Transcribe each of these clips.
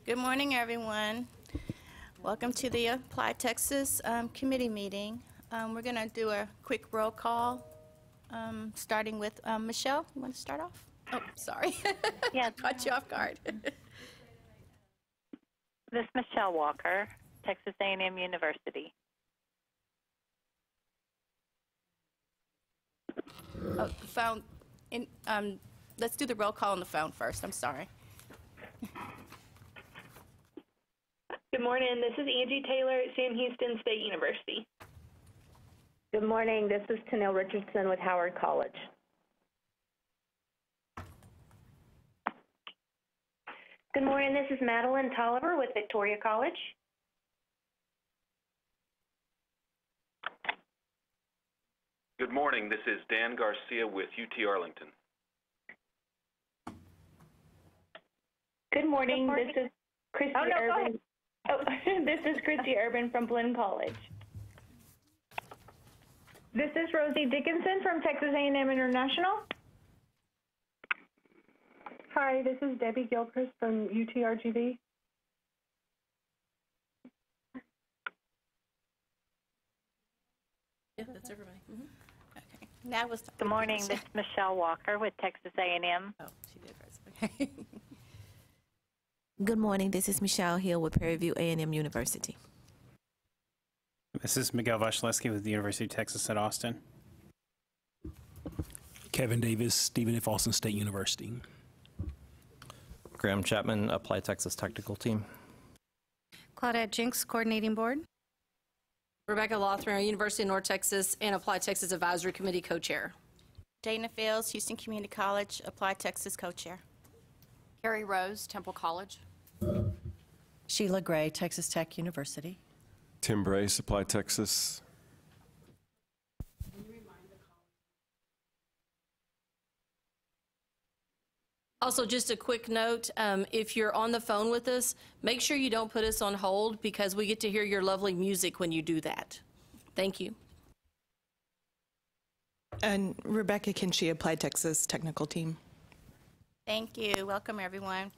Good morning, everyone. Welcome to the Apply Texas Committee meeting. We're going to do a quick roll call, starting with Michelle. You want to start off? Oh, sorry. Yeah. Caught you off guard. This is Michelle Walker, Texas A&M University. Oh, the phone. Let's do the roll call on the phone first. I'm sorry. Good morning. This is Angie Taylor at Sam Houston State University. Good morning. This is Tanil Richardson with Howard College. Good morning. This is Madeline Tolliver with Victoria College. Good morning. This is Dan Garcia with UT Arlington. Good morning. This is Christy Urban. This is Christy Urban from Blinn College. This is Rosie Dickinson from Texas A&M International. Hi, this is Debbie Gilchrist from UTRGV. Yeah, that's everybody. Okay. That was. Good morning. This is Michelle Walker with Texas A&M. Oh, she did first. Okay. Good morning. This is Michelle Hill with Prairie View A&M University. This is Miguel Vashleski with the University of Texas at Austin. Kevin Davis, Stephen F. Austin State University. Graham Chapman, Apply Texas Technical Team. Claudette Jinks, Coordinating Board. Rebecca Lothran, University of North Texas and Apply Texas Advisory Committee Co-Chair. Dana Fields, Houston Community College, Apply Texas Co-Chair. Carrie Rose, Temple College. Sheila Gray, Texas Tech University. Tim Brace, Apply Texas. Also, just a quick note, if you're on the phone with us, make sure you don't put us on hold because we get to hear your lovely music when you do that. Thank you. And Rebecca Kinchy, Applied Texas Technical Team. Thank you. Welcome, everyone.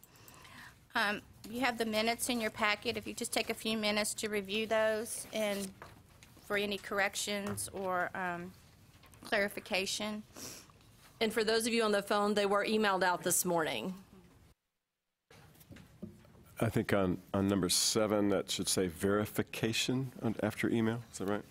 You have the minutes in your packet. If you just take a few minutes to review those and for any corrections or clarification. And for those of you on the phone, they were emailed out this morning. I think on number 7, that should say verification after email. Is that right?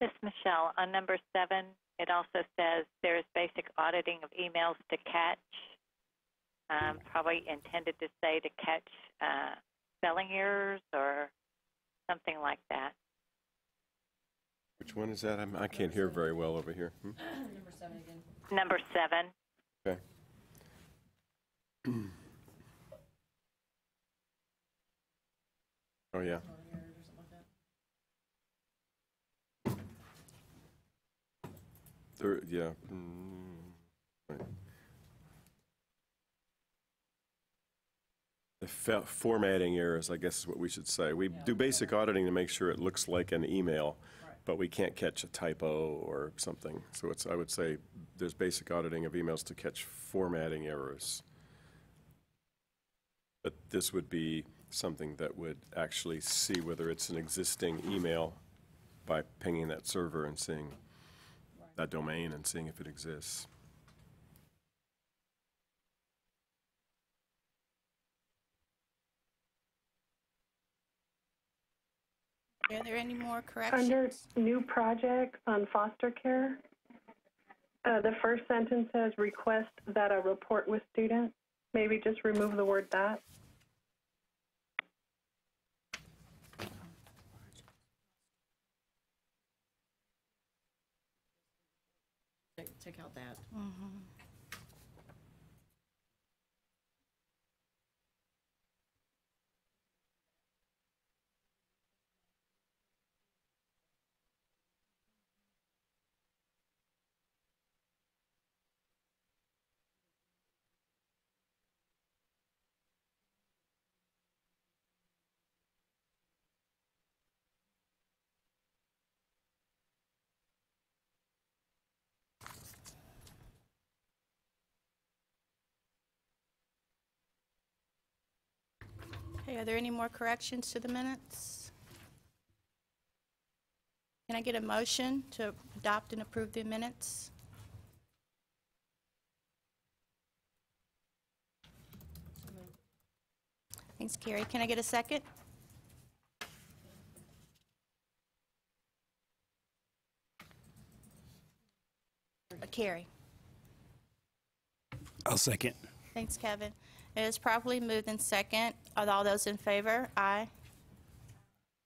This is Michelle. On number 7, it also says there is basic auditing of emails to catch. Probably intended to say to catch spelling errors or something like that. Which one is that? I can't hear very well over here. Number 7 again. Number 7. Okay. Oh, yeah. Yeah. Right. The formatting errors, I guess, is what we should say. We do basic auditing to make sure it looks like an email, but we can't catch a typo or something. So I would say there's basic auditing of emails to catch formatting errors. But this would be something that would actually see whether it's an existing email by pinging that server and seeing that domain and seeing if it exists. Are there any more corrections? Under new projects on foster care, the first sentence says request that a report with student. Maybe just remove the word that. Take out that. Okay, are there any more corrections to the minutes? Can I get a motion to adopt and approve the minutes? Thanks, Carrie. Can I get a second? Carrie. I'll second. Thanks, Kevin. It is properly moved in second. Are all those in favor? Aye.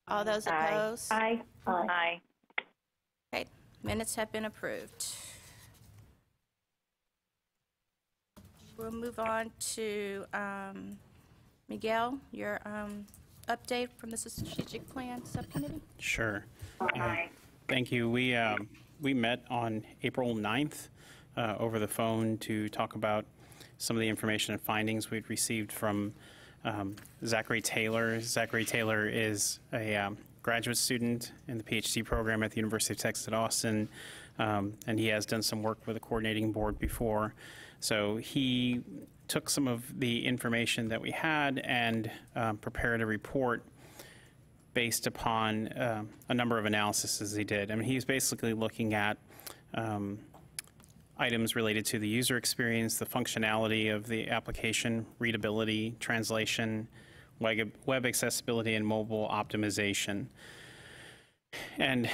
All those opposed? Aye. Aye. Okay, minutes have been approved. We'll move on to Miguel, your update from the Strategic Plan Subcommittee. Sure. Thank you. We met on April 9th over the phone to talk about some of the information and findings we'd received from Zachary Taylor. Zachary Taylor is a graduate student in the PhD program at the University of Texas at Austin, and he has done some work with the coordinating board before. So he took some of the information that we had and prepared a report based upon a number of analyses he did. I mean, he's basically looking at items related to the user experience, the functionality of the application, readability, translation, web accessibility, and mobile optimization. And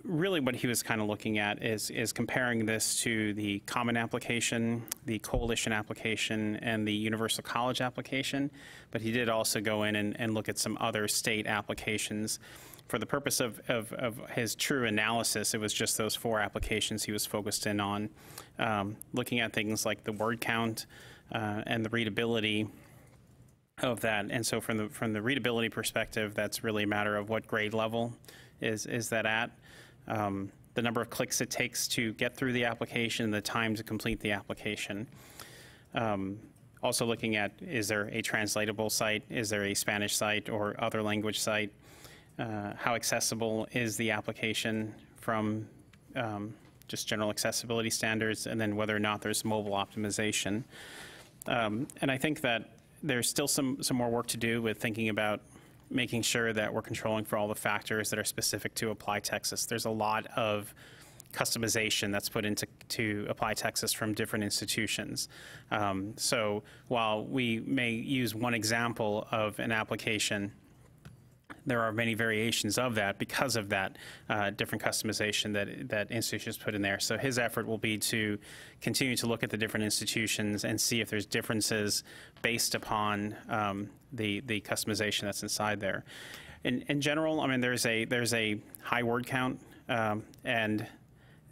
really what he was kind of looking at is comparing this to the Common application, the Coalition application, and the Universal College application. But he did also go in and look at some other state applications. For the purpose of his true analysis, it was just those 4 applications he was focused in on, looking at things like the word count and the readability of that. And so from the readability perspective, that's really a matter of what grade level is that at, the number of clicks it takes to get through the application, the time to complete the application. Also looking at, is there a translatable site? Is there a Spanish site or other language site? How accessible is the application from just general accessibility standards, and then whether or not there's mobile optimization. And I think that there's still some more work to do with thinking about making sure that we're controlling for all the factors that are specific to Apply Texas. There's a lot of customization that's put into Apply Texas from different institutions. So while we may use one example of an application, there are many variations of that because of that different customization that institutions put in there. So his effort will be to continue to look at the different institutions and see if there's differences based upon the customization that's inside there. In general, I mean, there's a high word count, and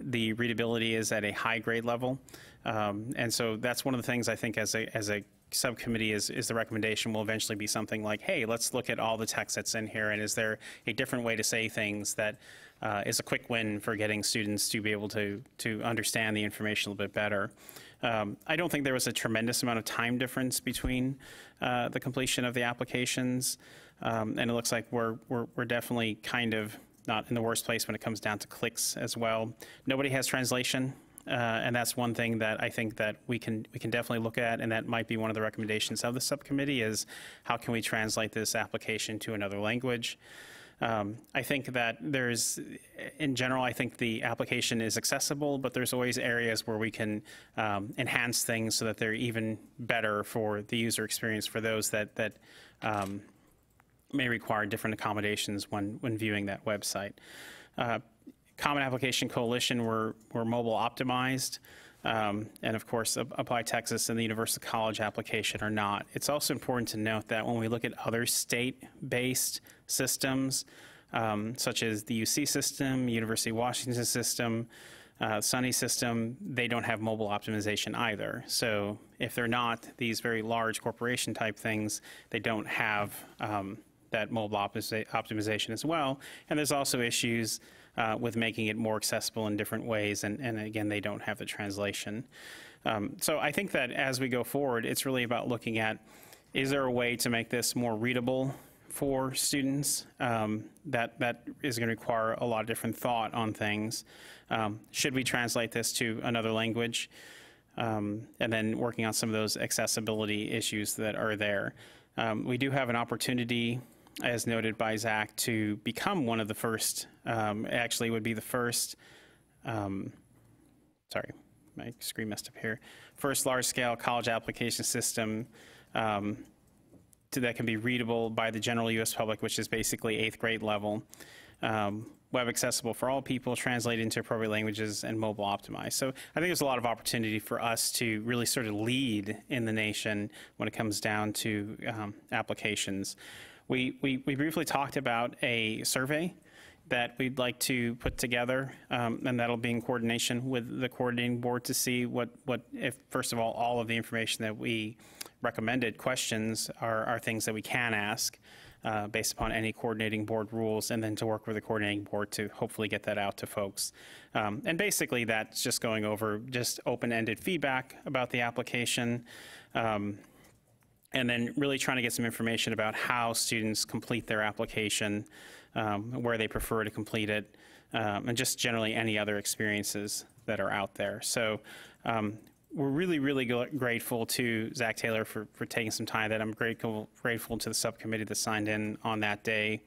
the readability is at a high grade level. And so that's one of the things I think as a subcommittee is the recommendation will eventually be something like, hey, let's look at all the text that's in here, and is there a different way to say things that is a quick win for getting students to be able to understand the information a little bit better. I don't think there was a tremendous amount of time difference between the completion of the applications, and it looks like we're definitely kind of not in the worst place when it comes down to clicks as well. Nobody has translation. And that's one thing that I think that we can definitely look at, and that might be one of the recommendations of the subcommittee is how can we translate this application to another language. I think that in general, I think the application is accessible, but there's always areas where we can enhance things so that they're even better for the user experience for those that may require different accommodations when viewing that website. Common Application Coalition were mobile optimized, and of course Apply Texas and the Universal College application are not. It's also important to note that when we look at other state-based systems, such as the UC system, University of Washington system, SUNY system, they don't have mobile optimization either. So if they're not these very large corporation type things, they don't have that mobile optimization as well. And there's also issues with making it more accessible in different ways, and again, they don't have the translation. So I think that as we go forward, it's really about looking at, is there a way to make this more readable for students? That is going to require a lot of different thought on things. Should we translate this to another language? And then working on some of those accessibility issues that are there. We do have an opportunity, as noted by Zach, to become one of the first, actually would be the first, sorry, my screen messed up here, first large-scale college application system that can be readable by the general U.S. public, which is basically 8th grade level, web accessible for all people, translated into appropriate languages, and mobile optimized. So I think there's a lot of opportunity for us to really sort of lead in the nation when it comes down to applications. We briefly talked about a survey that we'd like to put together, and that'll be in coordination with the coordinating board to see if, first of all of the information that we recommended questions are things that we can ask based upon any coordinating board rules, and then to work with the coordinating board to hopefully get that out to folks. And basically that's just going over just open-ended feedback about the application, and then really trying to get some information about how students complete their application, where they prefer to complete it, and just generally any other experiences that are out there. So we're really, really grateful to Zach Taylor for taking some time. That I'm grateful to the subcommittee that signed in on that day.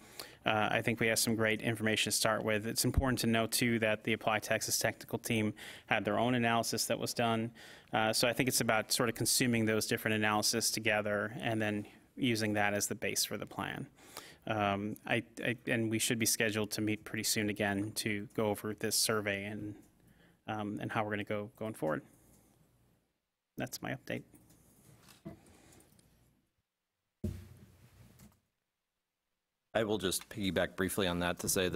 I think we have some great information to start with. It's important to note, too, that the Apply Texas technical team had their own analysis that was done. So I think it's about sort of consuming those different analyses together and then using that as the base for the plan. And we should be scheduled to meet pretty soon again to go over this survey and how we're going to go going forward. That's my update. I will just piggyback briefly on that to say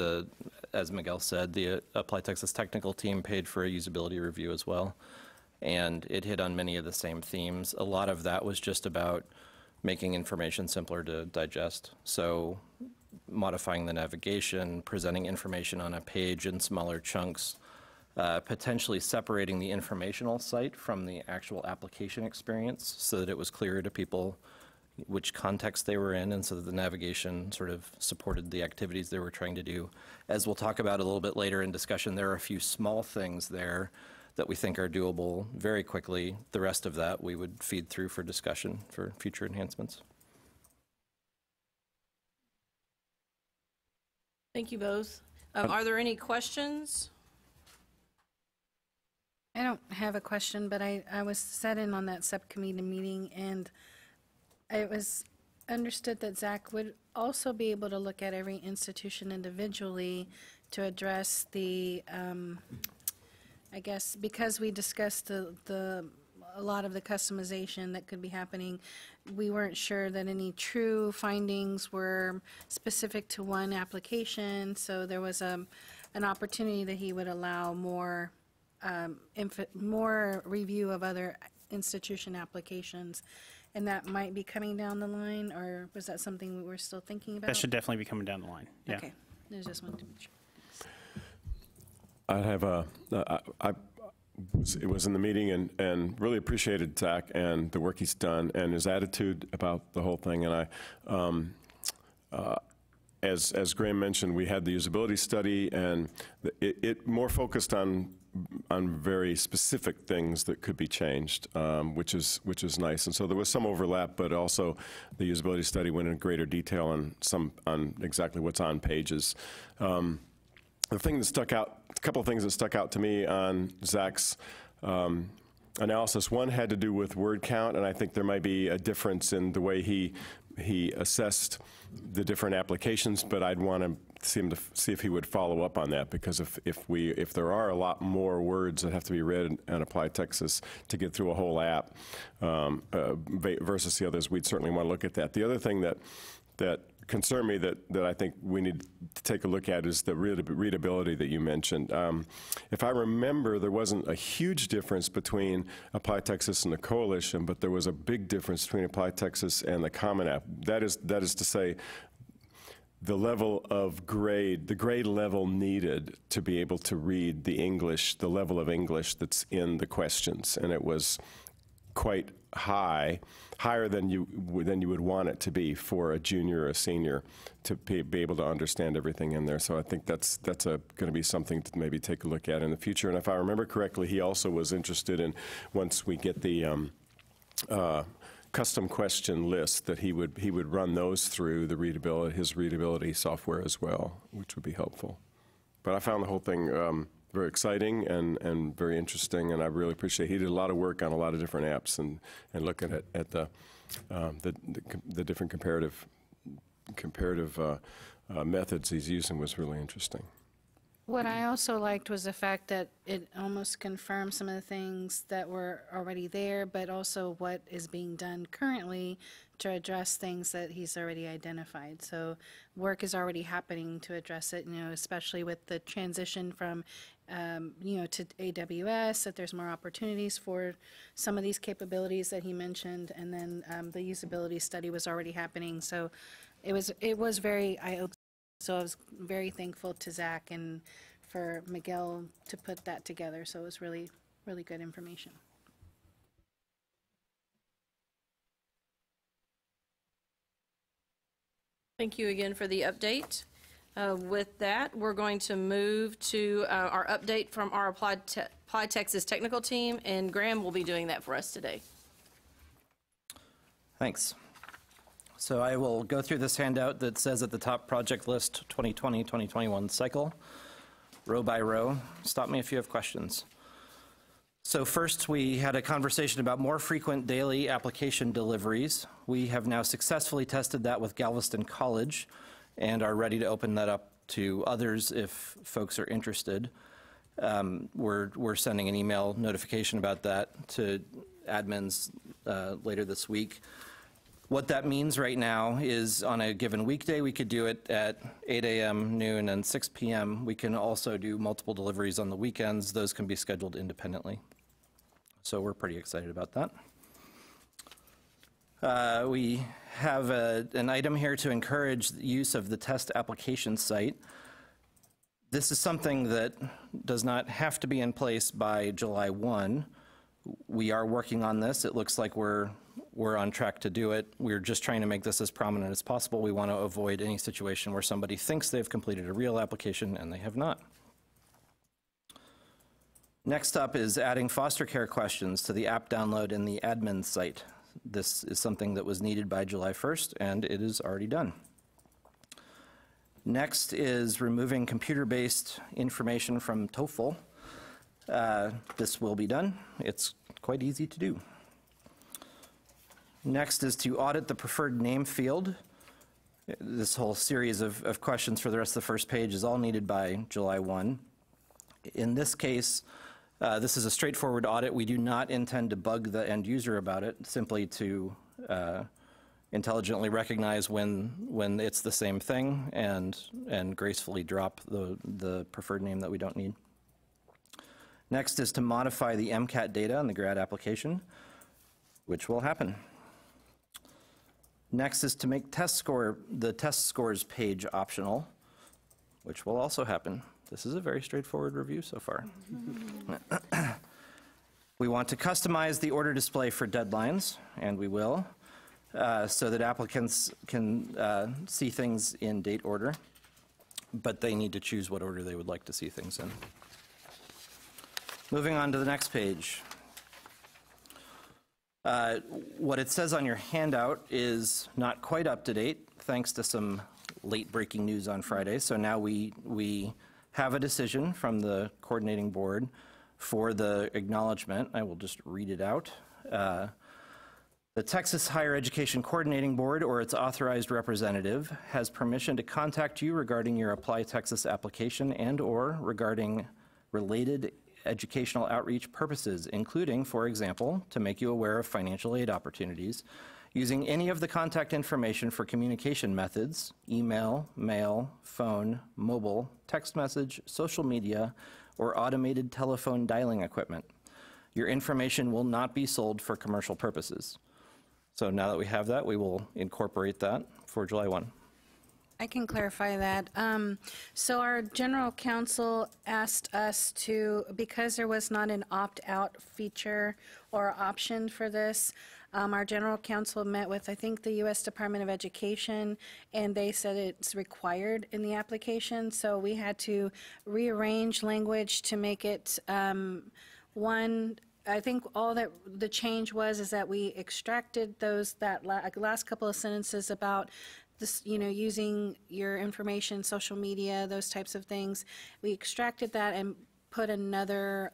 as Miguel said, the Apply Texas technical team paid for a usability review as well, and it hit on many of the same themes. A lot of that was just about making information simpler to digest. So modifying the navigation, presenting information on a page in smaller chunks, potentially separating the informational site from the actual application experience so that it was clearer to people which context they were in, and so that the navigation sort of supported the activities they were trying to do. As we'll talk about a little bit later in discussion, there are a few small things there that we think are doable very quickly. The rest of that we would feed through for discussion for future enhancements. Thank you both. Are there any questions? I don't have a question, but I was sat in on that subcommittee meeting, and it was understood that Zach would also be able to look at every institution individually to address the, I guess, because we discussed a lot of the customization that could be happening, we weren't sure that any true findings were specific to one application, so there was an opportunity that he would allow more more review of other institution applications, and that might be coming down the line, or was that something we're still thinking about? That should definitely be coming down the line. Yeah. Okay, I just wanted to make sure. I have it was in the meeting and really appreciated Zach and the work he's done and his attitude about the whole thing. And as Graham mentioned, we had the usability study, and it more focused on very specific things that could be changed, which is nice. And so there was some overlap, but also the usability study went in greater detail on exactly what's on pages. The thing that stuck out, a couple of things that stuck out to me on Zach's analysis. One had to do with word count, and I think there might be a difference in the way he assessed the different applications, but I'd want to see if he would follow up on that, because if there are a lot more words that have to be read and Apply Texas to get through a whole app versus the others, we'd certainly want to look at that. The other thing that concerned me that I think we need to take a look at is the readability that you mentioned. If I remember, there wasn't a huge difference between Apply Texas and the Coalition, but there was a big difference between Apply Texas and the Common App. That is to say, the level of grade, the grade level needed to be able to read the English, the level of English that's in the questions, and it was quite high, higher than you would want it to be for a junior or a senior to be able to understand everything in there. So I think that's going to be something to maybe take a look at in the future. And if I remember correctly, he also was interested in, once we get the custom question list, that he would run those through his readability software as well, which would be helpful. But I found the whole thing very exciting and very interesting, and I really appreciate. He did a lot of work on a lot of different apps, and looking at the different comparative methods he's using was really interesting. What I also liked was the fact that it almost confirmed some of the things that were already there, but also what is being done currently to address things that he's already identified. So work is already happening to address it, especially with the transition from, to AWS, that there's more opportunities for some of these capabilities that he mentioned, and then the usability study was already happening. So it was very eye-opening. So I was very thankful to Zach and for Miguel to put that together. So it was really, really good information. Thank you again for the update. With that, we're going to move to our update from our Applied Texas technical team, and Graham will be doing that for us today. Thanks. So I will go through this handout that says at the top, project list 2020-2021 cycle, row by row. Stop me if you have questions. So first, we had a conversation about more frequent daily application deliveries. We have now successfully tested that with Galveston College and are ready to open that up to others if folks are interested. We're sending an email notification about that to admins later this week. What that means right now is on a given weekday, we could do it at 8 a.m., noon, and 6 p.m. We can also do multiple deliveries on the weekends. Those can be scheduled independently. So we're pretty excited about that. We have an item here to encourage the use of the test application site. This is something that does not have to be in place by July 1. We are working on this. It looks like we're on track to do it. We're just trying to make this as prominent as possible. We want to avoid any situation where somebody thinks they've completed a real application and they have not. Next up is adding foster care questions to the app download in the admin site. This is something that was needed by July 1st, and it is already done. Next is removing computer-based information from TOEFL. This will be done. It's quite easy to do. Next is to audit the preferred name field. This whole series of questions for the rest of the first page is all needed by July 1. In this case, this is a straightforward audit. We do not intend to bug the end user about it, simply to intelligently recognize when it's the same thing and gracefully drop the preferred name that we don't need. Next is to modify the MCAT data on the grad application, which will happen. Next is to make the test scores page optional, which will also happen. This is a very straightforward review so far. We want to customize the order display for deadlines, and we will, so that applicants can see things in date order, but they need to choose what order they would like to see things in. Moving on to the next page. What it says on your handout is not quite up to date, thanks to some late breaking news on Friday. So now we have a decision from the coordinating board for the acknowledgement. I will just read it out. The Texas Higher Education Coordinating Board or its authorized representative has permission to contact you regarding your Apply Texas application and/or regarding related educational outreach purposes, including, for example, to make you aware of financial aid opportunities, using any of the contact information for communication methods, email, mail, phone, mobile, text message, social media, or automated telephone dialing equipment. Your information will not be sold for commercial purposes. So now that we have that, we will incorporate that for July 1. I can clarify that. So our general counsel asked us to, because there was not an opt-out feature or option for this, our general counsel met with, I think, the U.S. Department of Education, and they said it's required in the application. So we had to rearrange language to make it one. I think all that the change was is that we extracted that last couple of sentences about this, using your information, social media, those types of things. We extracted that and put another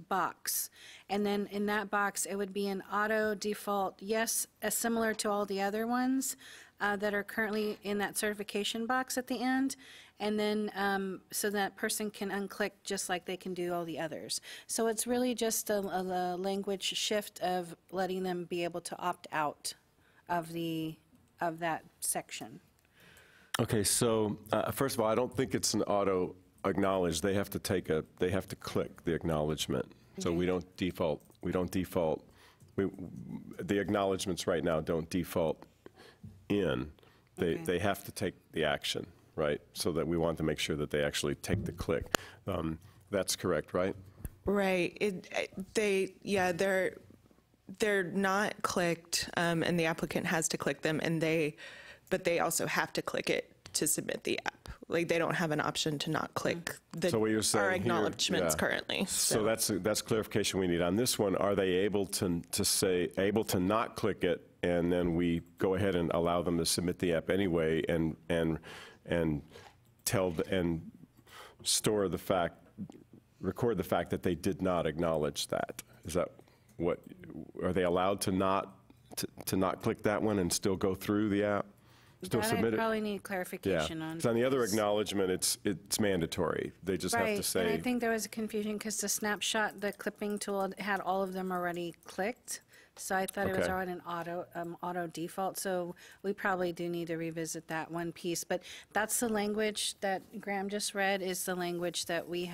box. And then in that box, it would be an auto default yes, similar to all the other ones that are currently in that certification box at the end. And then so that person can unclick just like they can do all the others. So it's really just a language shift of letting them be able to opt out of that section. Okay, so first of all, I don't think it's an auto acknowledge. They have to click the acknowledgement. Okay. So we don't default. The acknowledgements right now don't default in. They have to take the action, right? So that we want to make sure that they actually take the click. That's correct, right? Right. They're not clicked, and the applicant has to click them, but they also have to click it to submit the app. Like, they don't have an option to not click our acknowledgements currently. So that's clarification we need on this one. Are they able to not click it, and then we go ahead and allow them to submit the app anyway, and store the fact, record the fact that they did not acknowledge that? Is that what? Are they allowed to not click that one and still go through the app? Still submit it? I probably need clarification on. So on the other acknowledgement, it's mandatory. They just have to say. And I think there was a confusion because the snapshot, the clipping tool had all of them already clicked. So I thought it was already an auto default. So we probably do need to revisit that one piece. But that's the language that Graham just read is the language that we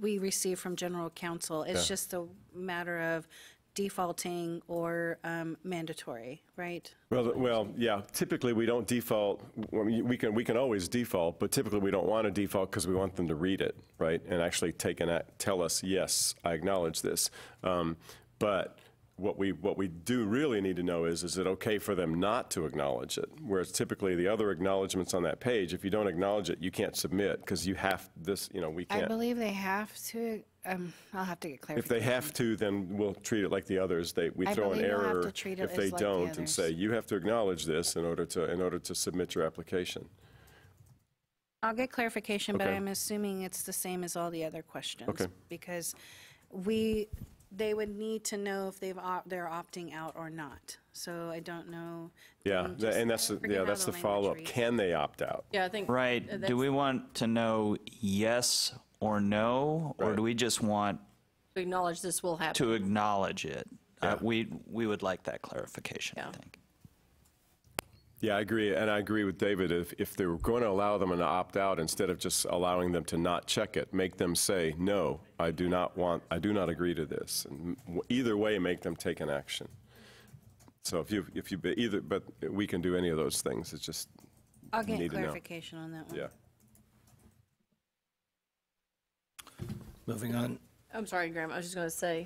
receive from General Counsel. It's just a matter of defaulting or mandatory, right? Well, yeah. Typically, we don't default. We can always default, but typically we don't want to default because we want them to read it, right, and actually tell us, yes, I acknowledge this. But what we do really need to know is it okay for them not to acknowledge it? Whereas typically the other acknowledgements on that page, if you don't acknowledge it, you can't submit because you have this. We can't. I believe they have to. I'll have to get clarification. If they have to, then we'll treat it like the others. We throw an error if they don't and say you have to acknowledge this in order to submit your application. I'll get clarification, but I'm assuming it's the same as all the other questions because they would need to know if they're opting out or not. So I don't know. Yeah, and that's the follow-up. Can they opt out? Yeah, I think. Right. Do we want to know yes or no, or do we just want to acknowledge this will happen? To acknowledge it. We would like that clarification, I think. Yeah, I agree, and I agree with David. If they were going to allow them to opt out, instead of just allowing them to not check it, make them say, no, I do not agree to this. And either way, make them take an action. So but we can do any of those things. It's just I'll get need clarification on that one. Yeah. Moving on. I'm sorry, Graham, I was just going to say,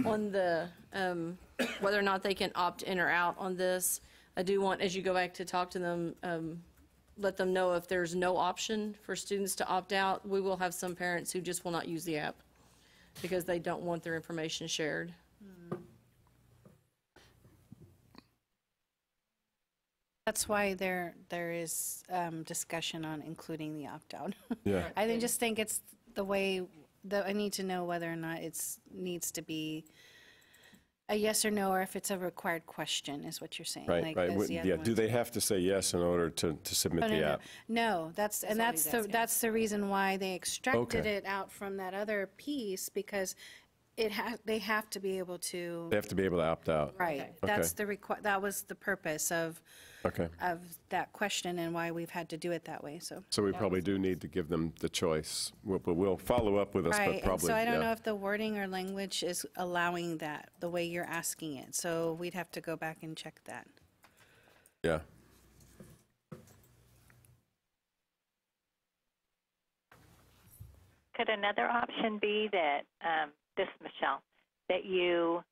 on the, whether or not they can opt in or out on this, I do want, as you go back to talk to them, let them know if there's no option for students to opt out. We will have some parents who just will not use the app because they don't want their information shared. That's why there is discussion on including the opt-out. Yeah. I just think it's the way that I need to know whether or not it needs to be a yes or no, or if it's a required question, is what you're saying. Right, like, right. as the other Yeah. ones. Do they have to say yes in order to submit the app? No, that's the reason why they extracted it out from that other piece, because they have to be able to. They have to be able to opt out. Right. Okay. That's that was the purpose of that question and why we've had to do it that way. So we probably do need to give them the choice. We'll follow up with us, right. but probably. And so I don't know if the wording or language is allowing that the way you're asking it. So we'd have to go back and check that. Yeah. Could another option be that, this, Michelle, that you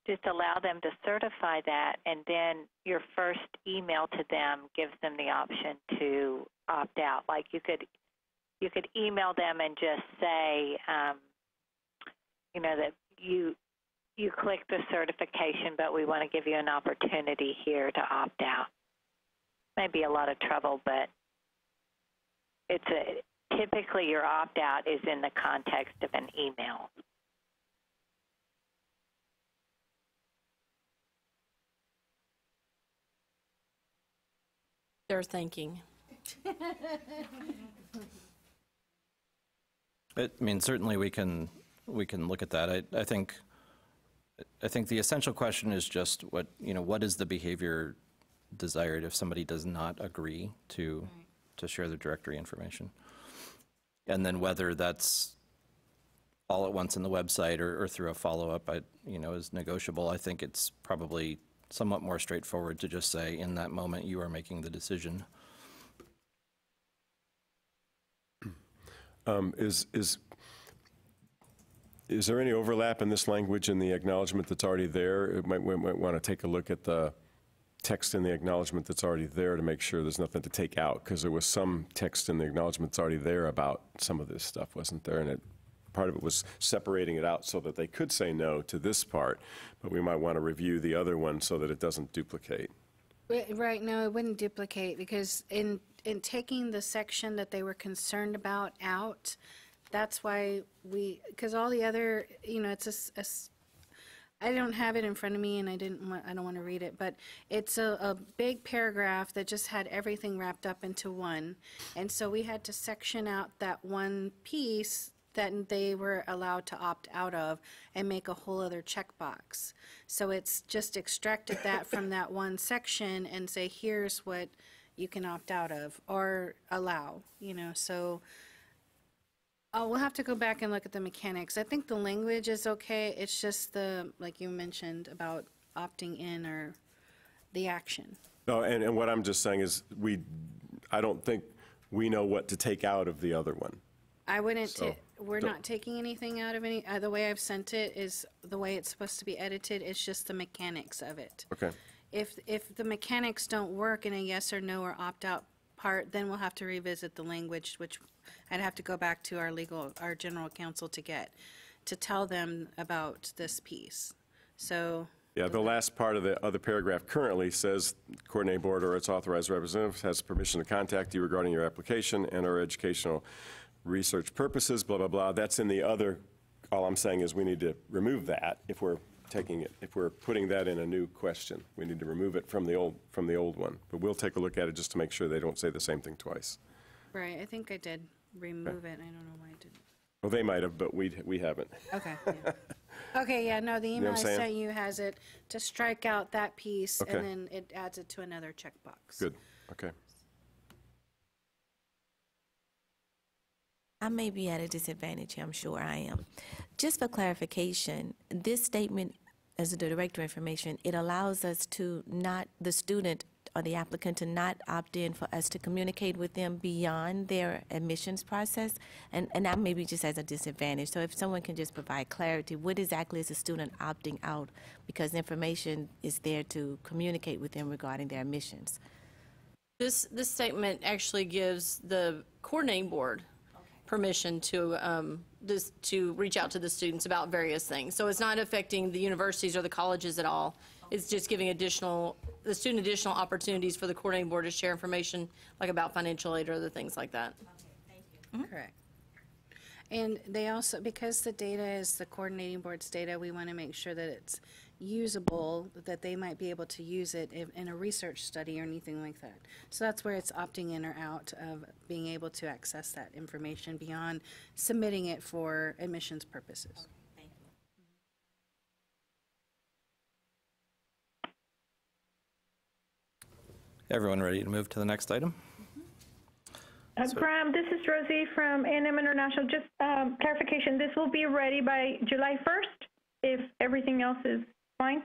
just allow them to certify that, and then your first email to them gives them the option to opt out? Like you could email them and just say, that you click the certification, but we want to give you an opportunity here to opt out. Maybe a lot of trouble, but typically your opt-out is in the context of an email. They're thinking. I mean, certainly we can look at that. I think the essential question is just what is the behavior desired if somebody does not agree to share the directory information, and then whether that's all at once in the website or through a follow-up, is negotiable. I think it's probably somewhat more straightforward to just say, in that moment, you are making the decision. Is there any overlap in this language in the acknowledgement that's already there? We might want to take a look at the text in the acknowledgement that's already there to make sure there's nothing to take out, because there was some text in the acknowledgement that's already there about some of this stuff, wasn't there? And part of it was separating it out so that they could say no to this part, but we might want to review the other one so that it doesn't duplicate. Right, no, it wouldn't duplicate, because in taking the section that they were concerned about out, that's why because all the other, it's I don't have it in front of me, and I don't want to read it, but it's a big paragraph that just had everything wrapped up into one, and so we had to section out that one piece that they were allowed to opt out of and make a whole other checkbox. So it's just extracted that from that one section and say, here's what you can opt out of or allow, so we'll have to go back and look at the mechanics. I think the language is okay. It's just like you mentioned about opting in or the action. No, and what I'm just saying is I don't think we know what to take out of the other one. I wouldn't, we're not taking anything out of any, the way I've sent it is the way it's supposed to be edited. It's just the mechanics of it. Okay. If the mechanics don't work in a yes or no or opt-out part, then we'll have to revisit the language, which I'd have to go back to our general counsel to tell them about this piece. So. Yeah, the last part of the other paragraph currently says, coordinating board or its authorized representative has permission to contact you regarding your application and or educational research purposes, blah, blah, blah. That's in the other. All I'm saying is we need to remove that if we're putting that in a new question. We need to remove it from the old one. But we'll take a look at it just to make sure they don't say the same thing twice. Right, I think I did remove it. I don't know why I didn't. Well, they might have, but we haven't. Okay. Yeah. Okay, yeah, no, the know email what I I'm saying? sent you has it to strike out that piece, Okay. and then it adds it to another checkbox. Good, okay. I may be at a disadvantage here, I'm sure I am. Just for clarification, this statement, as the Director of Information, it allows us to not, the student or the applicant to not opt in for us to communicate with them beyond their admissions process, and that may be just as a disadvantage. So if someone can just provide clarity, what exactly is the student opting out because information is there to communicate with them regarding their admissions? This statement actually gives the coordinating board permission to to reach out to the students about various things. So it's not affecting the universities or the colleges at all. It's just giving the student additional opportunities for the coordinating board to share information like about financial aid or other things like that. Correct. And they also, because the data is the coordinating board's data, we want to make sure that it's usable, that they might be able to use it in a research study or anything like that. So that's where it's opting in or out of being able to access that information beyond submitting it for admissions purposes. Everyone ready to move to the next item? Graham, this is Rosie from A&M International. Just clarification, this will be ready by July 1st if everything else is fine?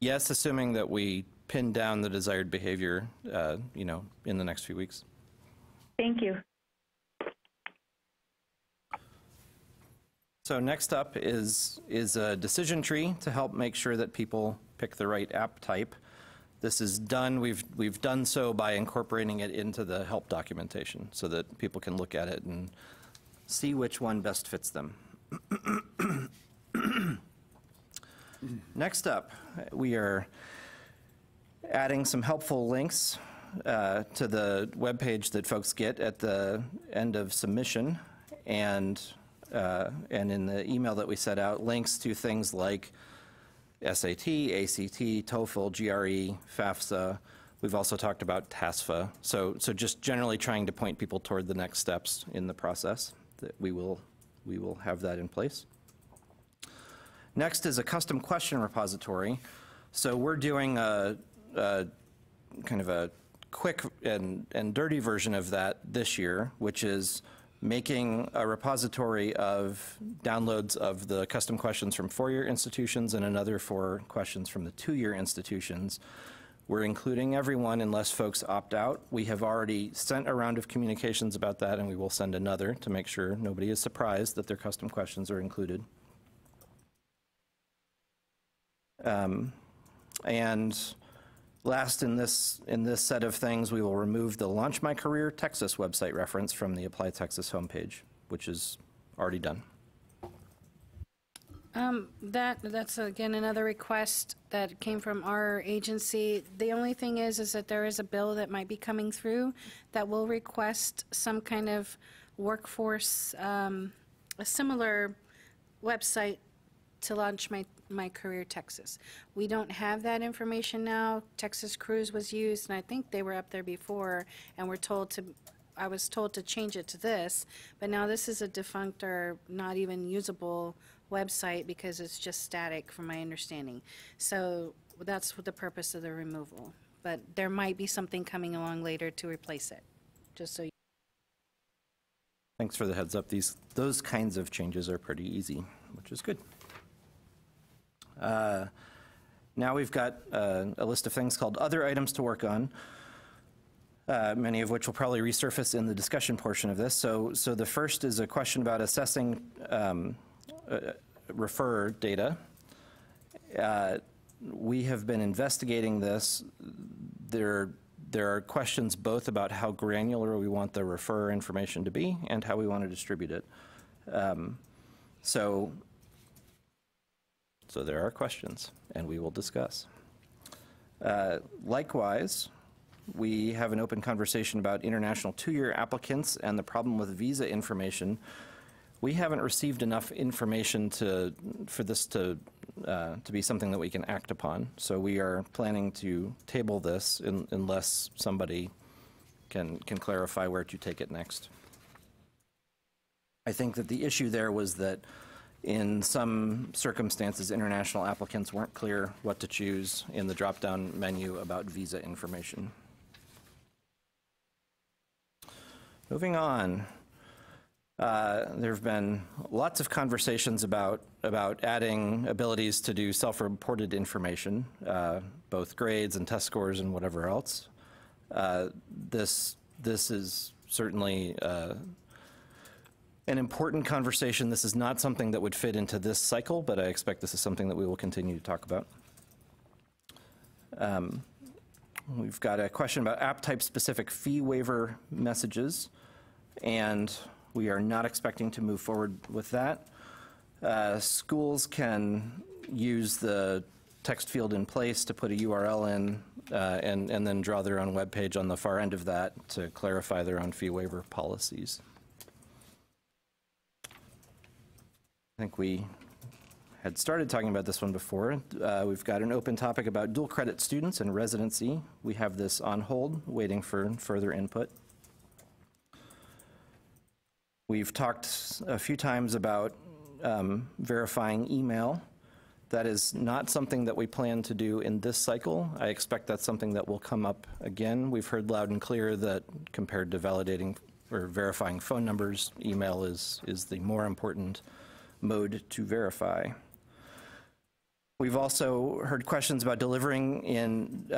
Yes, assuming that we pin down the desired behavior, you know, in the next few weeks. Thank you. So next up is a decision tree to help make sure that people pick the right app type. This is done, we've done so by incorporating it into the help documentation so that people can look at it and see which one best fits them. Next up, we are adding some helpful links to the webpage that folks get at the end of submission, and in the email that we set out, links to things like SAT, ACT, TOEFL, GRE, FAFSA. We've also talked about TASFA. So just generally trying to point people toward the next steps in the process. That we will have that in place. Next is a custom question repository. So we're doing a kind of a quick and dirty version of that this year, which is making a repository of downloads of the custom questions from four-year institutions and another for questions from the two-year institutions. We're including everyone unless folks opt out. We have already sent a round of communications about that, and we will send another to make sure nobody is surprised that their custom questions are included. And last in this set of things, we will remove the Launch My Career Texas website reference from the Apply Texas homepage, which is already done. That's again another request that came from our agency. The only thing is that there is a bill that might be coming through that will request some kind of workforce, a similar website to Launch My Career Texas. We don't have that information now. Texas Cruise was used, and I think they were up there before, and I was told to change it to this, but now this is a defunct or not even usable website because it's just static from my understanding. So that's the purpose of the removal. But there might be something coming along later to replace it, just so you. Thanks for the heads up. Those kinds of changes are pretty easy, which is good. Now we've got a list of things called other items to work on, many of which will probably resurface in the discussion portion of this. So the first is a question about assessing refer data. We have been investigating this. There are questions both about how granular we want the refer information to be and how we want to distribute it. So there are questions, and we will discuss. Likewise, we have an open conversation about international two-year applicants and the problem with visa information. We haven't received enough information for this to be something that we can act upon. So we are planning to table this unless somebody can clarify where to take it next. I think that the issue there was that In some circumstances, international applicants weren't clear what to choose in the drop-down menu about visa information. Moving on, there have been lots of conversations about adding abilities to do self-reported information, both grades and test scores and whatever else. This is certainly an important conversation. This is not something that would fit into this cycle, but I expect this is something that we will continue to talk about. We've got a question about app type specific fee waiver messages, and we are not expecting to move forward with that. Schools can use the text field in place to put a URL in and then draw their own web page on the far end of that to clarify their own fee waiver policies. I think we had started talking about this one before. We've got an open topic about dual credit students and residency. We have this on hold, waiting for further input. We've talked a few times about verifying email. That is not something that we plan to do in this cycle. I expect that's something that will come up again. We've heard loud and clear that compared to validating or verifying phone numbers, email is the more important mode to verify. We've also heard questions about delivering in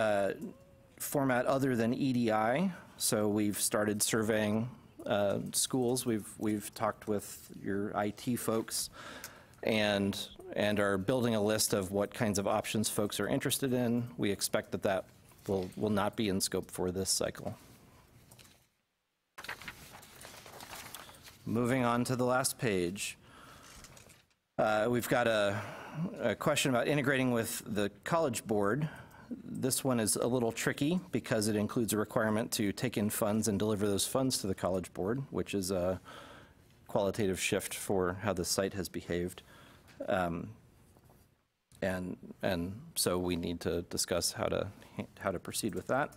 format other than EDI. So we've started surveying schools. We've talked with your IT folks and are building a list of what kinds of options folks are interested in. We expect that will not be in scope for this cycle. Moving on to the last page. We've got a question about integrating with the College Board. This one is a little tricky because it includes a requirement to take in funds and deliver those funds to the College Board, which is a qualitative shift for how the site has behaved. And so we need to discuss how to proceed with that.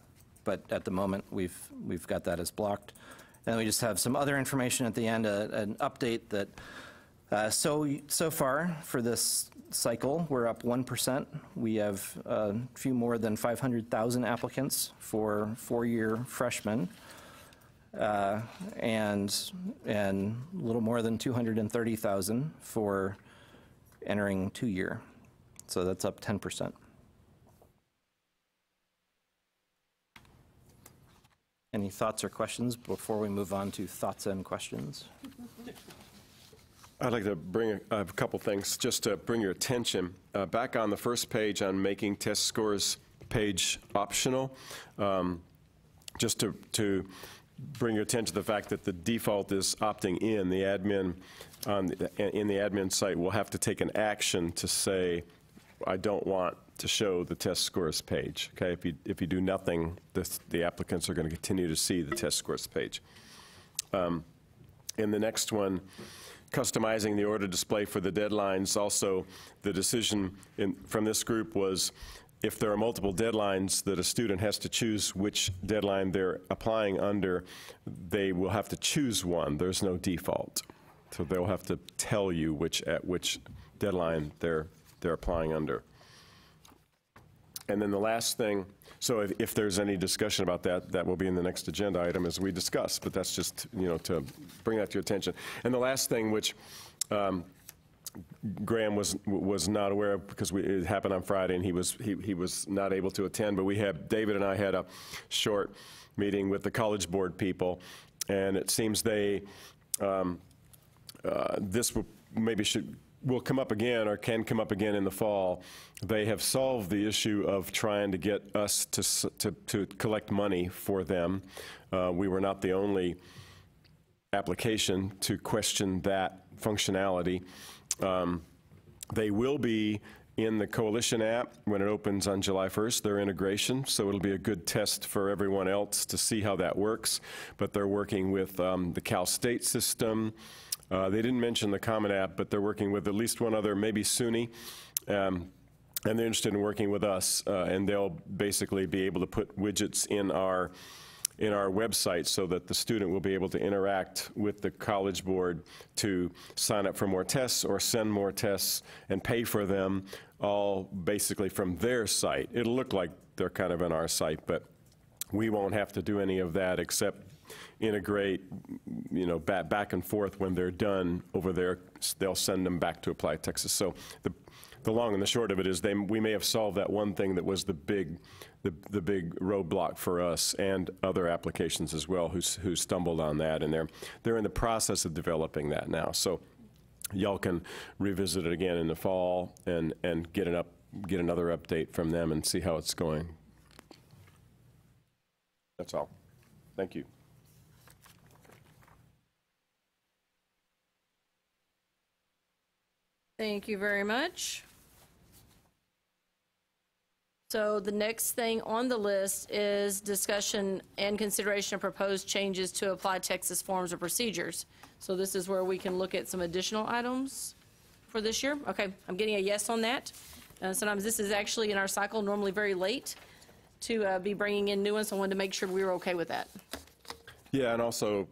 But at the moment, we've got that as blocked. And we just have some other information at the end, an update that so far for this cycle, we're up 1%. We have a few more than 500,000 applicants for four-year freshmen, and a little more than 230,000 for entering two-year. So that's up 10%. Any thoughts or questions before we move on to thoughts and questions? I'd like to bring a couple things just to bring your attention. Back on the first page on making test scores page optional, just to bring your attention to the fact that the default is opting in. The admin in the admin site will have to take an action to say, I don't want to show the test scores page. Okay, if you do nothing, the applicants are going to continue to see the test scores page. In the next one, customizing the order display for the deadlines. Also, the decision from this group was if there are multiple deadlines that a student has to choose which deadline they're applying under, they will have to choose one. There's no default. So they'll have to tell you which deadline they're applying under. And then the last thing, so if there's any discussion about that, that will be in the next agenda item as we discuss, but that's just, to bring that to your attention. And the last thing, which Graham was not aware of because it happened on Friday and he was not able to attend, but David and I had a short meeting with the College Board people, and it seems this will come up again or can come up again in the fall. They have solved the issue of trying to get us to collect money for them. We were not the only application to question that functionality. They will be in the Coalition app when it opens on July 1st, their integration, so it'll be a good test for everyone else to see how that works. But they're working with the Cal State system. They didn't mention the Common App, but they're working with at least one other, maybe SUNY, and they're interested in working with us, and they'll basically be able to put widgets in our website so that the student will be able to interact with the College Board to sign up for more tests or send more tests and pay for them, all basically from their site. It'll look like they're kind of on our site, but we won't have to do any of that except integrate, back and forth when they're done over there. They'll send them back to Apply Texas. So the long and the short of it is we may have solved that one thing that was the big roadblock for us and other applications as well who stumbled on that, and they're in the process of developing that now. So y'all can revisit it again in the fall and get another update from them and see how it's going. That's all. Thank you. Thank you very much. So the next thing on the list is discussion and consideration of proposed changes to Apply Texas forms or procedures. So this is where we can look at some additional items for this year. Okay, I'm getting a yes on that. Sometimes this is actually in our cycle, normally very late, to be bringing in new ones. So I wanted to make sure we were okay with that. Yeah, and also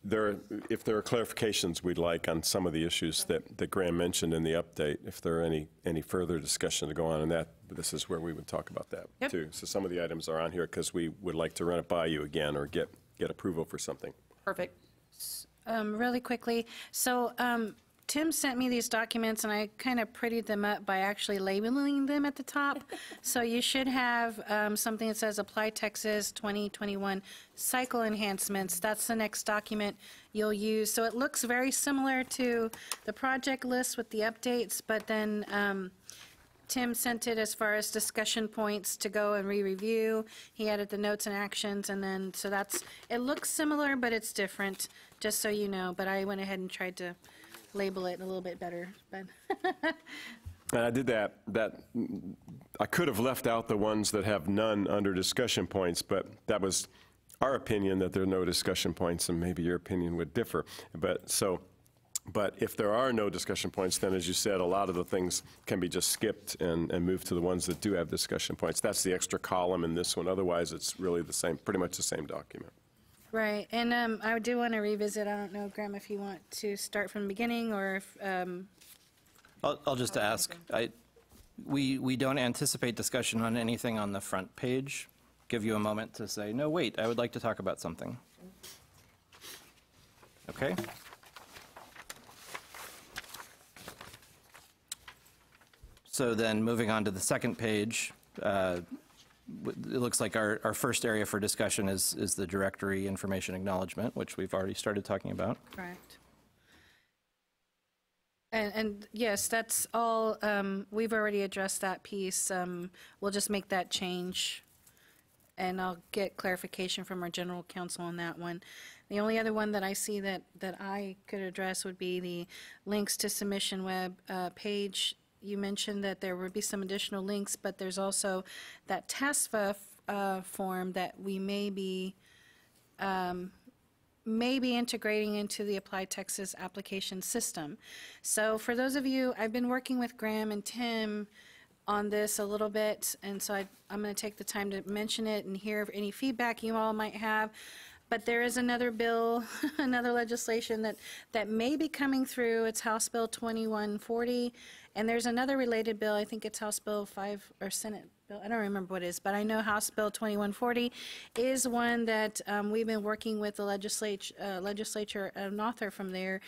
if there are clarifications we'd like on some of the issues that Graham mentioned in the update, if there are any further discussion to go on in that, this is where we would talk about that too. So some of the items are on here because we would like to run it by you again or get approval for something. Perfect. Really quickly, so Tim sent me these documents, and I kind of prettied them up by actually labeling them at the top. So you should have something that says Apply Texas 2021 Cycle Enhancements. That's the next document you'll use. So it looks very similar to the project list with the updates, but then Tim sent it as far as discussion points to go and re-review. He added the notes and actions, and then, so it looks similar, but it's different, just so you know. But I went ahead and tried to label it a little bit better. But and I did that. I could have left out the ones that have none under discussion points, but that was our opinion that there are no discussion points, and maybe your opinion would differ. But if there are no discussion points, then as you said, a lot of the things can be just skipped and moved to the ones that do have discussion points. That's the extra column in this one. Otherwise, it's really the same, pretty much the same document. Right, and I do want to revisit, I don't know, Graham, if you want to start from the beginning, or if... I'll just ask, we don't anticipate discussion on anything on the front page. Give you a moment to say, no, wait, I would like to talk about something. Okay? So then moving on to the second page, it looks like our first area for discussion is the directory information acknowledgement, which we've already started talking about. Correct. And yes, that's all, we've already addressed that piece. We'll just make that change, and I'll get clarification from our general counsel on that one. The only other one that I see that I could address would be the links to submission web page. You mentioned that there would be some additional links, but there's also that TASFA form that we may be integrating into the Apply Texas application system. So for those of you, I've been working with Graham and Tim on this a little bit, and so I'm going to take the time to mention it and hear any feedback you all might have. But there is another bill, another legislation that may be coming through. It's House Bill 2140. And there's another related bill, I think it's House Bill 5 or Senate Bill, I don't remember what it is, but I know House Bill 2140 is one that we've been working with the legislature, an author from there.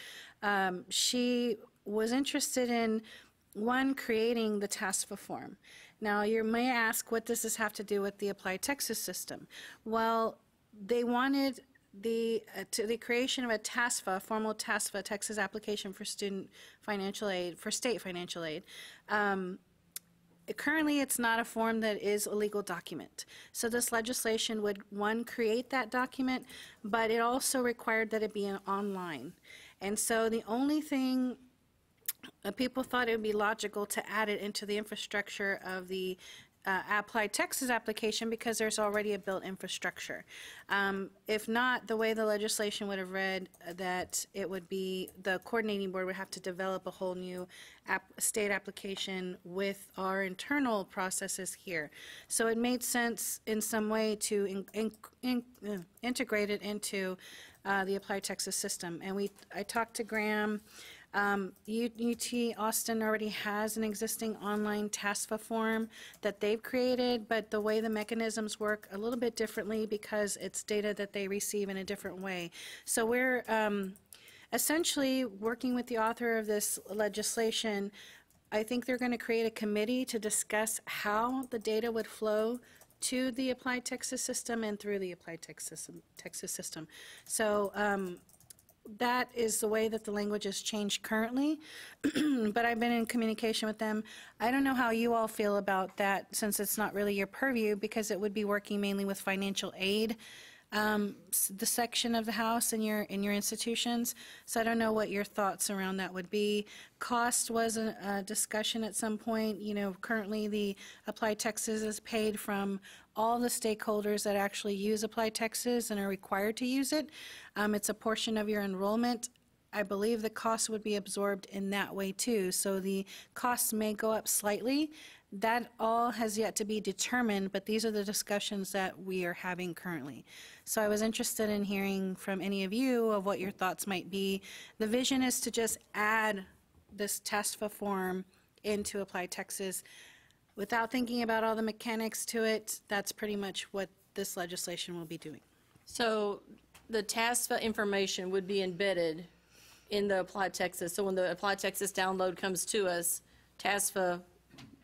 She was interested in, one, creating the TASFA form. Now, you may ask, what does this have to do with the Apply Texas system? Well, they wanted the creation of a TASFA, formal TASFA, Texas application for student financial aid, for state financial aid. Currently, it's not a form that is a legal document. So this legislation would, one, create that document, but it also required that it be online. And so the only thing, people thought it would be logical to add it into the infrastructure of the Applied Texas application because there's already a built infrastructure. If not, the way the legislation would have read, that it would be, the coordinating board would have to develop a whole new state application with our internal processes here. So it made sense in some way to integrate it into the Applied Texas system. And I talked to Graham. UT Austin already has an existing online TASFA form that they've created, but the way the mechanisms work a little bit differently because it's data that they receive in a different way. So we're essentially working with the author of this legislation. I think they're going to create a committee to discuss how the data would flow to the Applied Texas system and through the Applied Texas system. So that is the way that the language has changed currently, but I've been in communication with them. I don't know how you all feel about that, since it's not really your purview, because it would be working mainly with financial aid, the section of the House in your institutions. So I don't know what your thoughts around that would be. Cost was a discussion at some point. You know, currently the Applied Texas is paid from all the stakeholders that actually use Applied Texas and are required to use it. It's a portion of your enrollment. I believe the cost would be absorbed in that way too. So the costs may go up slightly. That all has yet to be determined, but these are the discussions that we are having currently. So I was interested in hearing from any of you of what your thoughts might be. The vision is to just add this TASFA form into Applied Texas without thinking about all the mechanics to it. That's pretty much what this legislation will be doing. So the TASFA information would be embedded in the Applied Texas. So when the Applied Texas download comes to us, TASFA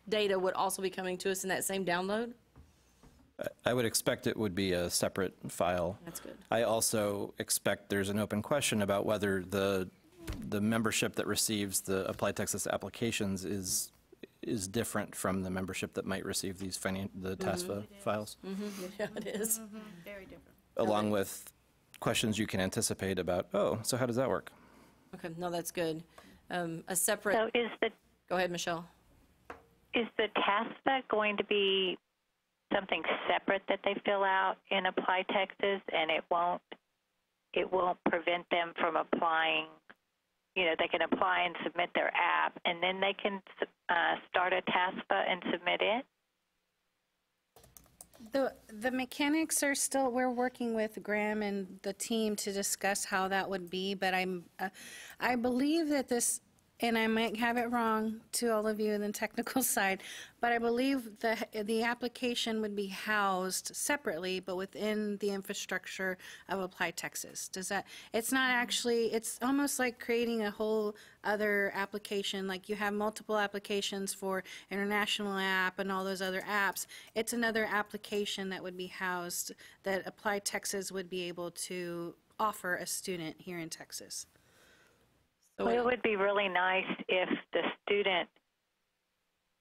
data would also be coming to us in that same download? I would expect it would be a separate file. That's good. I also expect there's an open question about whether the membership that receives the Applied Texas applications is different from the membership that might receive these the TASFA files. Yeah, it is. Very different. Along with questions you can anticipate about, so how does that work? Okay, no, that's good. A separate. So is the. Go ahead, Michelle. Is the TASFA going to be something separate that they fill out in Apply Texas, and it won't prevent them from applying? You know, they can apply and submit their app, and then they can start a TASFA and submit it? The mechanics are still, we're working with Graham and the team to discuss how that would be, but I believe that this, and I might have it wrong to all of you in the technical side, but I believe the application would be housed separately, but within the infrastructure of Applied Texas. Does that, it's not actually, it's almost like creating a whole other application, like you have multiple applications for International App and all those other apps. It's another application that would be housed that Applied Texas would be able to offer a student here in Texas. Well, it would be really nice if the student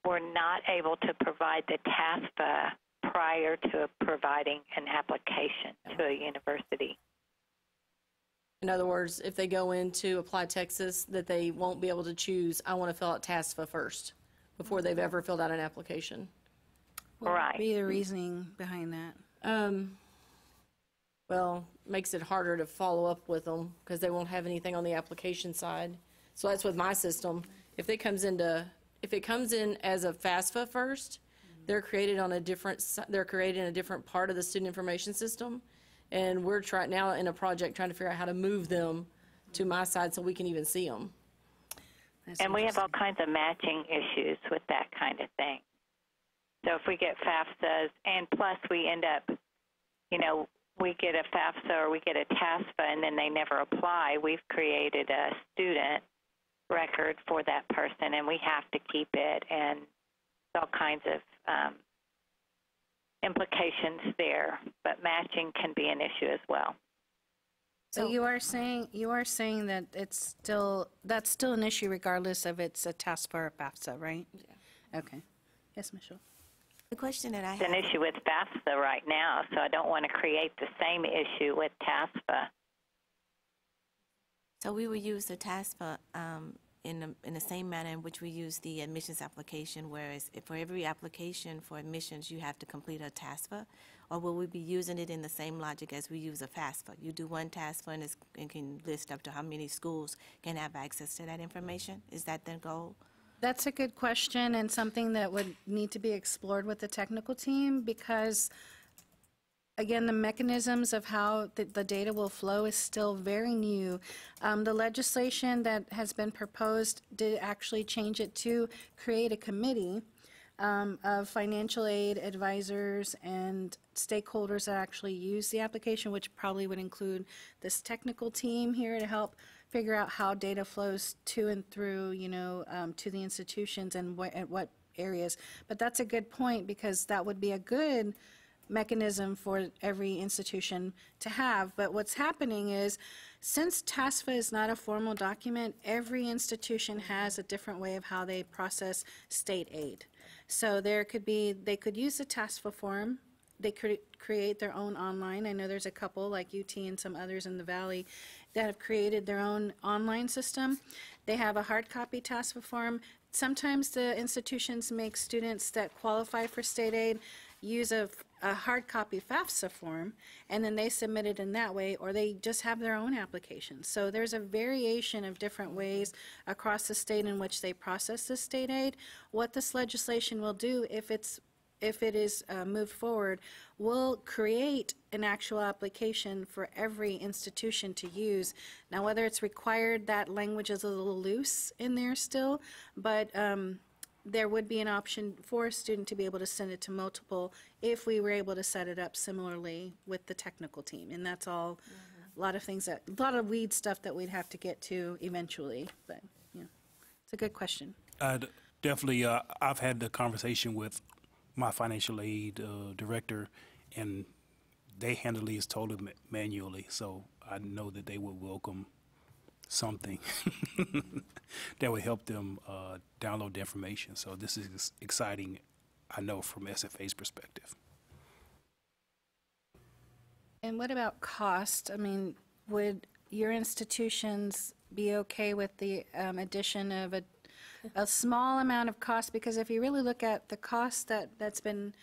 were not able to provide the TASFA prior to providing an application to a university. In other words, if they go into Applied Texas, that they won't be able to choose, I want to fill out TASFA first before they've ever filled out an application. What would be the reasoning behind that? Well, makes it harder to follow up with them because they won't have anything on the application side. So that's with my system. If it comes in as a FAFSA first, they're created on a different, they're created in a different part of the student information system. And we're now in a project trying to figure out how to move them to my side so we can even see them. And we have all kinds of matching issues with that kind of thing. So if we get FAFSAs, and plus we end up, we get a FAFSA or we get a TASFA and then they never apply, we've created a student record for that person and we have to keep it, and all kinds of implications there. But matching can be an issue as well. So you are saying that that's still an issue regardless of it's a TASFA or a FAFSA, right? Yeah. Okay. Yes, Michelle. The question that I have. It's an issue with FAFSA right now, so I don't want to create the same issue with TASFA. So we will use the TASFA in the same manner in which we use the admissions application, whereas for every application for admissions, you have to complete a TASFA? Or will we be using it in the same logic as we use a FAFSA? You do one TASFA and it can list up to how many schools can have access to that information? Is that the goal? That's a good question and something that would need to be explored with the technical team because, again, the mechanisms of how the data will flow is still very new. The legislation that has been proposed did actually change it to create a committee of financial aid advisors and stakeholders that actually use the application, which probably would include this technical team here to help figure out how data flows to and through, to the institutions and at what areas. But that's a good point because that would be a good mechanism for every institution to have. But what's happening is, since TASFA is not a formal document, every institution has a different way of how they process state aid. So they could use the TASFA form. They could create their own online. I know there's a couple like UT and some others in the Valley that have created their own online system. They have a hard copy TASFA form. Sometimes the institutions make students that qualify for state aid use a hard copy FAFSA form, and then they submit it in that way, or they just have their own application. So there's a variation of different ways across the state in which they process the state aid. What this legislation will do, if it is moved forward, will create an actual application for every institution to use. Now, whether it's required, that language is a little loose in there still, but there would be an option for a student to be able to send it to multiple if we were able to set it up similarly with the technical team. And that's all a lot of weed stuff that we'd have to get to eventually. But, it's a good question. Definitely, I've had the conversation with my financial aid director, and they handle these totally manually, so I know that they would welcome something that would help them download the information. So this is exciting, I know, from SFA's perspective. And what about cost? I mean, would your institutions be okay with the addition of a small amount of cost? Because if you really look at the cost that's been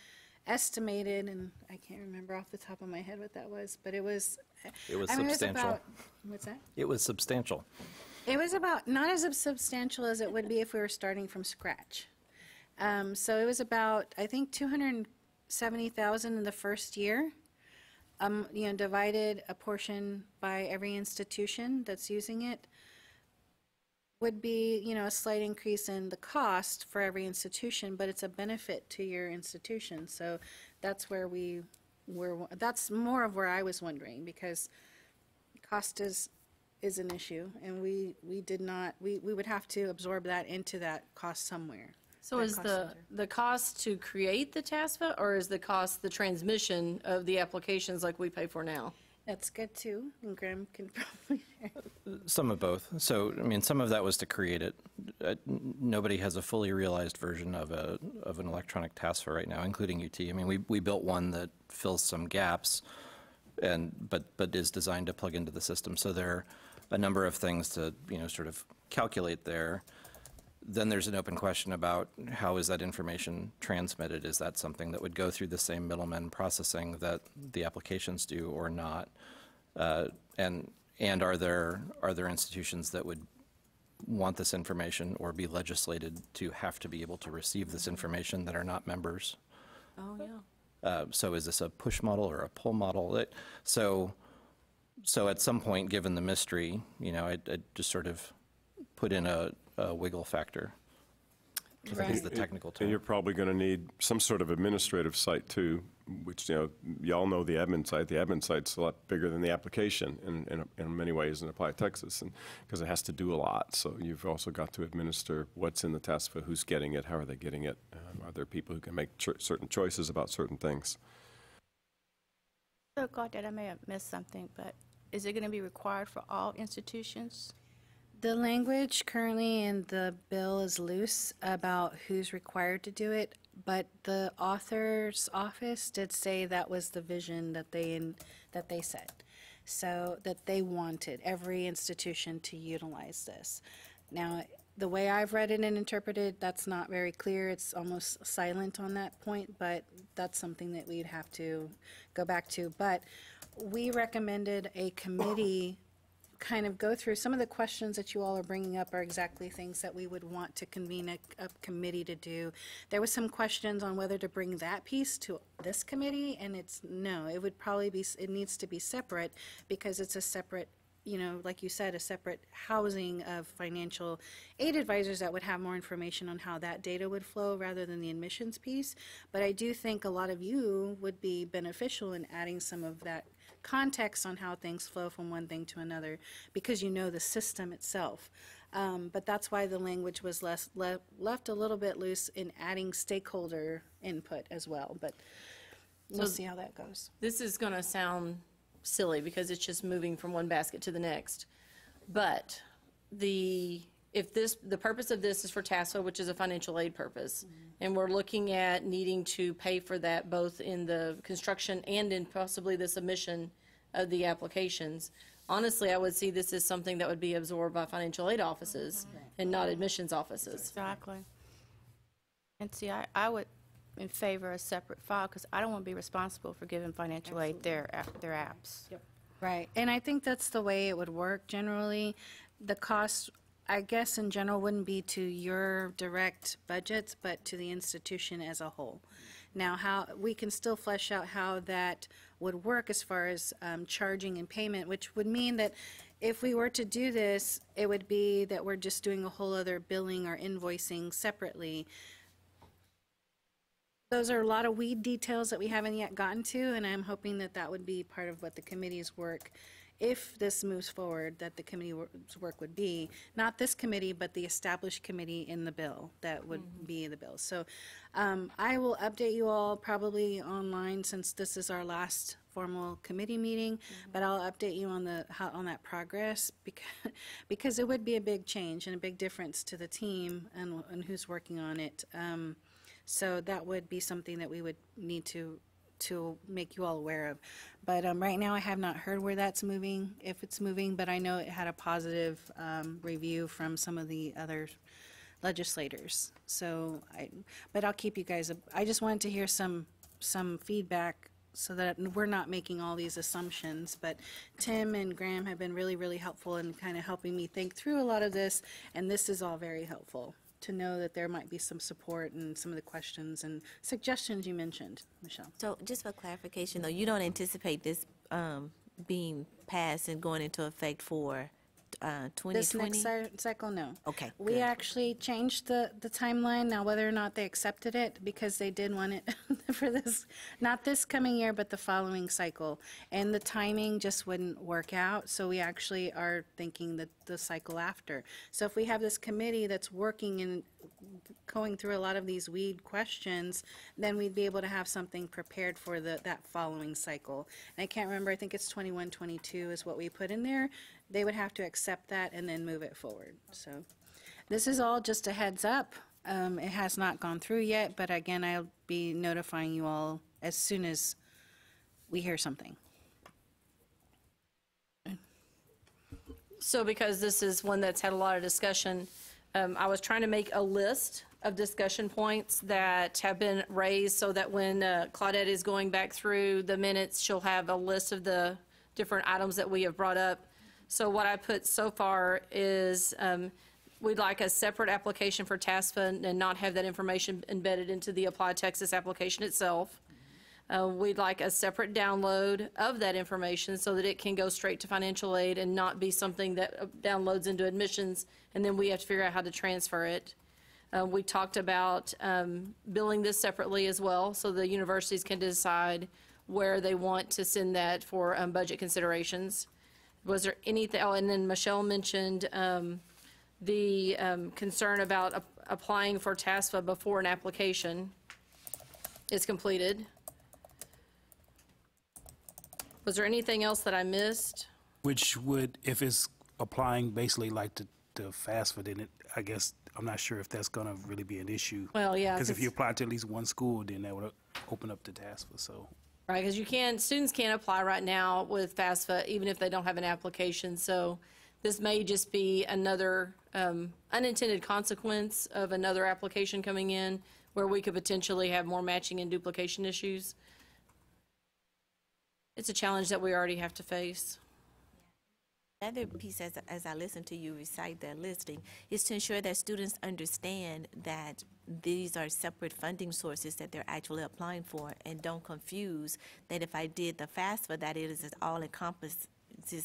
estimated, and I can't remember off the top of my head what that was, but it was substantial. What's that? It was substantial. It was about not as substantial as it would be if we were starting from scratch. So it was about, I think, $270,000 in the first year. Divided a portion by every institution that's using it would be, a slight increase in the cost for every institution, but it's a benefit to your institution. So that's where that's more of where I was wondering, because cost is an issue, and we would have to absorb that into that cost somewhere. So is the cost to create the TASFA, or is the cost the transmission of the applications like we pay for now? That's good too, and Graham can probably share. Some of both. So, I mean, some of that was to create it. Nobody has a fully realized version of an electronic TASFA right now, including UT. I mean, we built one that fills some gaps, but is designed to plug into the system. So there are a number of things to sort of calculate there. Then there's an open question about how is that information transmitted? Is that something that would go through the same middlemen processing that the applications do or not? And are there institutions that would want this information or be legislated to have to be able to receive this information that are not members? Oh, yeah. So is this a push model or a pull model? So at some point, given the mystery, I just sort of put in a wiggle factor. I think is the technical term. And you're probably going to need some sort of administrative site too, which y'all know the admin site. The admin site's a lot bigger than the application in many ways in Apply Texas, and because it has to do a lot. So you've also got to administer what's in the TASFA, who's getting it, how are they getting it, are there people who can make certain choices about certain things. So, Claudette, I may have missed something, but is it going to be required for all institutions? The language currently in the bill is loose about who's required to do it, but the author's office did say that was the vision that they set, so that they wanted every institution to utilize this. Now, the way I've read it and interpreted, that's not very clear. It's almost silent on that point, but that's something that we'd have to go back to. But we recommended a committee kind of go through some of the questions that you all are bringing up are exactly things that we would want to convene a committee to do. There was some questions on whether to bring that piece to this committee, and no, it would probably be, it needs to be separate because it's a separate, you know, like you said, a separate housing of financial aid advisors that would have more information on how that data would flow rather than the admissions piece. But I do think a lot of you would be beneficial in adding some of that context on how things flow from one thing to another because you know the system itself. But that's why the language was left a little bit loose in adding stakeholder input as well. But we'll see how that goes. This is going to sound silly because it's just moving from one basket to the next. But the purpose of this is for TASFA, which is a financial aid purpose, and we're looking at needing to pay for that both in the construction and in possibly the submission of the applications. Honestly, I would see this as something that would be absorbed by financial aid offices and not admissions offices. Exactly. And see, I would in favor of a separate file because I don't want to be responsible for giving financial aid their apps. Yep. Right, and I think that's the way it would work generally. The cost, I guess, in general, wouldn't be to your direct budgets, but to the institution as a whole. Now, how we can still flesh out how that would work as far as charging and payment, which would mean that if we were to do this, it would be that we're just doing a whole other billing or invoicing separately. Those are a lot of weed details that we haven't yet gotten to, and I'm hoping that that would be part of what the committee's work, if this moves forward, that the committee's work would be, not this committee, but the established committee in the bill that would be the bill. So I will update you all probably online since this is our last formal committee meeting, but I'll update you on that progress because it would be a big change and a big difference to the team and who's working on it. So that would be something that we would need to make you all aware of. But right now I have not heard where that's moving, if it's moving, but I know it had a positive review from some of the other legislators. So, but I'll keep you guys, I just wanted to hear some feedback so that we're not making all these assumptions. But Tim and Graham have been really, really helpful in kind of helping me think through a lot of this, and this is all very helpful to know that there might be some support in some of the questions and suggestions you mentioned, Michelle. So just for clarification, though, you don't anticipate this being passed and going into effect for 2020? This next cycle, no. Okay, We good. actually changed the timeline. Now, whether or not they accepted it, because they did want it for this, not this coming year, but the following cycle. And the timing just wouldn't work out, so we actually are thinking that the cycle after. So if we have this committee that's working and going through a lot of these weed questions, then we'd be able to have something prepared for that following cycle. And I can't remember, I think it's 21, 22 is what we put in there. They would have to accept that and then move it forward. So this is all just a heads up. It has not gone through yet, but again, I'll be notifying you all as soon as we hear something. So because this is one that's had a lot of discussion, I was trying to make a list of discussion points that have been raised so that when Claudette is going back through the minutes, she'll have a list of the different items that we have brought up. So what I put so far is we'd like a separate application for TASFA and not have that information embedded into the Apply Texas application itself. We'd like a separate download of that information so that it can go straight to financial aid and not be something that downloads into admissions and then we have to figure out how to transfer it. We talked about billing this separately as well so the universities can decide where they want to send that for budget considerations. Was there anything, oh, and then Michelle mentioned the concern about applying for TASFA before an application is completed. Was there anything else that I missed? Which would, if it's applying basically like to FAFSA, then it, I guess, I'm not sure if that's going to really be an issue. Well, yeah. Because if you apply to at least one school, then that would open up to TASFA, so. Right, because students can't apply right now with FAFSA even if they don't have an application. So this may just be another unintended consequence of another application coming in where we could potentially have more matching and duplication issues. It's a challenge that we already have to face. The other piece, as I listen to you recite that listing, is to ensure that students understand that these are separate funding sources that they're actually applying for, and don't confuse that if I did the FAFSA, that it is all encompasses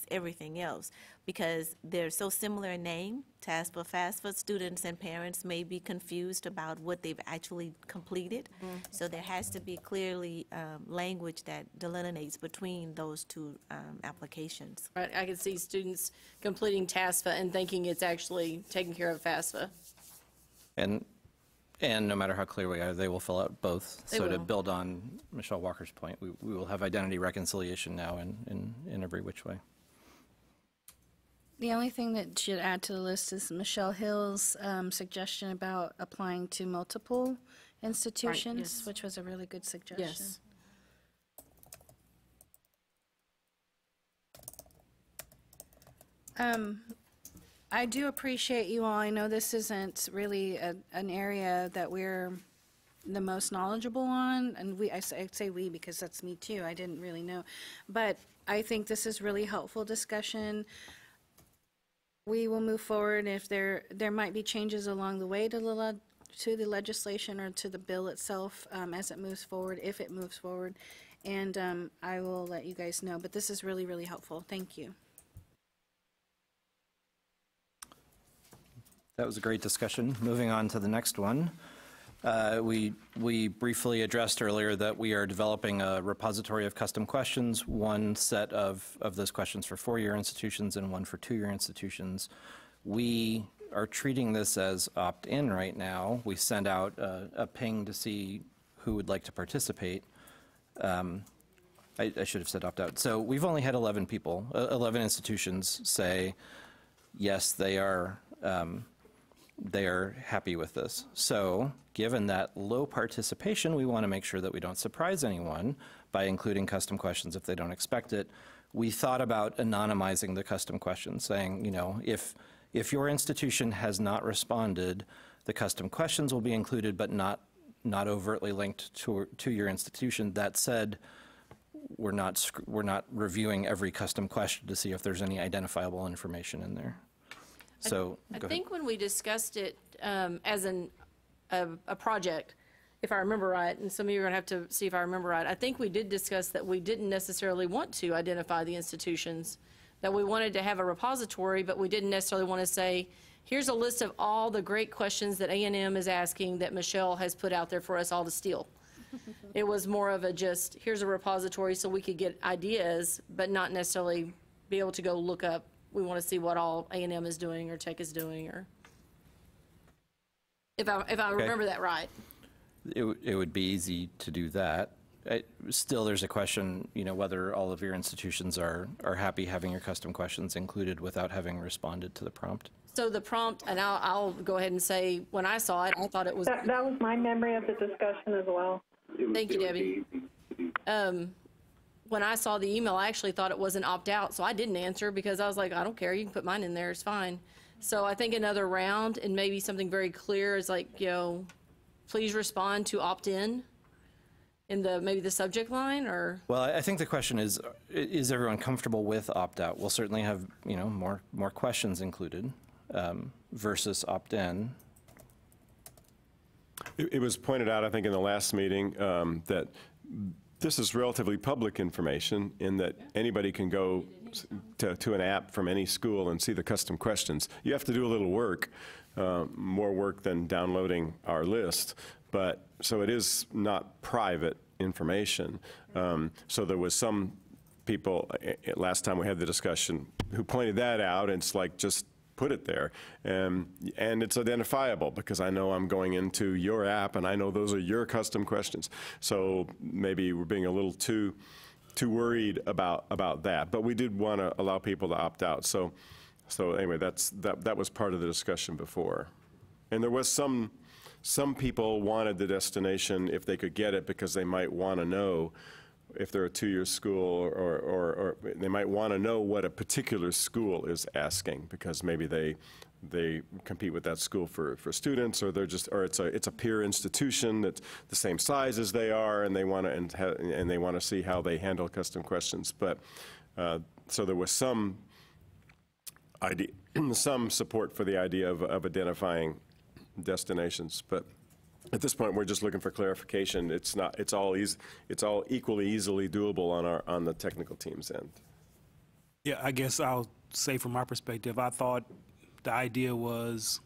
everything else, because they're so similar in name. TASFA, FAFSA, students and parents may be confused about what they've actually completed. So there has to be clearly language that delineates between those two applications. Right, I can see students completing TASFA and thinking it's actually taking care of FAFSA. And no matter how clear we are, they will fill out both. They so will. to build on Michelle Walker's point, we will have identity reconciliation now in every which way. The only thing that should add to the list is Michelle Hill's suggestion about applying to multiple institutions, yes. which was a really good suggestion. Yes. I do appreciate you all. I know this isn't really an area that we're the most knowledgeable on, and I say we because that's me too. I didn't really know. But I think this is really helpful discussion. We will move forward. If there might be changes along the way to the legislation or to the bill itself as it moves forward, if it moves forward, and I will let you guys know. But this is really, really helpful. Thank you. That was a great discussion. Moving on to the next one. We briefly addressed earlier that we are developing a repository of custom questions, one set of those questions for four-year institutions and one for two-year institutions. We are treating this as opt-in right now. We send out a ping to see who would like to participate. I should have said opt-out. So we've only had 11 people, 11 institutions say, yes, they are happy with this. So given that low participation, we want to make sure that we don't surprise anyone by including custom questions if they don't expect it. We thought about anonymizing the custom questions, saying, you know, if your institution has not responded, the custom questions will be included, but not overtly linked to your institution. That said, we're not reviewing every custom question to see if there's any identifiable information in there. So I think when we discussed it as a project, if I remember right, and some of you are going to have to see if I remember right, I think we did discuss that we didn't necessarily want to identify the institutions, that we wanted to have a repository, but we didn't necessarily want to say, here's a list of all the great questions that A&M is asking that Michelle has put out there for us all to steal. It was more of a just, here's a repository so we could get ideas, but not necessarily be able to go look up. We want to see what all A&M is doing or Tech is doing, or if I remember that right. It would be easy to do that. Still, there's a question, you know, whether all of your institutions are happy having your custom questions included without having responded to the prompt. So the prompt, and I'll go ahead and say, when I saw it, I thought it was... That was my memory of the discussion as well. Thank you, Debbie. When I saw the email, I actually thought it was an opt-out, so I didn't answer because I was like, I don't care, you can put mine in there, it's fine. So I think another round and maybe something very clear is like, you know, please respond to opt-in in maybe the subject line, or? Well, I think the question is everyone comfortable with opt-out? We'll certainly have, you know, more questions included versus opt-in. It was pointed out, I think, in the last meeting that this is relatively public information in that anybody can go to an app from any school and see the custom questions. You have to do a little work, more work than downloading our list, but so it is not private information. So there was some people, last time we had the discussion, who pointed that out, and it's like, just put it there. And it's identifiable because I know I'm going into your app and I know those are your custom questions. So maybe we're being a little too worried about that. But we did want to allow people to opt out. So anyway, that was part of the discussion before. And there was some people wanted the destination if they could get it because they might want to know if they're a two-year school, or they might want to know what a particular school is asking because maybe they they compete with that school for students, or it's a peer institution that's the same size as they are, and they want to see how they handle custom questions. But so there was some support for the idea of identifying destinations, but at this point we're just looking for clarification. It's all equally easily doable on the technical team's end. Yeah, I guess I'll say from my perspective, I thought the idea was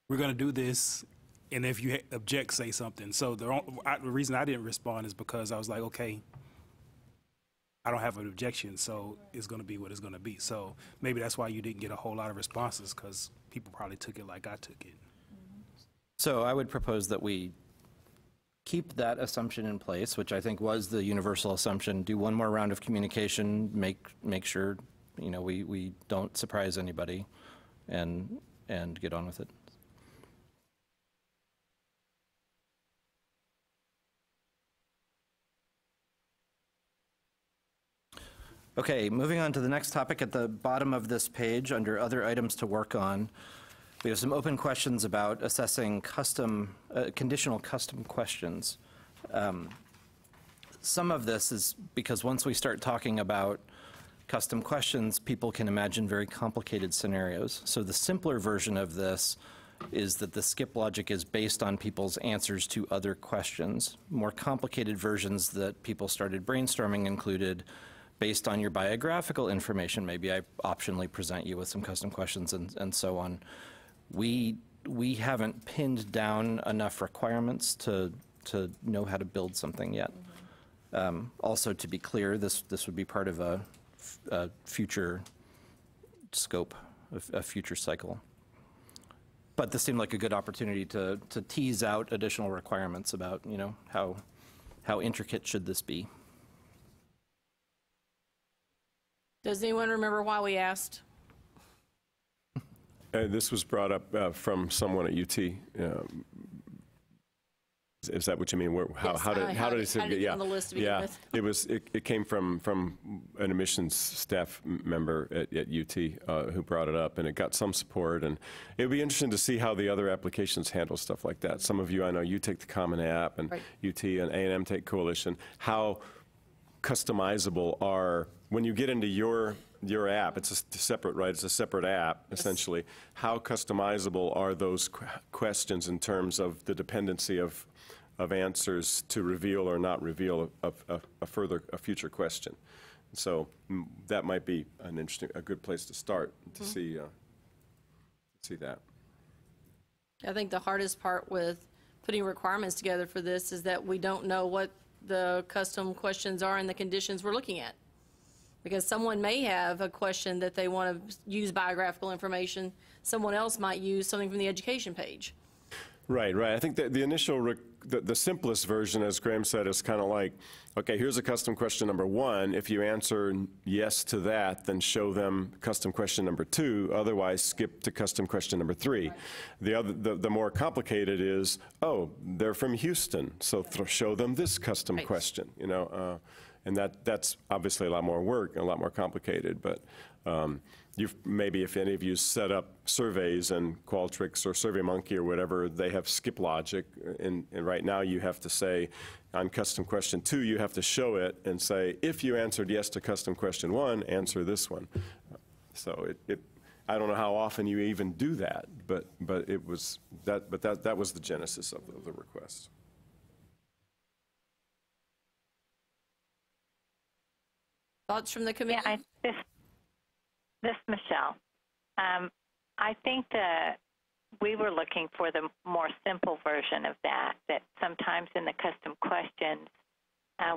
we're going to do this, and if you object, say something. So the reason I didn't respond is because I was like, okay, I don't have an objection, so it's going to be what it's going to be. So maybe that's why you didn't get a whole lot of responses, because people probably took it like I took it. So I would propose that we keep that assumption in place, which I think was the universal assumption, do one more round of communication, make sure, you know, we don't surprise anybody, and get on with it. Okay, moving on to the next topic at the bottom of this page under other items to work on. We have some open questions about assessing conditional custom questions. Some of this is because once we start talking about custom questions, people can imagine very complicated scenarios. So the simpler version of this is that the skip logic is based on people's answers to other questions. More complicated versions that people started brainstorming included, based on your biographical information, maybe I optionally present you with some custom questions and so on. We haven't pinned down enough requirements to know how to build something yet. Also, to be clear, this would be part of a future scope, a future cycle. But this seemed like a good opportunity to tease out additional requirements about, you know, how intricate should this be. Does anyone remember why we asked? This was brought up from someone at UT. Is that what you mean? How did it get on the list to begin with? It came from an admissions staff member at UT who brought it up, and it got some support. And it would be interesting to see how the other applications handle stuff like that. Some of you, I know, you take the Common App, and UT and A&M take Coalition. How customizable are, when you get into your app, it's a separate, right? It's a separate app, essentially. How customizable are those questions in terms of the dependency of answers to reveal or not reveal a future question? So that might be a good place to start to see that. I think the hardest part with putting requirements together for this is that we don't know what the custom questions are and the conditions we're looking at. Because someone may have a question that they want to use biographical information. Someone else might use something from the education page. Right. I think that the initial, the simplest version, as Graham said, is kind of like, okay, here's a custom question number 1. If you answer yes to that, then show them custom question number 2. Otherwise, skip to custom question number 3. Right. The more complicated is, oh, they're from Houston, so show them this custom question. You know, and that's obviously a lot more work and a lot more complicated. But maybe if any of you set up surveys in Qualtrics or SurveyMonkey or whatever, they have skip logic. And right now you have to say, on custom question 2, you have to show it and say, if you answered yes to custom question 1, answer this one. So I don't know how often you even do that, but it was that was the genesis of the request. Thoughts from the committee? Yeah, this Michelle. I think that we were looking for the more simple version of that sometimes in the custom questions,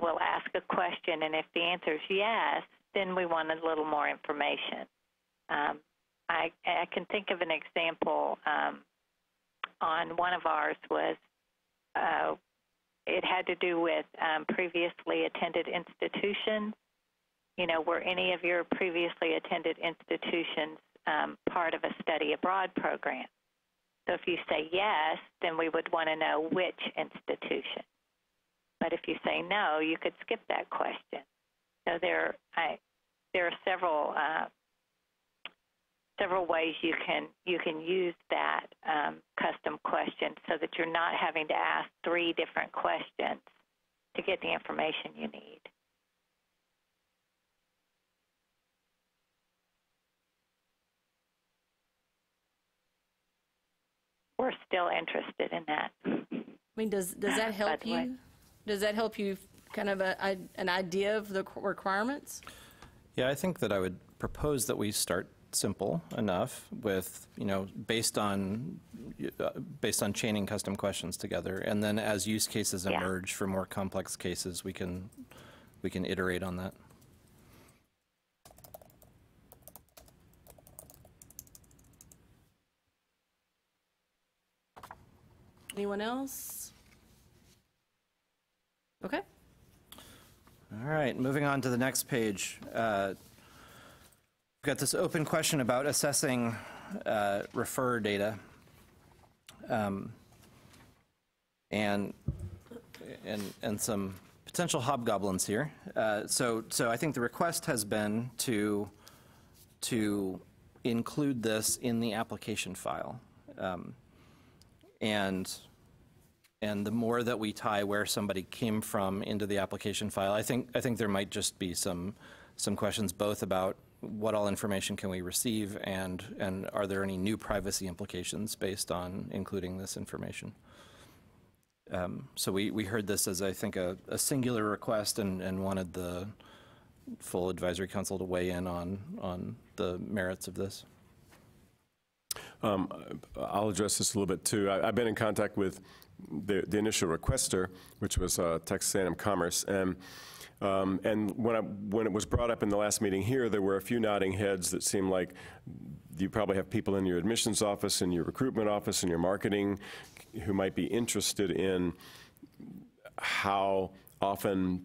we'll ask a question, and if the answer is yes, then we want a little more information. I can think of an example on one of ours was it had to do with previously attended institutions. You know, were any of your previously attended institutions part of a study abroad program? So if you say yes, then we would want to know which institution. But if you say no, you could skip that question. So there are several several ways you can use that custom question so that you're not having to ask 3 different questions to get the information you need. We're still interested in that. I mean, does that help you? Does that help you kind of an idea of the requirements? Yeah, I think that I would propose that we start simple enough with, based on chaining custom questions together, and then as use cases emerge for more complex cases, we can iterate on that. Anyone else? Okay. All right, moving on to the next page. We've got this open question about assessing refer data. And some potential hobgoblins here. So I think the request has been to include this in the application file. And the more that we tie where somebody came from into the application file, I think there might just be some questions both about what all information can we receive and are there any new privacy implications based on including this information. So we heard this as, I think, a singular request and wanted the full advisory council to weigh in on the merits of this. I'll address this a little bit too. I've been in contact with the initial requester, which was Texas A&M Commerce, and when it was brought up in the last meeting here, there were a few nodding heads that seemed like you probably have people in your admissions office, in your recruitment office, in your marketing, who might be interested in how often,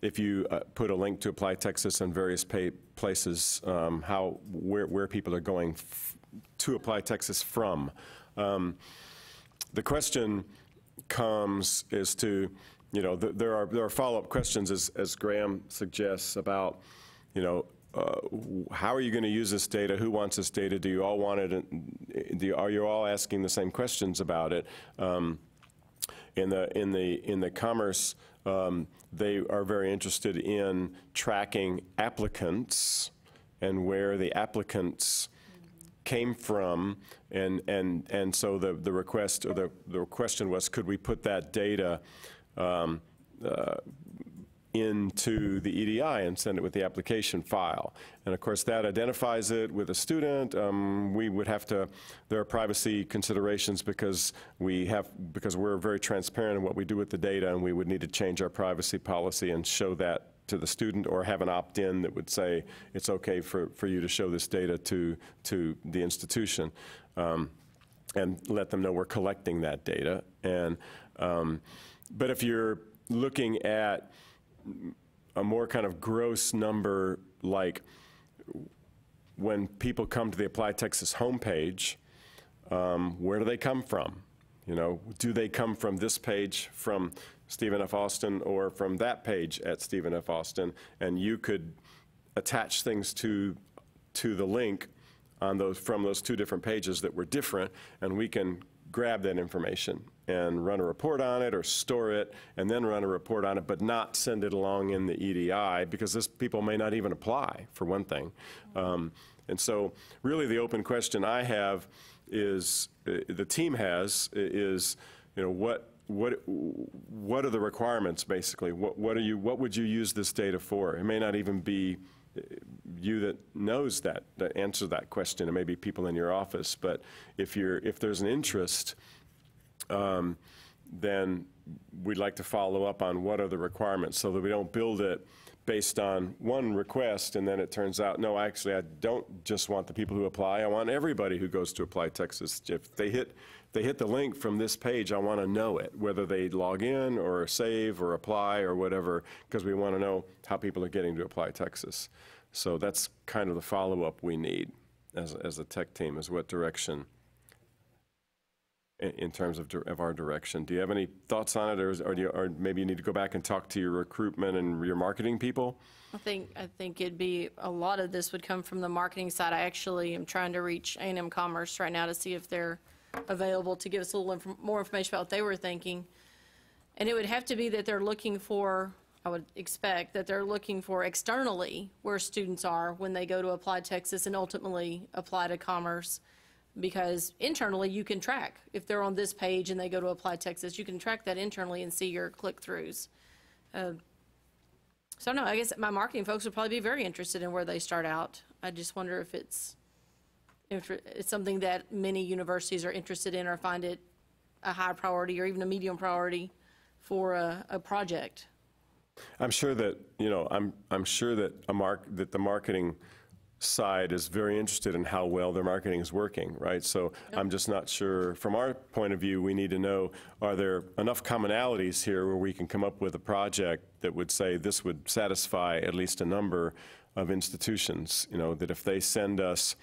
if you put a link to Apply Texas in various places, where people are going to Apply Texas from. The question comes as to, there are follow-up questions, as Graham suggests, about, how are you going to use this data? Who wants this data? Do you all want it? Are you all asking the same questions about it? In the Commerce, they are very interested in tracking applicants and where the applicants came from, and so the request, or the question was, could we put that data into the EDI and send it with the application file? And of course that identifies it with a student. We would have to, there are privacy considerations because we're very transparent in what we do with the data, and we would need to change our privacy policy and show that to the student, or have an opt-in that would say it's okay for you to show this data to the institution, and let them know we're collecting that data. And but if you're looking at a more kind of gross number, like when people come to the Apply Texas homepage, where do they come from? Do they come from this page from Stephen F. Austin, or from that page at Stephen F. Austin? And you could attach things to the link on from those 2 different pages that were different, and we can grab that information and run a report on it, or store it and then run a report on it, but not send it along in the EDI, because people may not even apply, for one thing. And so really the open question I have is, the team has, is, what are the requirements, basically? What would you use this data for? It may not even be you that knows that answer that question. It may be people in your office, but if there's an interest, then we'd like to follow up on what are the requirements, so that we don't build it based on one request and then it turns out, no, actually I don't just want the people who apply, I want everybody who goes to Apply Texas. If they hit the link from this page, I want to know it, whether they log in or save or apply or whatever, because we want to know how people are getting to Apply Texas. So that's kind of the follow-up we need as a tech team, is what direction in terms of our direction. Do you have any thoughts on it, or maybe you need to go back and talk to your recruitment and your marketing people? I think it'd be, a lot of this would come from the marketing side. I actually am trying to reach A&M Commerce right now to see if they're available to give us a little more information about what they were thinking. And it would have to be that they're looking for, I would expect, that they're looking for externally where students are when they go to Applied Texas and ultimately apply to Commerce. Because internally, you can track. If they're on this page and they go to Applied Texas, you can track that internally and see your click-throughs. So I don't know, I guess my marketing folks would probably be very interested in where they start out. I just wonder if it's something that many universities are interested in or find it a high priority or even a medium priority for a project. I'm sure that, I'm sure that that the marketing side is very interested in how well their marketing is working, right? So I'm just not sure. From our point of view, we need to know, are there enough commonalities here where we can come up with a project that would say this would satisfy at least a number of institutions, that if they send us,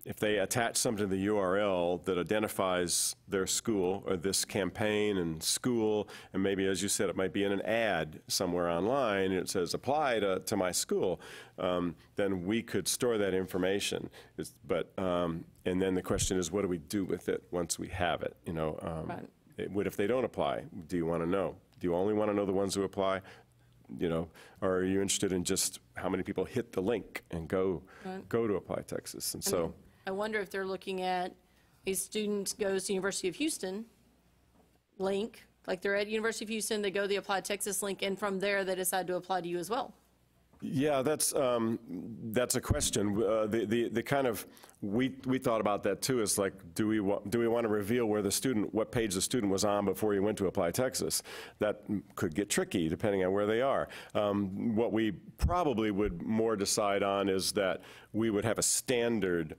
if they attach something to the URL that identifies their school or this campaign and school, and maybe, as you said, it might be in an ad somewhere online, and it says apply to my school, then we could store that information. And then the question is, what do we do with it once we have it? What if they don't apply? Do you want to know? Do you only want to know the ones who apply? Or are you interested in just how many people hit the link and go to Apply Texas? And so I wonder if they're looking at a student goes to University of Houston link, like they're at University of Houston, they go to the Apply Texas link, and from there they decide to apply to you as well. Yeah, that's a question. The kind of we thought about that too. Is like, do we want to reveal what page the student was on before he went to Apply Texas? That could get tricky depending on where they are. What we probably would more decide on is that we would have a standard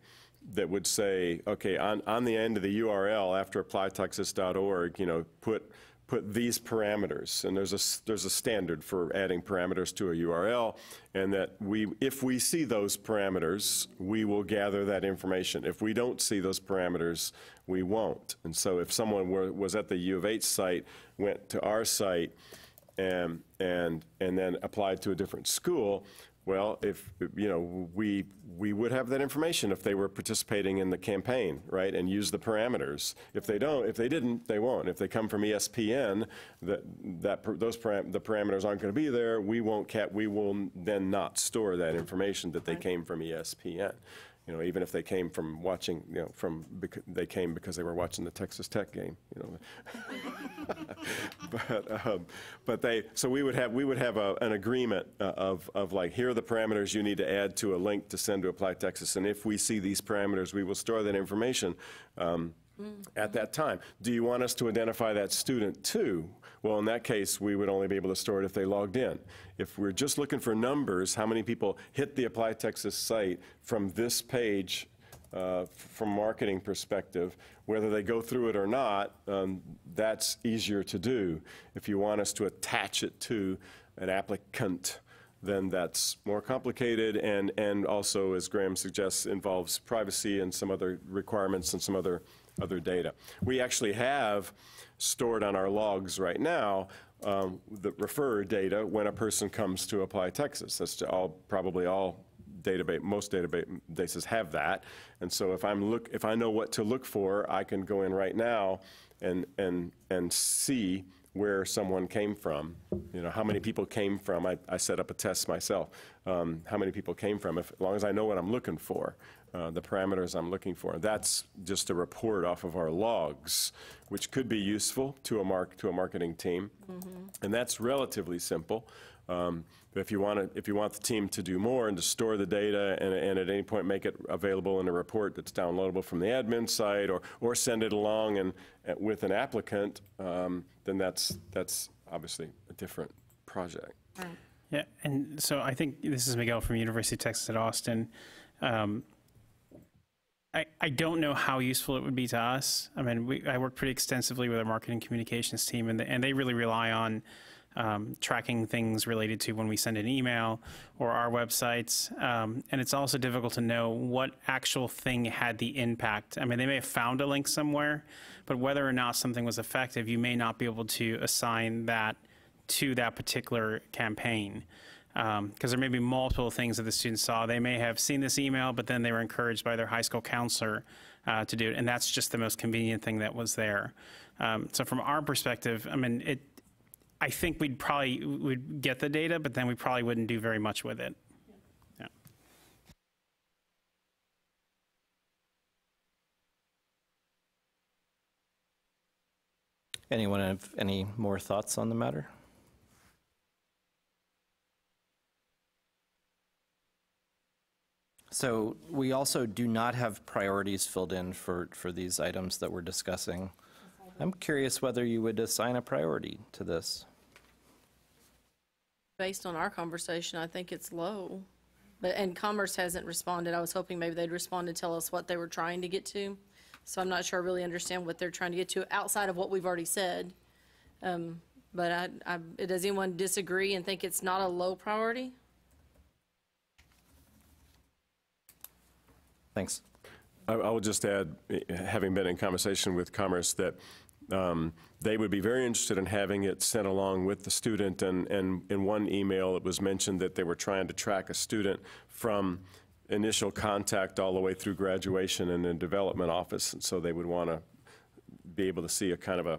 that would say, okay, on the end of the URL after applytexas.org, put these parameters, and there's a standard for adding parameters to a URL, and that if we see those parameters, we will gather that information. If we don't see those parameters, we won't. And so if someone was at the U of H site, went to our site, and then applied to a different school, well, if we would have that information if they were participating in the campaign, right, and use the parameters. If they didn't, they won't. If they come from ESPN, the parameters aren't going to be there. We will then not store that information that they came from ESPN. Even if they came from watching, they came because they were watching the Texas Tech game, so we would have an agreement of like, here are the parameters you need to add to a link to send to Apply Texas, and if we see these parameters, we will store that information at that time. Do you want us to identify that student too? Well, in that case, we would only be able to store it if they logged in. If we're just looking for numbers, how many people hit the Apply Texas site from this page, from a marketing perspective, whether they go through it or not, that's easier to do. If you want us to attach it to an applicant, then that's more complicated, and also, as Graham suggests, involves privacy and some other requirements and some other data. We actually have stored on our logs right now the refer data when a person comes to Apply Texas. That's probably all database. Most databases have that, and so if I know what to look for, I can go in right now and see where someone came from, how many people came from. I set up a test myself, how many people came from, as long as I know what I'm looking for, the parameters I'm looking for. That's just a report off of our logs, which could be useful to a marketing team, and that's relatively simple. If you want the team to do more and to store the data and at any point make it available in a report that's downloadable from the admin site, or send it along and with an applicant, then that's obviously a different project. Yeah, and so I think this is Miguel from University of Texas at Austin. I don't know how useful it would be to us. I mean, I work pretty extensively with our marketing communications team, and they really rely on tracking things related to when we send an email or our websites. And it's also difficult to know what actual thing had the impact. I mean, they may have found a link somewhere, but whether or not something was effective, you may not be able to assign that to that particular campaign. Because there may be multiple things that the students saw. They may have seen this email, but then they were encouraged by their high school counselor to do it, and that's just the most convenient thing that was there. So from our perspective, I mean, I think we'd get the data, but then we probably wouldn't do very much with it. Yeah. Anyone have any more thoughts on the matter? So we also do not have priorities filled in for these items that we're discussing. I'm curious whether you would assign a priority to this. Based on our conversation, I think it's low. And Commerce hasn't responded. I was hoping maybe they'd respond and tell us what they were trying to get to. So I'm not sure I really understand what they're trying to get to outside of what we've already said. But does anyone disagree and think it's not a low priority? Thanks. I will just add, having been in conversation with Commerce, that they would be very interested in having it sent along with the student. And in one email, it was mentioned that they were trying to track a student from initial contact all the way through graduation in the development office. And so they would want to be able to see a kind of a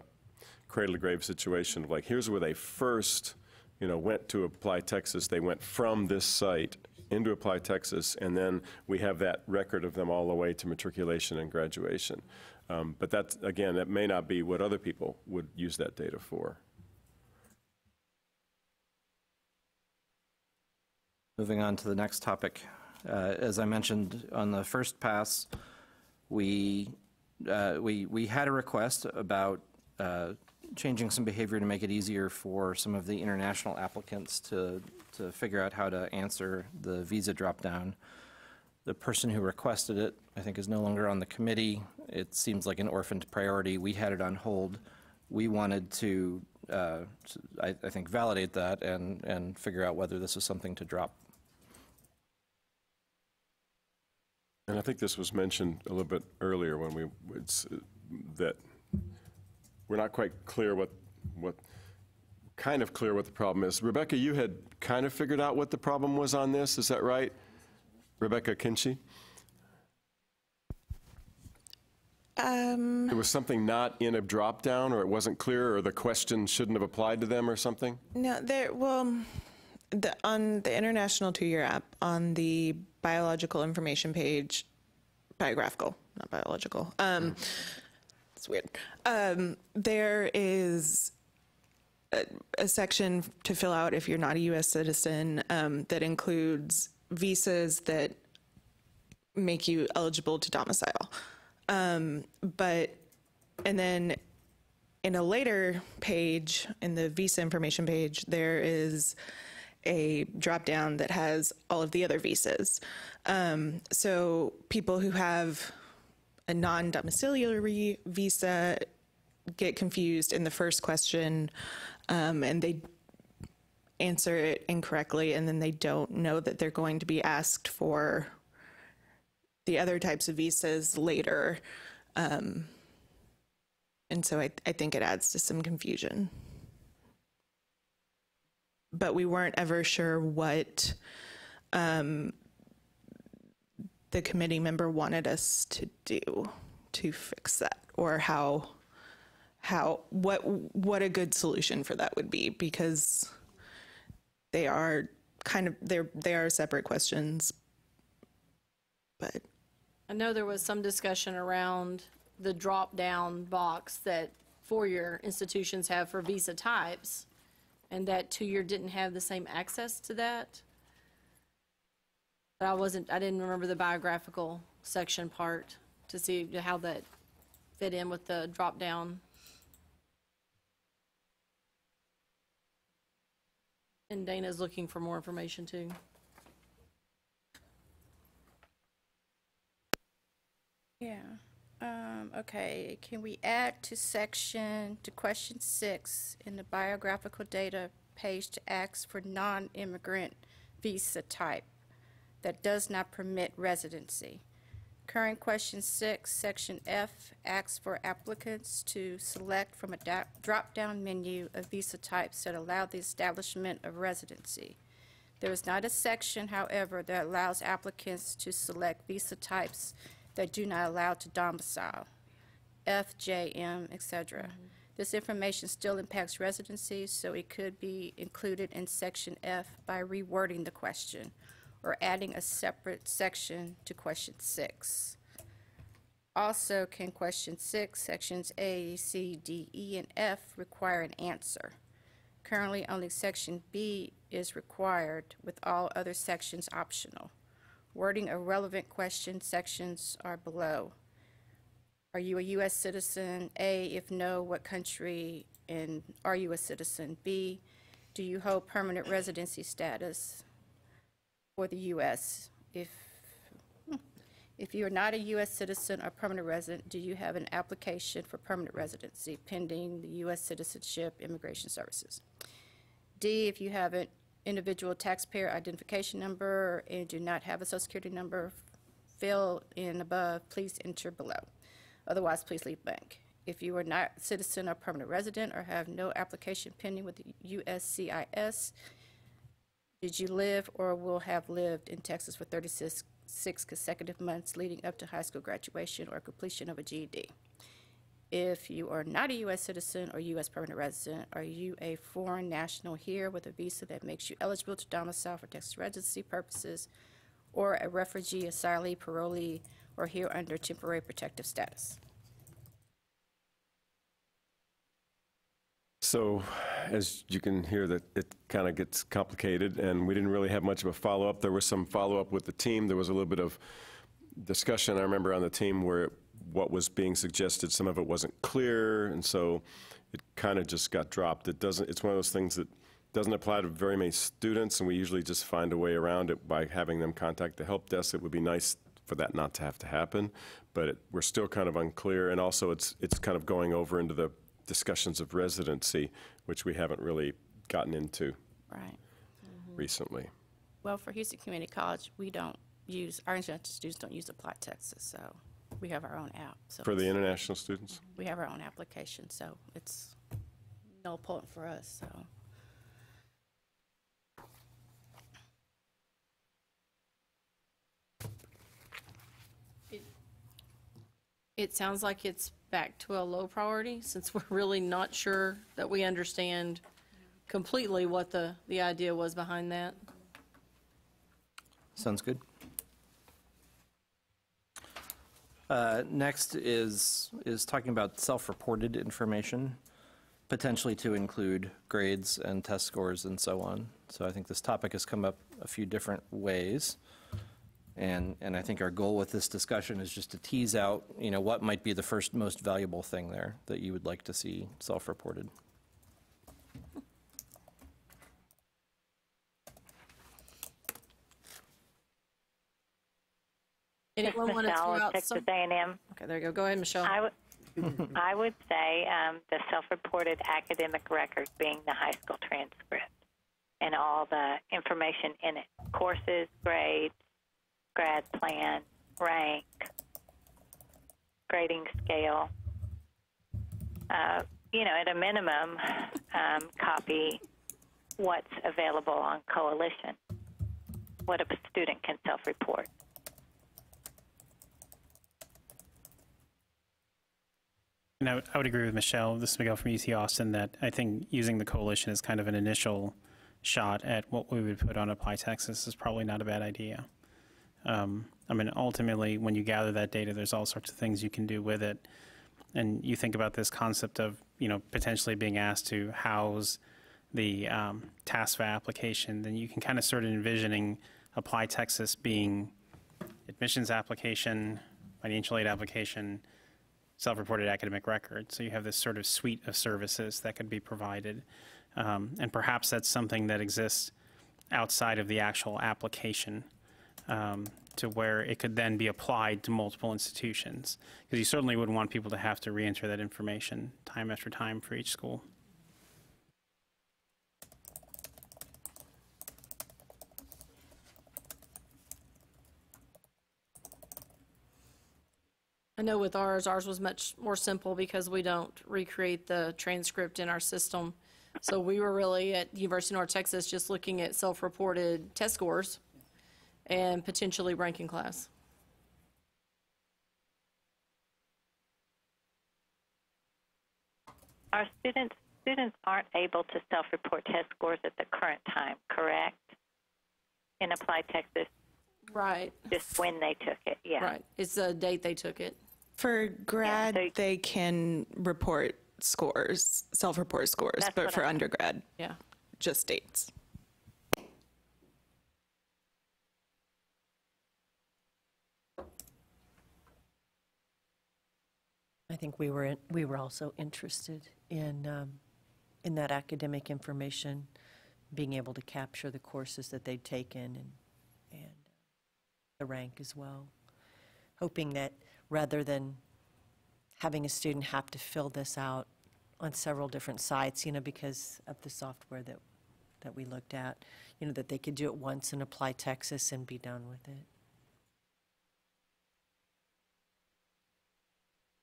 cradle-to-grave situation of like, here's where they first, went to Apply Texas. They went from this site into Apply Texas, and then we have that record of them all the way to matriculation and graduation. But that, again, that may not be what other people would use that data for. Moving on to the next topic. As I mentioned on the first pass, we had a request about changing some behavior to make it easier for some of the international applicants to figure out how to answer the visa dropdown. The person who requested it, I think, is no longer on the committee. It seems like an orphaned priority. We had it on hold. We wanted to, I think, validate that and figure out whether this was something to drop. And I think this was mentioned a little bit earlier when that we're not quite clear what the problem is. Rebecca, you had kind of figured out what the problem was on this, is that right? Rebecca Kinchy? There was something not in a drop-down, or it wasn't clear, or the question shouldn't have applied to them or something? No, on the International 2-Year app, on the biological information page, biographical, not biological, it's weird. There is a section to fill out if you're not a U.S. citizen that includes visas that make you eligible to domicile. And then in a later page, in the visa information page, there is a drop down that has all of the other visas. So people who have a non-domiciliary visa get confused in the first question, and they answer it incorrectly, and then they don't know that they're going to be asked for the other types of visas later. And so I think it adds to some confusion. But we weren't ever sure what the committee member wanted us to do to fix that, or what a good solution for that would be, because they are they are separate questions. But I know there was some discussion around the drop-down box that four-year institutions have for visa types, and that two-year didn't have the same access to that. But I didn't remember the biographical section part to see how that fit in with the drop-down. And Dana's looking for more information too. Yeah. Okay, can we add to question 6 in the biographical data page to ask for non-immigrant visa type that does not permit residency. Current question 6, section F, asks for applicants to select from a drop-down menu of visa types that allow the establishment of residency. There is not a section, however, that allows applicants to select visa types that do not allow to domicile, F, J, M, etc. This information still impacts residency, so it could be included in section F by rewording the question or adding a separate section to question 6. Also, can question 6, sections A, C, D, E, and F require an answer? Currently, only section B is required, with all other sections optional. Wording of relevant question sections are below. Are you a U.S. citizen? A, if no, what country? And are you a citizen? B, do you hold permanent residency status for the U.S.? If you are not a U.S. citizen or permanent resident, do you have an application for permanent residency pending the U.S. Citizenship Immigration Services? D, if you have an individual taxpayer identification number and do not have a Social Security number, fill in above, please enter below. Otherwise, please leave blank. If you are not a citizen or permanent resident or have no application pending with the USCIS, did you live or will have lived in Texas for 36 consecutive months leading up to high school graduation or completion of a GED? If you are not a U.S. citizen or U.S. permanent resident, are you a foreign national here with a visa that makes you eligible to domicile for Texas residency purposes, or a refugee, asylee, parolee, or here under temporary protective status? So, as you can hear, that it kind of gets complicated, and we didn't really have much of a follow-up. There was some follow-up with the team. There was a little bit of discussion, I remember, on the team where what was being suggested, some of it wasn't clear, and so it kind of just got dropped. It's one of those things that doesn't apply to very many students, and we usually just find a way around it by having them contact the help desk. It would be nice for that not to have to happen, but we're still kind of unclear, and also it's kind of going over into the discussions of residency, which we haven't really gotten into recently. Well, for Houston Community College, we don't use, our international students don't use Apply Texas, so we have our own app. So for the international students? We have our own application, so it's no point for us, so. It sounds like it's back to a low priority, since we're really not sure that we understand completely what the idea was behind that. Sounds good. Next is talking about self-reported information, potentially to include grades and test scores and so on. So I think this topic has come up a few different ways. And I think our goal with this discussion is just to tease out, what might be the first most valuable thing there that you would like to see self-reported. Anyone want to throw out Texas some? A&M. Okay, there you go. Go ahead, Michelle. I would say the self-reported academic record being the high school transcript and all the information in it: courses, grades, grad plan, rank, grading scale. At a minimum, copy what's available on Coalition, what a student can self-report. And I would agree with Michelle. This is Miguel from UT Austin, that I think using the Coalition as kind of an initial shot at what we would put on Apply Texas is probably not a bad idea. Ultimately, when you gather that data, there's all sorts of things you can do with it. And you think about this concept of, potentially being asked to house the TASFA application, then you can kind of start envisioning Apply Texas being admissions application, financial aid application, self-reported academic record. So you have this sort of suite of services that could be provided. And perhaps that's something that exists outside of the actual application, to where it could then be applied to multiple institutions. Because you certainly wouldn't want people to have to re-enter that information time after time for each school. I know with ours was much more simple because we don't recreate the transcript in our system. So we were really at University of North Texas just looking at self-reported test scores and potentially ranking class. Our students aren't able to self-report test scores at the current time, correct? In Applied Texas? Right. Just when they took it, yeah. Right. It's the date they took it. For grad, they can report scores, self-report scores, but for undergrad, just dates. I think we were also interested in that academic information, being able to capture the courses that they'd taken and the rank as well. Hoping that rather than having a student have to fill this out on several different sites, because of the software that we looked at, that they could do it once and apply Texas and be done with it.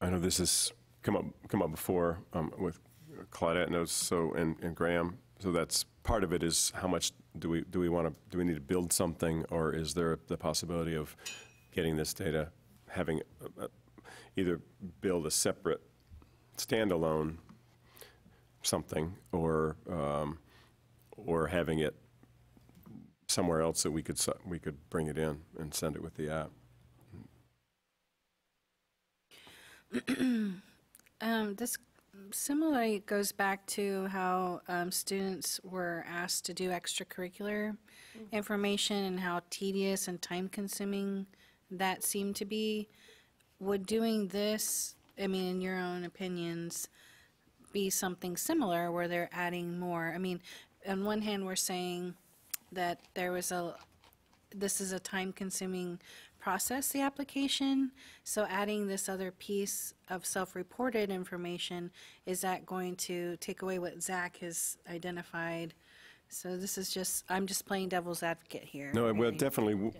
I know this has come up before with Claudette knows and Graham. So that's part of it is how much do we need to build something, or is there the possibility of getting this data, having either build a separate standalone something, or having it somewhere else that we could bring it in and send it with the app. This similarly goes back to how students were asked to do extracurricular information and how tedious and time-consuming that seemed to be. Would doing this, in your own opinions, be something similar where they're adding more? On one hand, we're saying that this is a time-consuming process, the application, so adding this other piece of self-reported information, is that going to take away what Zach has identified? So this is I'm just playing devil's advocate here. No, well, definitely,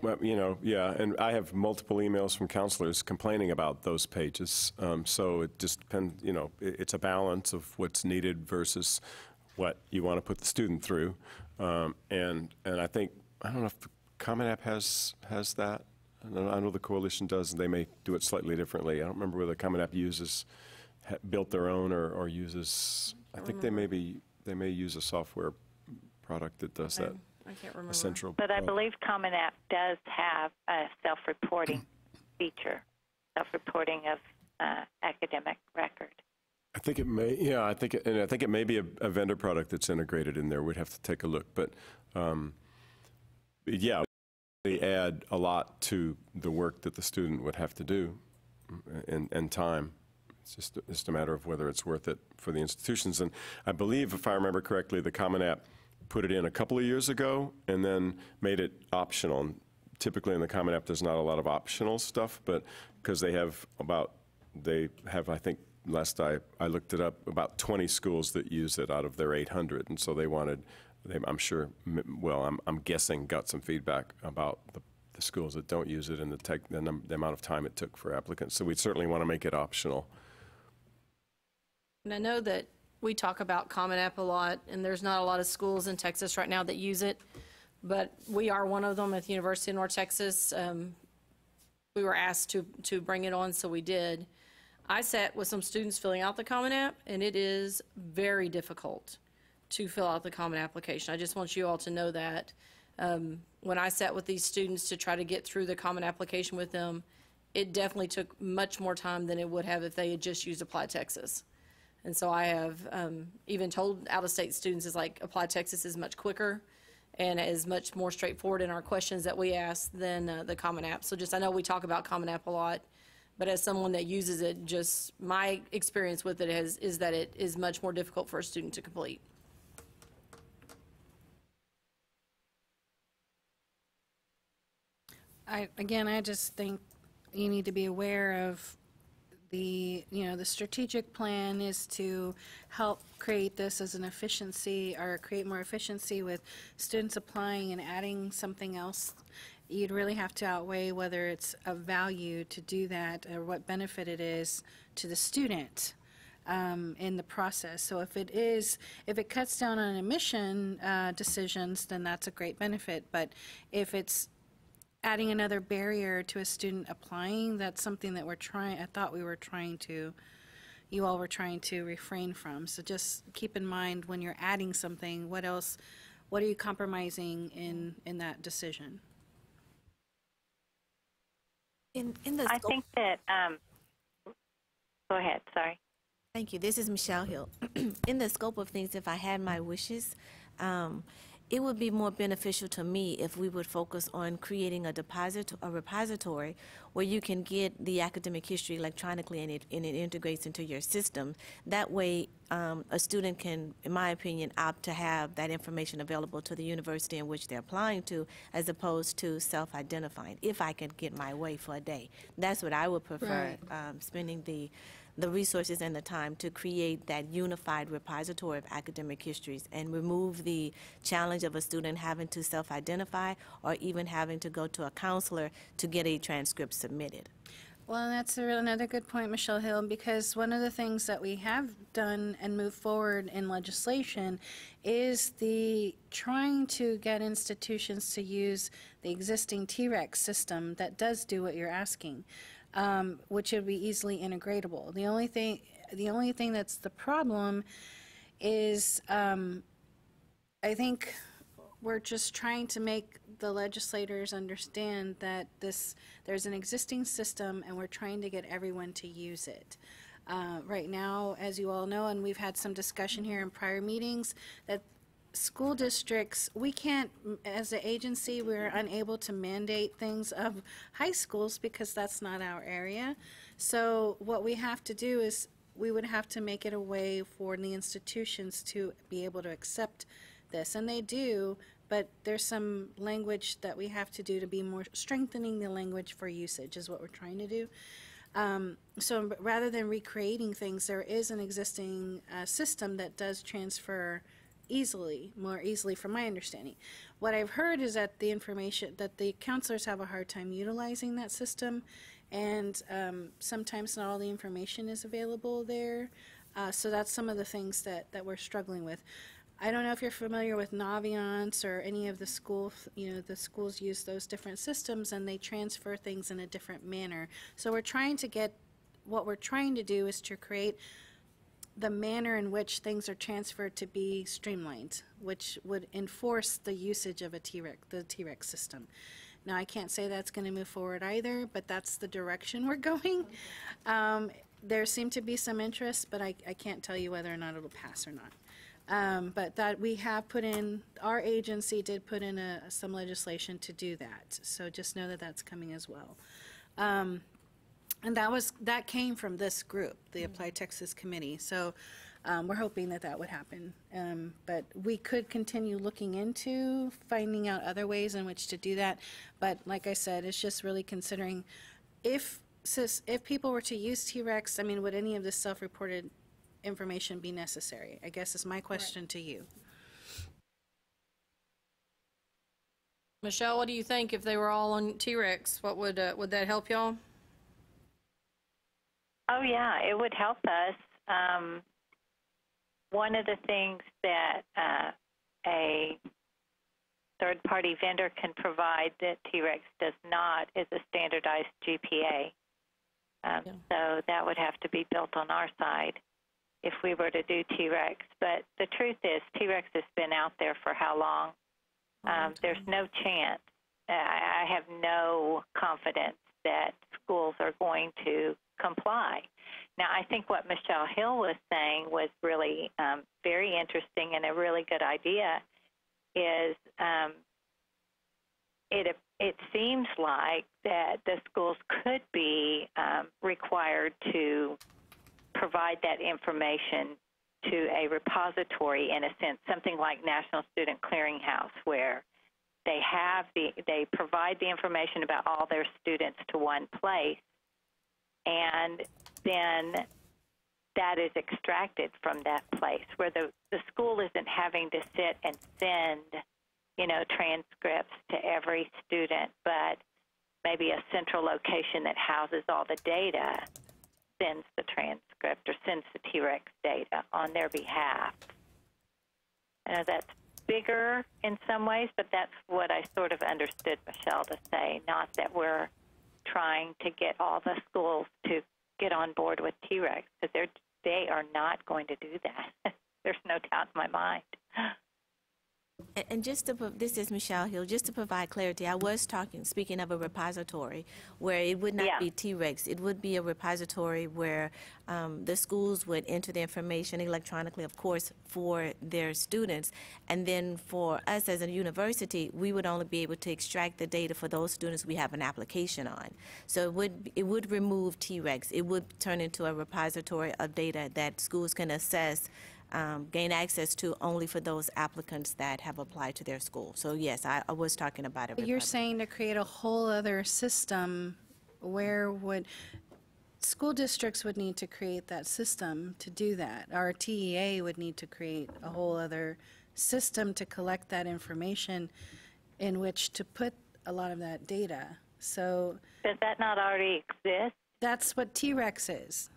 yeah, and I have multiple emails from counselors complaining about those pages, so it just depends, it's a balance of what's needed versus what you want to put the student through, and I think, I don't know if the Common App has that. I know the Coalition does, and they may do it slightly differently. I don't remember whether Common App built their own or uses, I think they may use a software product that does that. I can't remember. Central. But I believe Common App does have a self-reporting feature, self-reporting of academic record. I think it may, yeah, I think it may be a vendor product that's integrated in there. We'd have to take a look, but yeah. They add a lot to the work that the student would have to do and time. It's just a matter of whether it's worth it for the institutions. And I believe, if I remember correctly, the Common App put it in a couple of years ago and then made it optional. And typically in the Common App, there's not a lot of optional stuff, but because they have, I think, last I looked it up, about 20 schools that use it out of their 800. And so they wanted, I'm sure, well, I'm guessing, got some feedback about the schools that don't use it and the amount of time it took for applicants. So we certainly want to make it optional. And I know that we talk about Common App a lot, and there's not a lot of schools in Texas right now that use it, but we are one of them at the University of North Texas. We were asked to bring it on, so we did. I sat with some students filling out the Common App, and it is very difficult to fill out the Common Application. I just want you all to know that. When I sat with these students to try to get through the Common Application with them, it definitely took much more time than it would have if they had just used Applied Texas. And so I have even told out-of-state students Applied Texas is much quicker and is much more straightforward in our questions that we ask than the Common App. So I know we talk about Common App a lot, but as someone that uses it, just my experience with it is that it is much more difficult for a student to complete. I just think you need to be aware of the strategic plan is to help create this as an efficiency, or create more efficiency with students applying and adding something else. you'd really have to outweigh whether it's of value to do that or what benefit it is to the student in the process. So if it cuts down on admission decisions, then that's a great benefit. But if it's adding another barrier to a student applying, that's something that you all were trying to refrain from. So just keep in mind when you're adding something, what are you compromising in that decision? I think that, go ahead, sorry. Thank you. This is Michelle Hill. In the scope of things, if I had my wishes, it would be more beneficial to me if we would focus on creating a repository where you can get the academic history electronically and it integrates into your system. That way, a student can, in my opinion, opt to have that information available to the university in which they're applying to, as opposed to self-identifying, if I could get my way for a day. That's what I would prefer, spending the resources and the time to create that unified repository of academic histories and remove the challenge of a student having to self-identify or even having to go to a counselor to get a transcript submitted. Well, that's another good point, Michelle Hill, because one of the things that we have done and moved forward in legislation is the trying to get institutions to use the existing TREX system that does do what you're asking. Which would be easily integratable. The only thing that's the problem is I think we're just trying to make the legislators understand that there's an existing system and we're trying to get everyone to use it. Right now, as you all know, and we've had some discussion here in prior meetings, that school districts, we can't, as an agency, we're unable to mandate things of high schools because that's not our area. So what we have to do is we would have to make it a way for the institutions to be able to accept this. And they do, but there's some language that we have to do to be more strengthening the language for usage is what we're trying to do. So rather than recreating things, there is an existing system that does transfer more easily from my understanding. What I've heard is that the counselors have a hard time utilizing that system, and sometimes not all the information is available there. So that's some of the things that we're struggling with. I don't know if you're familiar with Naviance or any of the schools. The schools use those different systems and they transfer things in a different manner. So what we're trying to do is to create the manner in which things are transferred to be streamlined, which would enforce the usage of the TREX system. Now, I can't say that's going to move forward either, but that's the direction we're going. There seemed to be some interest, but I can't tell you whether or not it'll pass or not. But that we have put in, our agency did put in some legislation to do that. So just know that that's coming as well. And that came from this group, the Applied Texas Committee. So we're hoping that would happen. But we could continue looking into finding out other ways in which to do that. But like I said, it's just really considering if people were to use TREX, I mean, would any of this self-reported information be necessary? I guess is my question to you. Michelle, what do you think if they were all on TREX? What would that help y'all? Oh, yeah, it would help us. One of the things that a third-party vendor can provide that TREX does not is a standardized GPA. So that would have to be built on our side if we were to do TREX. But the truth is, TREX has been out there for how long? There's no chance. I have no confidence that schools are going to comply. Now, I think what Michelle Hill was saying was really very interesting and a really good idea is it seems like that the schools could be required to provide that information to a repository, in a sense, something like National Student Clearinghouse, where they provide the information about all their students to one place, and then that is extracted from that place, where the school isn't having to sit and send transcripts to every student, but maybe a central location that houses all the data sends the transcript or sends the T-Rex data on their behalf. I know that's bigger in some ways, but that's what I sort of understood Michelle to say, not that we're trying to get all the schools to get on board with T-Rex, because they are not going to do that. There's no doubt in my mind. And just to, this is Michelle Hill, just to provide clarity, I was speaking of a repository where it would not be T-Rex. It would be a repository where the schools would enter the information electronically, of course, for their students. And then for us as a university, we would only be able to extract the data for those students we have an application on. So it would remove T-Rex. It would turn into a repository of data that schools can assess, gain access to only for those applicants that have applied to their school. So yes, I was talking about it. You're saying to create a whole other system where school districts would need to create that system to do that. Our TEA would need to create a whole other system to collect that information in which to put a lot of that data. So does that not already exist? That's what T-Rex is.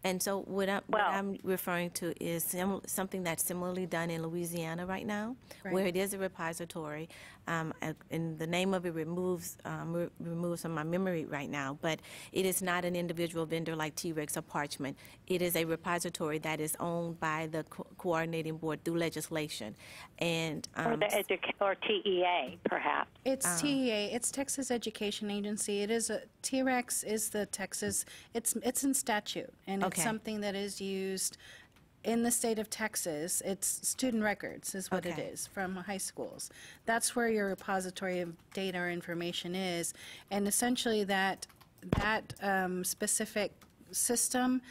And so what I'm referring to is something that's similarly done in Louisiana right now, where it is a repository, and the name of it removes from my memory right now, but it is not an individual vendor like T-Rex or Parchment. It is a repository that is owned by the coordinating board through legislation. And or TEA, perhaps. It's TEA. It's Texas Education Agency. It is T-Rex is the Texas. It's in statute, and it's something that is used in the state of Texas. It's student records is what it is from high schools. That's where your repository of data or information is, and essentially that specific system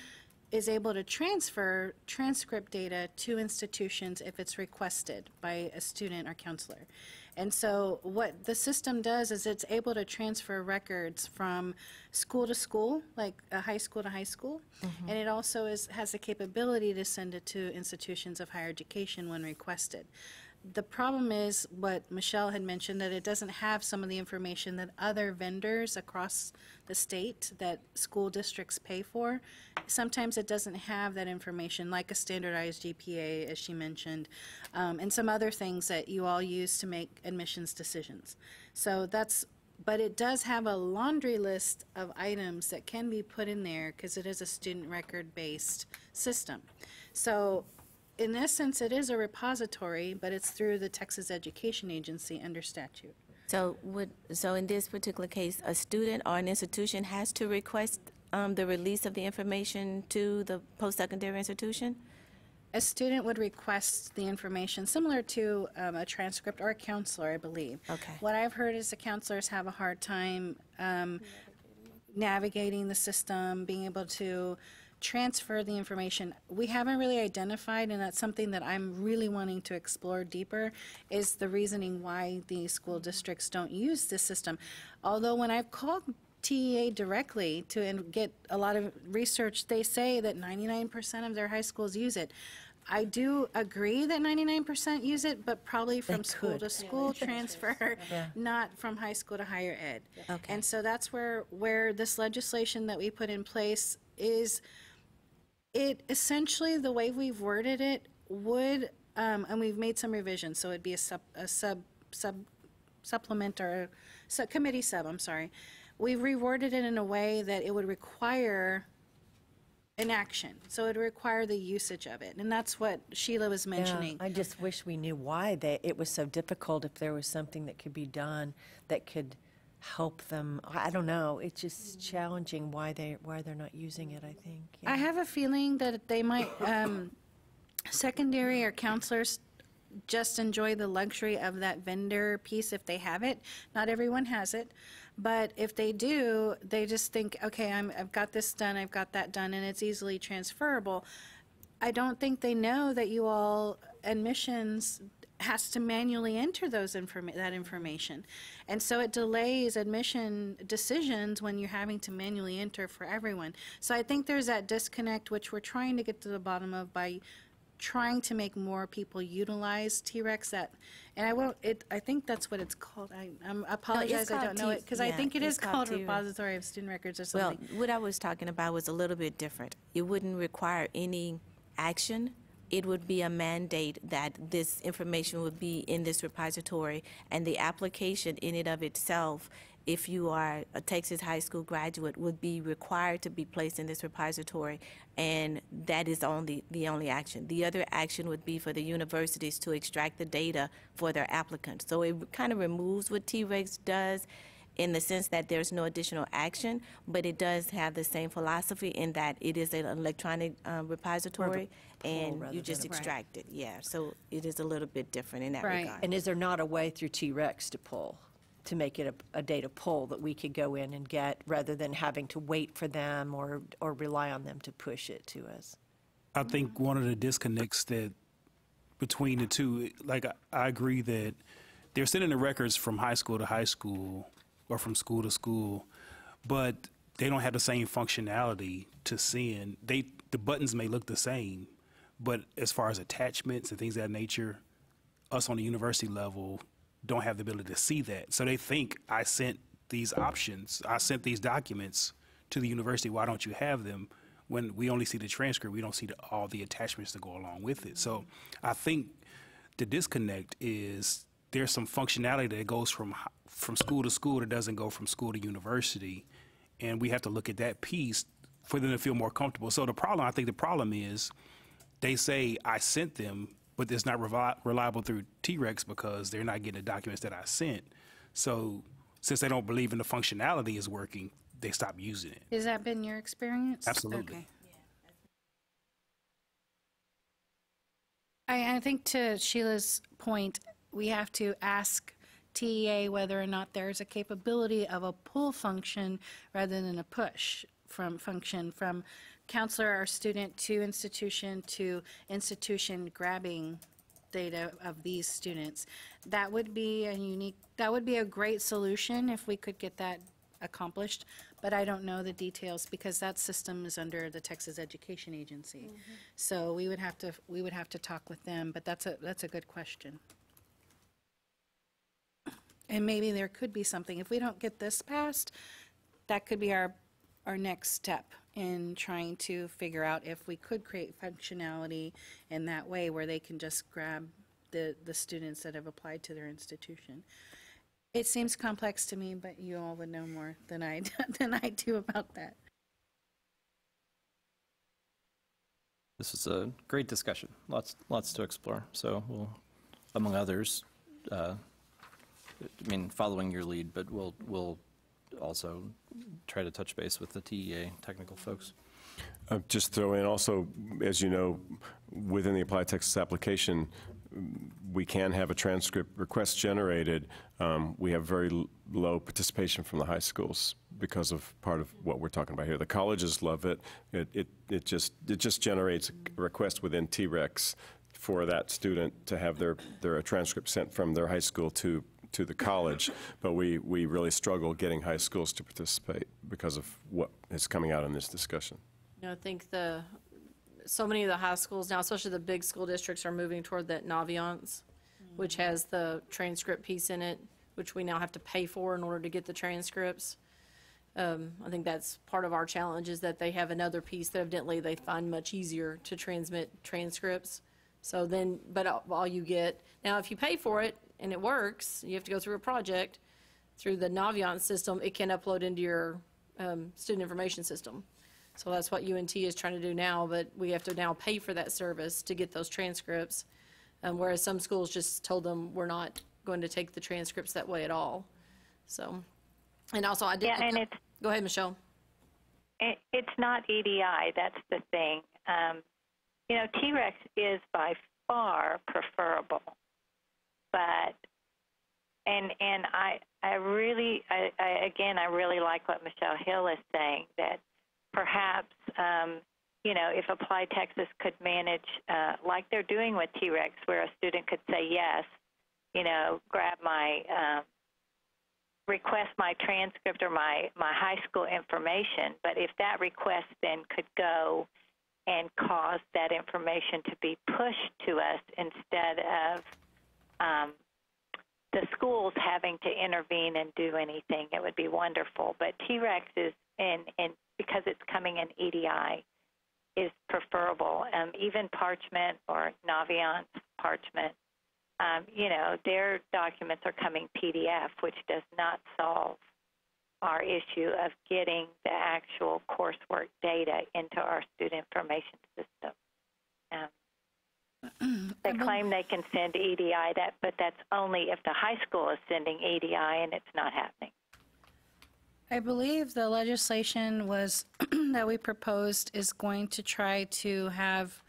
is able to transfer transcript data to institutions if it's requested by a student or counselor. And so what the system does is it's able to transfer records from school to school, like a high school to high school, and it also has the capability to send it to institutions of higher education when requested. The problem is what Michelle had mentioned, that it doesn't have some of the information that other vendors across the state that school districts pay for. Sometimes it doesn't have that information, like a standardized GPA, as she mentioned, and some other things that you all use to make admissions decisions. So but it does have a laundry list of items that can be put in there because it is a student record-based system. So in essence, it is a repository, but it's through the Texas Education Agency under statute. So in this particular case, a student or an institution has to request the release of the information to the post-secondary institution? A student would request the information similar to a transcript or a counselor, I believe. Okay. What I've heard is the counselors have a hard time navigating the system, being able to transfer the information. We haven't really identified, and that's something that I'm really wanting to explore deeper, is the reasoning why the school districts don't use this system. Although when I've called TEA directly to get a lot of research, they say that 99% of their high schools use it. I do agree that 99% use it, but probably from school to school transfer, not from high school to higher ed. Okay. And so that's where this legislation that we put in place is, it essentially, the way we've worded it would, and we've made some revisions, so it'd be a supplement or committee sub, I'm sorry. We've reworded it in a way that it would require an action. So it would require the usage of it. And that's what Sheila was mentioning. Yeah, I just wish we knew why it was so difficult, if there was something that could be done that could help them. I don't know. It's just challenging why they're not using it, I think. I have a feeling that they might, secondary or counselors just enjoy the luxury of that vendor piece if they have it. Not everyone has it. But if they do, they just think, okay, I've got this done, I've got that done, and it's easily transferable. I don't think they know that you all, admissions, has to manually enter that information. And so it delays admission decisions when you're having to manually enter for everyone. So I think there's that disconnect, which we're trying to get to the bottom of by trying to make more people utilize T-Rex. I think that's what it's called. I apologize, I don't know it, because I think it is called Repository of Student Records or something. Well, what I was talking about was a little bit different. It wouldn't require any action. It would be a mandate that this information would be in this repository, and the application in and of itself, if you are a Texas high school graduate, would be required to be placed in this repository, and that is the only action. The other action would be for the universities to extract the data for their applicants. So it kind of removes what T-Rex does in the sense that there's no additional action, but it does have the same philosophy in that it is an electronic repository, and you just extract it. Yeah, so it is a little bit different in that regard. And is there not a way through T-Rex to pull, to make it a data pull that we could go in and get rather than having to wait for them or rely on them to push it to us? I think one of the disconnects that between the two, like I agree that they're sending the records from high school to high school or from school to school, but they don't have the same functionality to send. The buttons may look the same, but as far as attachments and things of that nature, us on the university level don't have the ability to see that. So they think, I sent these options, I sent these documents to the university, why don't you have them? When we only see the transcript, we don't see all the attachments that go along with it. So I think the disconnect is there's some functionality that goes from school to school that doesn't go from school to university, and we have to look at that piece for them to feel more comfortable. So I think the problem is they say, I sent them, but it's not reliable through T-Rex because they're not getting the documents that I sent. So since they don't believe in the functionality is working, they stop using it. Has that been your experience? Absolutely. Okay. I think to Sheila's point, we have to ask TEA whether or not there's a capability of a pull function rather than a push function from counselor or student to institution institution grabbing data of these students. That would be a great solution if we could get that accomplished, but I don't know the details because that system is under the Texas Education Agency. So we would have to talk with them, but that's a good question. And maybe there could be something. If we don't get this passed, that could be our next step in trying to figure out if we could create functionality in that way where they can just grab the students that have applied to their institution. It seems complex to me, but you all would know more than I do about that. This is a great discussion. Lots to explore. So we'll, among others, following your lead, but we'll also try to touch base with the TEA technical folks. Just throw in also, as you know, within the Applied Texas application, we can have a transcript request generated. We have very low participation from the high schools because of part of what we're talking about here. The colleges love it. It just generates a request within T-Rex for that student to have their transcript sent from their high school to the college, but we really struggle getting high schools to participate because of what is coming out in this discussion. I think so many of the high schools now, especially the big school districts, are moving toward that Naviance, which has the transcript piece in it, which we now have to pay for in order to get the transcripts. I think that's part of our challenge is that they have another piece that evidently they find much easier to transmit transcripts. So then, but all you get, now if you pay for it and it works, you have to go through a project through the Naviance system, it can upload into your student information system. So that's what UNT is trying to do now, but we have to now pay for that service to get those transcripts, whereas some schools just told them we're not going to take the transcripts that way at all. So, and also I did. Yeah, and it's, go ahead, Michelle. It's not EDI. That's the thing. T-Rex is by far preferable, but and I really like what Michelle Hill is saying, that perhaps if Applied Texas could manage like they're doing with T-Rex, where a student could say yes, grab my request my transcript or my high school information, but if that request then could go and cause that information to be pushed to us instead of the schools having to intervene and do anything. It would be wonderful. But TREX is, and because it's coming in EDI, is preferable. Even Parchment or Naviance Parchment, their documents are coming PDF, which does not solve our issue of getting the actual coursework data into our student information system. They claim they can send EDI, but that's only if the high school is sending EDI, and it's not happening. I believe the legislation was that we proposed is going to try to have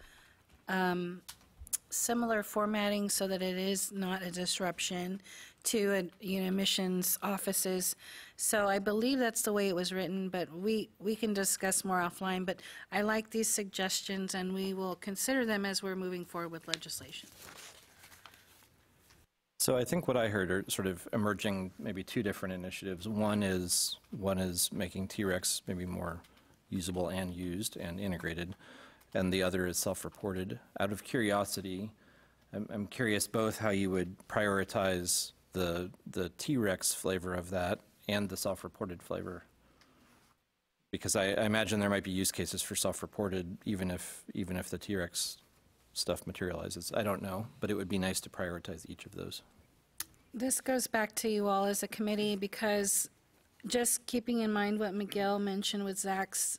similar formatting so that it is not a disruption to admissions offices. So I believe that's the way it was written, but we can discuss more offline. But I like these suggestions, and we will consider them as we're moving forward with legislation. So I think what I heard are sort of emerging maybe two different initiatives. One is making TREX maybe more usable and used and integrated, and the other is self-reported. Out of curiosity, I'm curious both how you would prioritize the TREX flavor of that and the self-reported flavor, because I imagine there might be use cases for self-reported even if the TREX stuff materializes. I don't know, but it would be nice to prioritize each of those. This goes back to you all as a committee, because just keeping in mind what Miguel mentioned with Zach's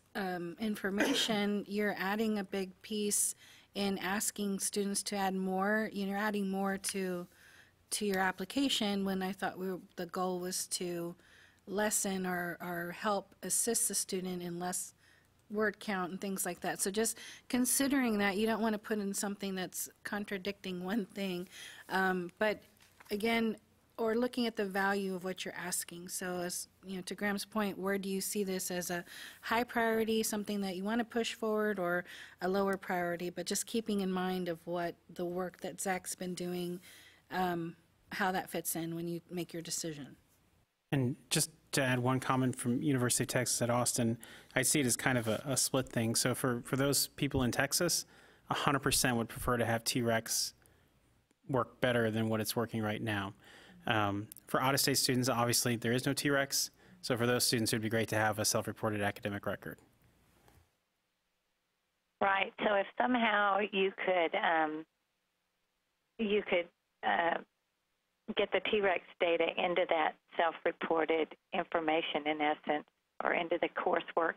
information, you're adding a big piece in asking students to add more. You're adding more to your application, when I thought the goal was to lessen or help assist the student in less word count and things like that. So just considering that, you don't want to put in something that's contradicting one thing. But again, or looking at the value of what you're asking. So as to Graham's point, where do you see this as a high priority, something that you want to push forward, or a lower priority? But just keeping in mind of what the work that Zach's been doing, how that fits in when you make your decision. And just to add one comment from University of Texas at Austin, I see it as kind of a split thing. So for those people in Texas, 100% would prefer to have TREX work better than what it's working right now. For out-of-state students, obviously there is no TREX. So for those students, it would be great to have a self-reported academic record. Right. So if somehow you could get the TREX data into that self-reported information, in essence, or into the coursework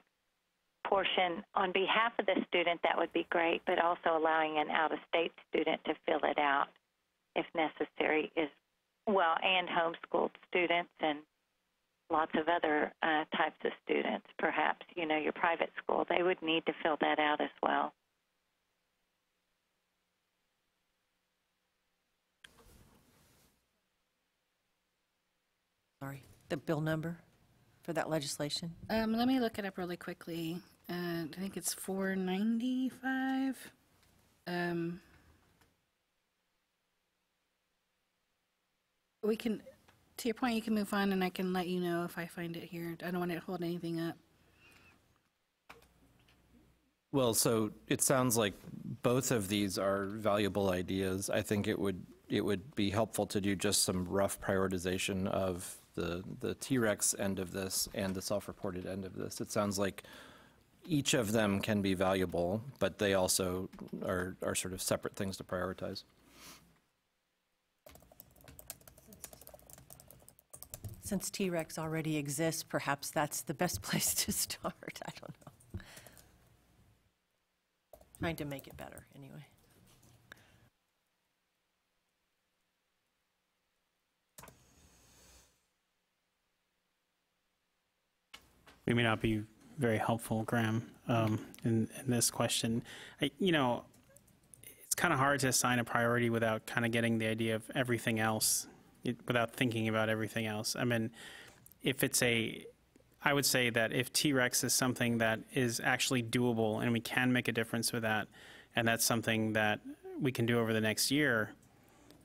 portion on behalf of the student, that would be great, but also allowing an out-of-state student to fill it out if necessary, and homeschooled students and lots of other types of students, perhaps, your private school, they would need to fill that out as well. Sorry, the bill number for that legislation? Let me look it up really quickly. I think it's 495. We can, to your point, you can move on, and I can let you know if I find it here. I don't want to hold anything up. Well, so it sounds like both of these are valuable ideas. I think it would be helpful to do just some rough prioritization of the TREX end of this and the self-reported end of this. It sounds like each of them can be valuable, but they also are sort of separate things to prioritize. Since TREX already exists, perhaps that's the best place to start. I don't know. Trying to make it better, anyway. We may not be very helpful, Graham, in this question. It's kind of hard to assign a priority without kind of getting the idea of everything else, without thinking about everything else. I mean, I would say that if TREX is something that is actually doable and we can make a difference with that, and that's something that we can do over the next year,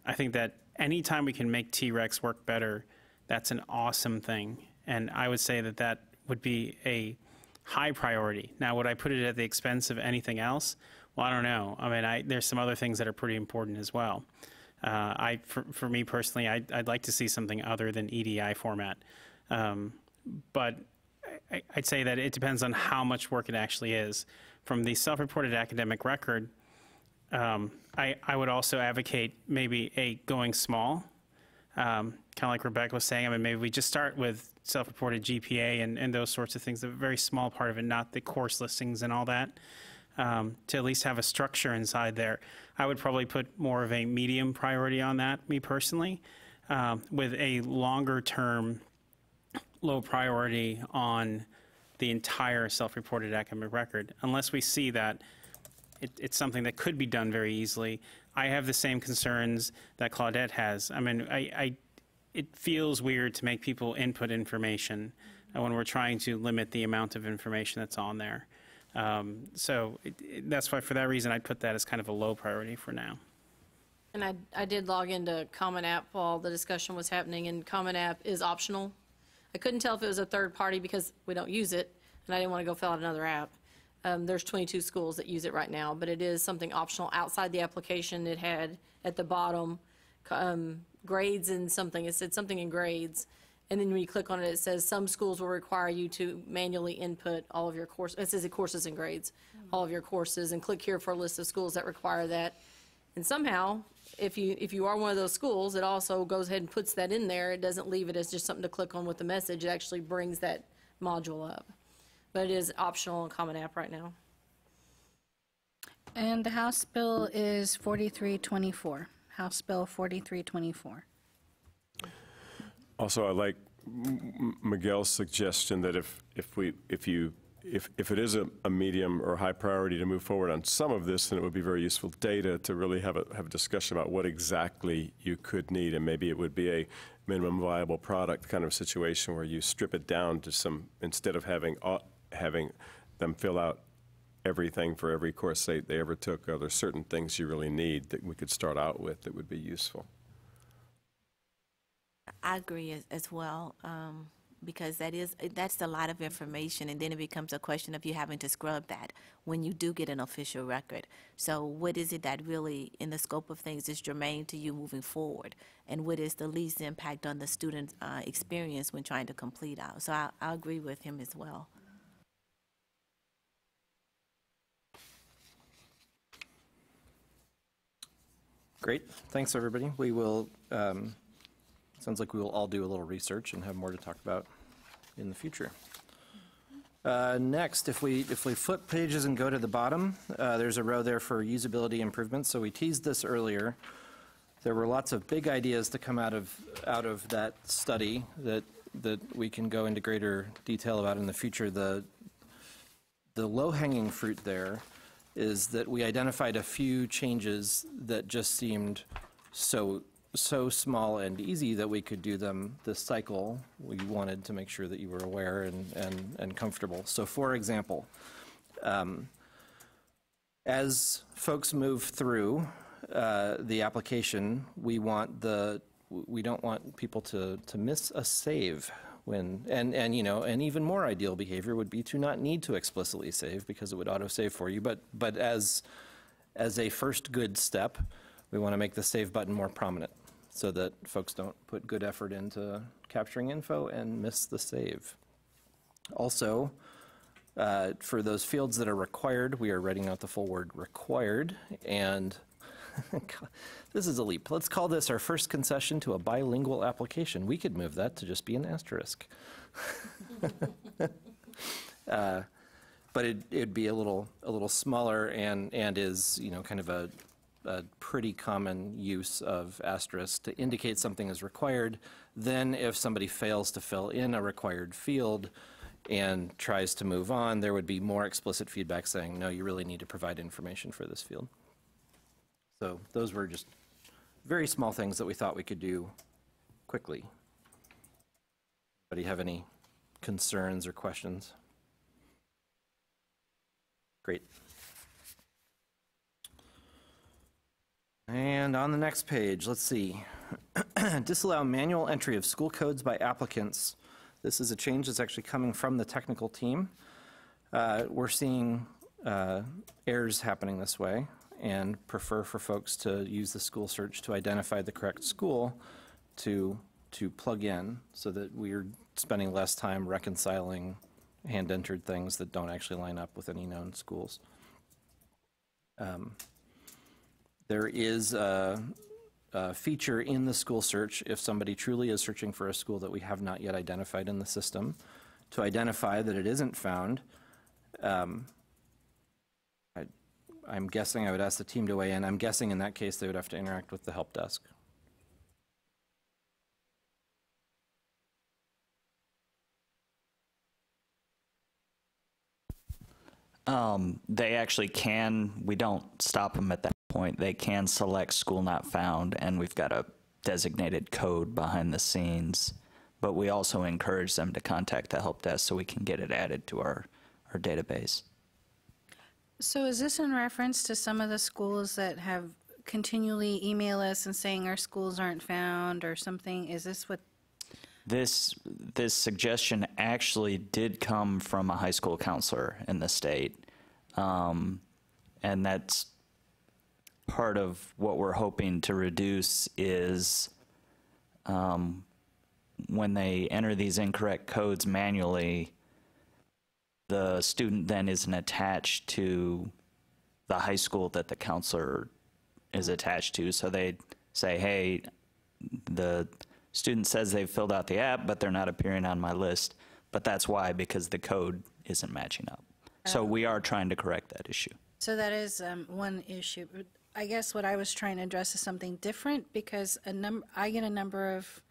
I think that anytime we can make TREX work better, that's an awesome thing. And I would say that would be a high priority. Now, would I put it at the expense of anything else? Well, I don't know. I mean, there's some other things that are pretty important as well. For me personally, I'd like to see something other than EDI format. But I'd say that it depends on how much work it actually is. From the self-reported academic record, I would also advocate maybe going small, kind of like Rebecca was saying. I mean, maybe we just start with self-reported GPA and those sorts of things, a very small part of it, not the course listings and all that, to at least have a structure inside there. I would probably put more of a medium priority on that, me personally, with a longer-term low priority on the entire self-reported academic record, unless we see that it's something that could be done very easily. I have the same concerns that Claudette has. I mean, it feels weird to make people input information when we're trying to limit the amount of information that's on there. So that's why, for that reason, I'd put that as kind of a low priority for now. And I did log into Common App while the discussion was happening, and Common App is optional. I couldn't tell if it was a third party because we don't use it, and I didn't want to go fill out another app. There's 22 schools that use it right now, but it is something optional outside the application. It had at the bottom grades and something. It said something in grades, and then when you click on it, it says some schools will require you to manually input all of your courses. It says courses and grades, all of your courses, and click here for a list of schools that require that. And somehow, if you are one of those schools, it also goes ahead and puts that in there. It doesn't leave it as just something to click on with the message. It actually brings that module up. But it is optional in Common App right now. And the House bill is 4324. House Bill 4324. Also, I like Miguel's suggestion that if it is a medium or high priority to move forward on some of this, then it would be very useful data to really have a discussion about what exactly you could need, and maybe it would be a minimum viable product kind of situation where you strip it down to some, instead of having them fill out everything for every course they ever took. Are there certain things you really need that we could start out with that would be useful? I agree as well, because that's a lot of information, and then it becomes a question of you having to scrub that when you do get an official record. So what is it that really, in the scope of things, is germane to you moving forward, and what is the least impact on the student's experience when trying to complete out? So I agree with him as well. Great. Thanks, everybody. We will, sounds like we will all do a little research and have more to talk about in the future. Next, if we flip pages and go to the bottom, there's a row there for usability improvements. So we teased this earlier. There were lots of big ideas to come out of that study that we can go into greater detail about in the future. The low-hanging fruit there is that we identified a few changes that just seemed so small and easy that we could do them this cycle. We wanted to make sure that you were aware and comfortable. So for example, as folks move through the application, we don't want people to miss a save. And even more ideal behavior would be to not need to explicitly save, because it would auto-save for you. But as a first good step, we want to make the save button more prominent so that folks don't put good effort into capturing info and miss the save. Also, for those fields that are required, we are writing out the full word required, and this is a leap. Let's call this our first concession to a bilingual application. We could move that to just be an asterisk. But it'd be a little smaller and is kind of a pretty common use of asterisk to indicate something is required. Then if somebody fails to fill in a required field and tries to move on, there would be more explicit feedback saying, no, you really need to provide information for this field. So those were just very small things that we thought we could do quickly. Anybody have any concerns or questions? Great. And on the next page, let's see. Disallow manual entry of school codes by applicants. This is a change that's actually coming from the technical team. We're seeing errors happening this way and prefer for folks to use the school search to identify the correct school to plug in so that we're spending less time reconciling hand-entered things that don't actually line up with any known schools. There is a feature in the school search if somebody truly is searching for a school that we have not yet identified in the system to identify that it isn't found. I'm guessing I would ask the team to weigh in. I'm guessing in that case they would have to interact with the help desk. They actually can, we don't stop them at that point. They can select school not found, and we've got a designated code behind the scenes, but we also encourage them to contact the help desk so we can get it added to our database. So is this in reference to some of the schools that have continually email us and saying our schools aren't found or something? Is this what? This suggestion actually did come from a high school counselor in the state, and that's part of what we're hoping to reduce is when they enter these incorrect codes manually, the student then isn't attached to the high school that the counselor is attached to. So they say, hey, the student says they've filled out the app, but they're not appearing on my list. But that's why, because the code isn't matching up. So we are trying to correct that issue. So that is one issue. I guess what I was trying to address is something different, because I get a number of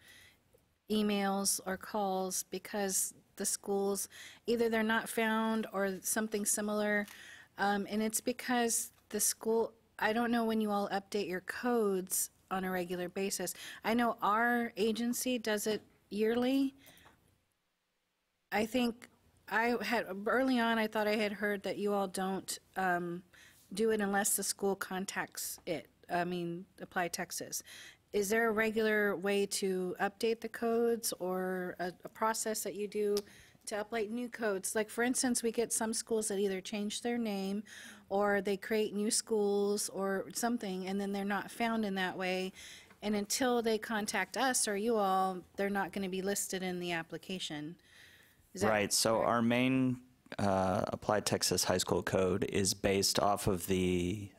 emails or calls because the schools, either they're not found or something similar, and it's because the school, I don't know when you all update your codes on a regular basis. I know our agency does it yearly. I think early on I thought I had heard that you all don't do it unless the school contacts it, Apply Texas. Is there a regular way to update the codes, or a process that you do to update new codes? Like, for instance, we get some schools that either change their name or they create new schools or something, and then they're not found in that way. And until they contact us or you all, they're not going to be listed in the application. Is that right. So our main Applied Texas High School code is based off of the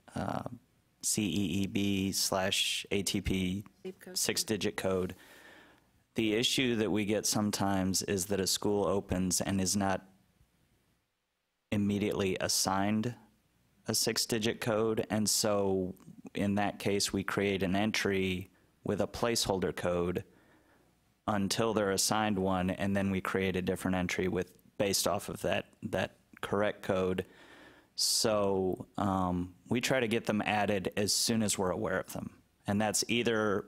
CEEB/ATP 6-digit code. The issue that we get sometimes is that a school opens and is not immediately assigned a 6-digit code, and so in that case we create an entry with a placeholder code until they're assigned one, and then we create a different entry based off of that correct code. So we try to get them added as soon as we're aware of them. And that's either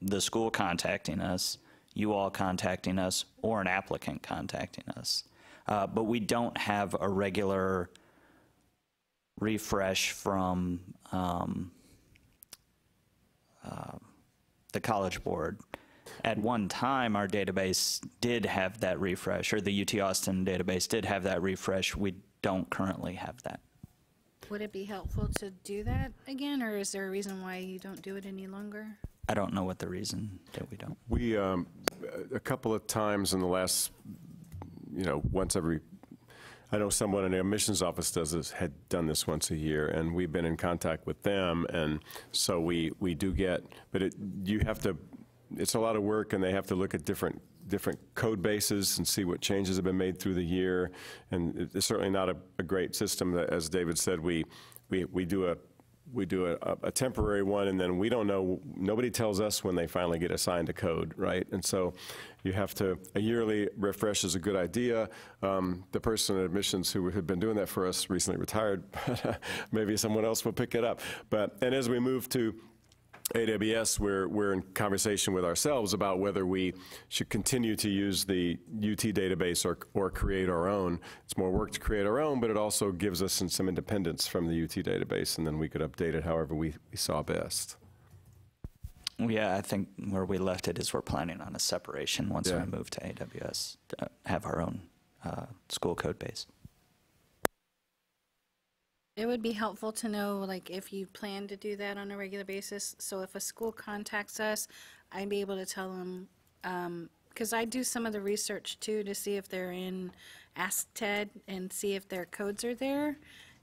the school contacting us, you all contacting us, or an applicant contacting us. But we don't have a regular refresh from the College Board. At one time, our database did have that refresh, or the UT Austin database did have that refresh. We don't currently have that. Would it be helpful to do that again, or is there a reason why you don't do it any longer? I don't know what the reason that we don't. We, a couple of times in the last, once every, I know someone in the admissions office had done this once a year, and we've been in contact with them, and so we do get, but you have to, it's a lot of work, and they have to look at different code bases and see what changes have been made through the year. And it's certainly not a great system. That, as David said, we do a temporary one, and then we don't know, nobody tells us when they finally get assigned a code, right? And so you have to, a yearly refresh is a good idea. The person in admissions who had been doing that for us recently retired. Maybe someone else will pick it up. And as we move to AWS, we're in conversation with ourselves about whether we should continue to use the UT database or create our own. It's more work to create our own, but it also gives us some independence from the UT database, and then we could update it however we saw best. Yeah, I think where we left it is we're planning on a separation once we move to AWS, to have our own school code base. It would be helpful to know, like, if you plan to do that on a regular basis. So if a school contacts us, I'd be able to tell them, because I do some of the research too to see if they're in Ask TED and see if their codes are there.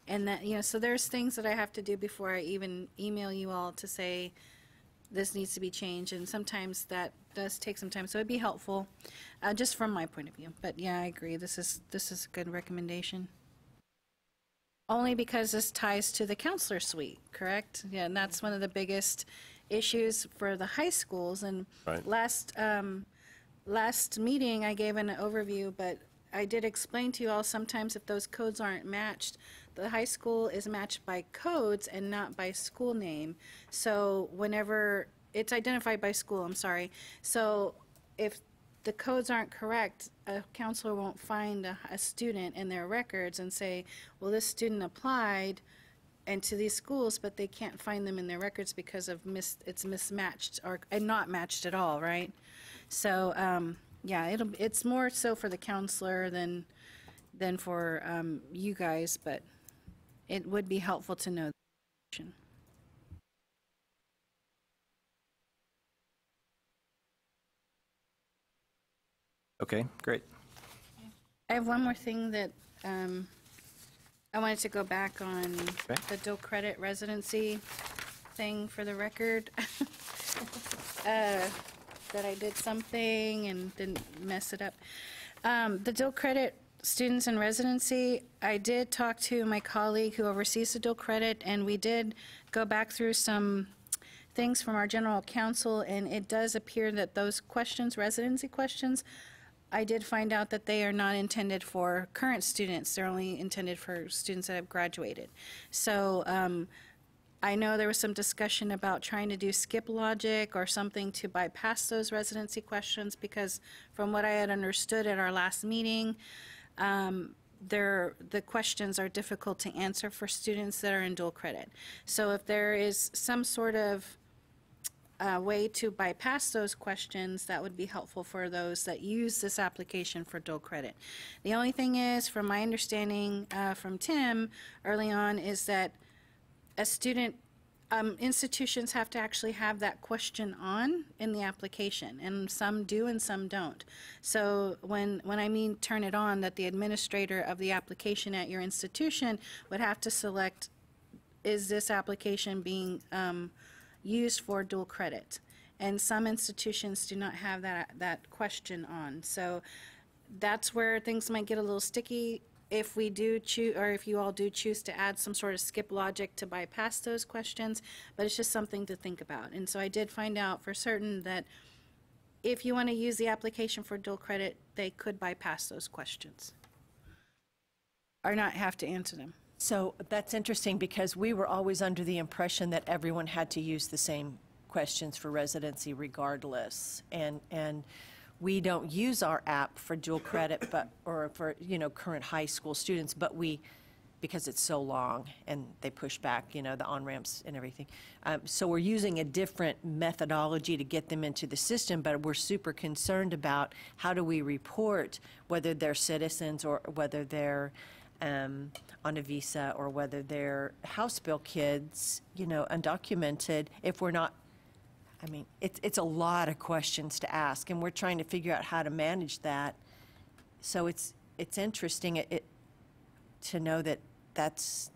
And that, you know, so there's things that I have to do before I even email you all to say this needs to be changed. And sometimes that does take some time. So it'd be helpful, just from my point of view. But yeah, I agree. This is a good recommendation. Only because this ties to the counselor suite, correct? Yeah, and that's one of the biggest issues for the high schools. And Right. last meeting, I gave an overview, but I did explain to you all sometimes if those codes aren't matched, the high school is matched by codes and not by school name. So whenever it's identified by school, I'm sorry. So if the codes aren't correct, a counselor won't find a student in their records and say, well, this student applied and to these schools, but they can't find them in their records because of it's mismatched and not matched at all, right? So yeah, it's more so for the counselor than for you guys, but it would be helpful to know. Okay, great. I have one more thing that I wanted to go back on the dual credit residency thing for the record. That I did something and didn't mess it up. The dual credit students in residency, I did talk to my colleague who oversees the dual credit, and we did go back through some things from our general counsel, and it does appear that those questions, residency questions, I did find out that they are not intended for current students. They're only intended for students that have graduated. So I know there was some discussion about trying to do skip logic or something to bypass those residency questions, because from what I had understood at our last meeting, the questions are difficult to answer for students that are in dual credit. So if there is some sort of way to bypass those questions, that would be helpful for those that use this application for dual credit. The only thing is, from my understanding from Tim early on, is that a student, institutions have to actually have that question on in the application, and some do and some don't. So when I mean turn it on, that the administrator of the application at your institution would have to select, is this application being used for dual credit? And some institutions do not have that question on. So that's where things might get a little sticky if we do choose, or if you all do choose to add some sort of skip logic to bypass those questions, but it's just something to think about. And so I did find out for certain that if you want to use the application for dual credit, they could bypass those questions or not have to answer them. So that's interesting, because we were always under the impression that everyone had to use the same questions for residency regardless. And we don't use our app for dual credit, or for, current high school students, but because it's so long and they push back, the on-ramps and everything. So we're using a different methodology to get them into the system, but we're super concerned about how do we report whether they're citizens or whether they're on a visa or whether they're House Bill kids, undocumented, if we're not. I mean, it's a lot of questions to ask, and we're trying to figure out how to manage that. So it's interesting to know that it's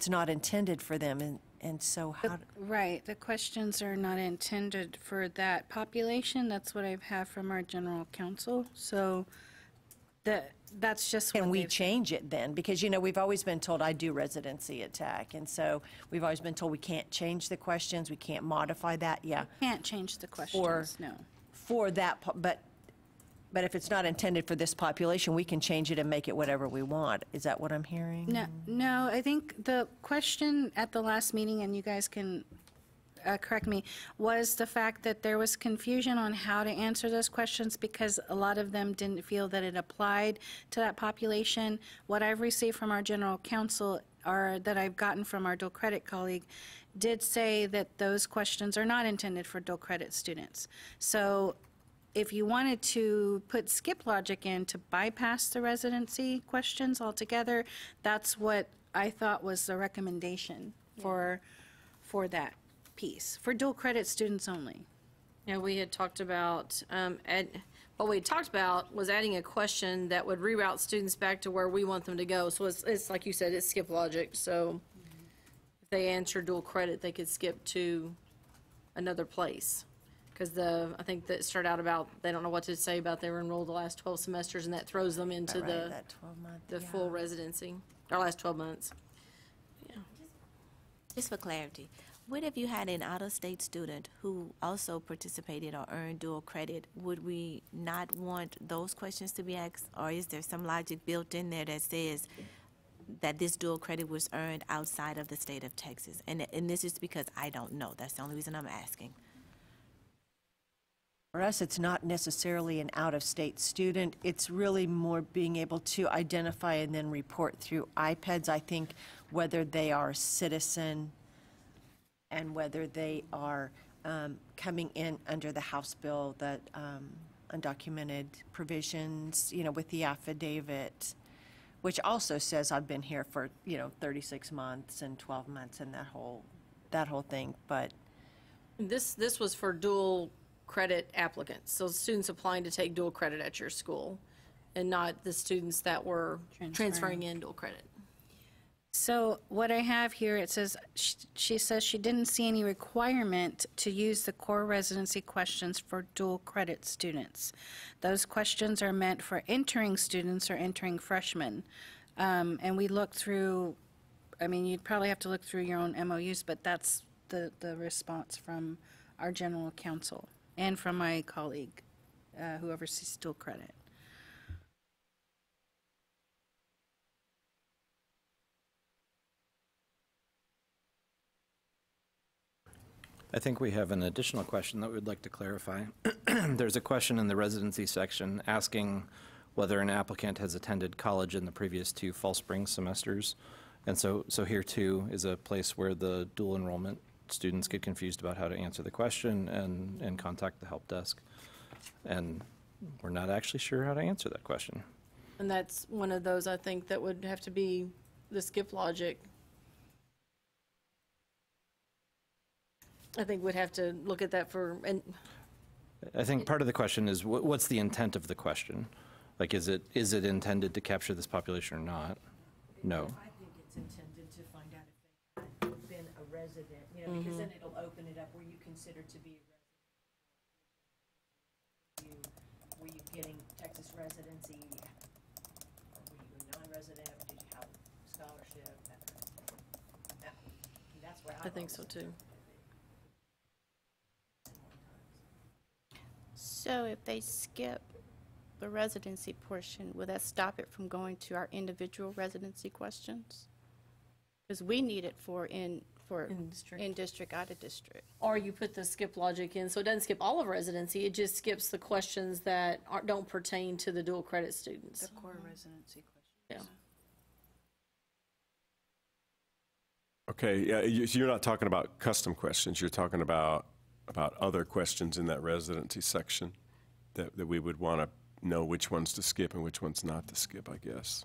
not intended for them, and so how. Right, the questions are not intended for that population. That's what I've had from our general counsel. So that's just what. Can we change it then? Because, we've always been told, I do residency at TAC, and so we've always been told we can't change the questions, we can't modify that, yeah. Can't change the questions, no. For that, but if it's not intended for this population, we can change it and make it whatever we want. Is that what I'm hearing? No, I think the question at the last meeting, and you guys can correct me, was the fact that there was confusion on how to answer those questions because a lot of them didn't feel that it applied to that population. What I've received from our general counsel, or that I've gotten from our dual credit colleague, did say that those questions are not intended for dual credit students. So if you wanted to put skip logic in to bypass the residency questions altogether, that's what I thought was the recommendation for that piece, for dual credit students only. Yeah, we had talked about, what we had talked about was adding a question that would reroute students back to where we want them to go. So it's like you said, it's skip logic. So if they answer dual credit, they could skip to another place. Because I think that started out about, they don't know what to say about they were enrolled the last 12 semesters, and that throws them into the full residency, our last 12 months. Yeah. Just for clarity, what if you had an out-of-state student who also participated or earned dual credit? Would we not want those questions to be asked, or is there some logic built in there that says that this dual credit was earned outside of the state of Texas? And this is because I don't know. That's the only reason I'm asking. For us, it's not necessarily an out-of-state student. It's really more being able to identify and then report through iPads, I think, whether they are a citizen and whether they are coming in under the House bill, that undocumented provisions, with the affidavit, which also says I've been here for, 36 months and 12 months and that whole thing. But this was for dual credit applicants, so students applying to take dual credit at your school, and not the students that were transferring in dual credit. So what I have here, it says, she says she didn't see any requirement to use the core residency questions for dual credit students. Those questions are meant for entering students or entering freshmen. And we looked through, you'd probably have to look through your own MOUs, but that's the response from our general counsel and from my colleague who oversees dual credit. I think we have an additional question that we'd like to clarify. There's a question in the residency section asking whether an applicant has attended college in the previous 2 fall spring semesters. And so here too is a place where the dual enrollment students get confused about how to answer the question and contact the help desk. And we're not actually sure how to answer that question. And that's one of those, I think, that would have to be the skip logic. I think we'd have to look at that and I think part of the question is what's the intent of the question? Like, is it intended to capture this population or not? No. I think it's intended to find out if they had been a resident, because then it'll open it up. Were you considered to be a resident? Were you getting Texas residency? Or were you a non-resident? Did you have scholarship? That's what I think so too. So if they skip the residency portion, will that stop it from going to our individual residency questions? Because we need it for in-district, out-of-district. Or you put the skip logic in, so it doesn't skip all of residency, it just skips the questions that don't pertain to the dual credit students. The core residency questions. Yeah. Okay, yeah, you're not talking about custom questions, you're talking about other questions in that residency section that we would want to know which ones to skip and which ones not to skip, I guess.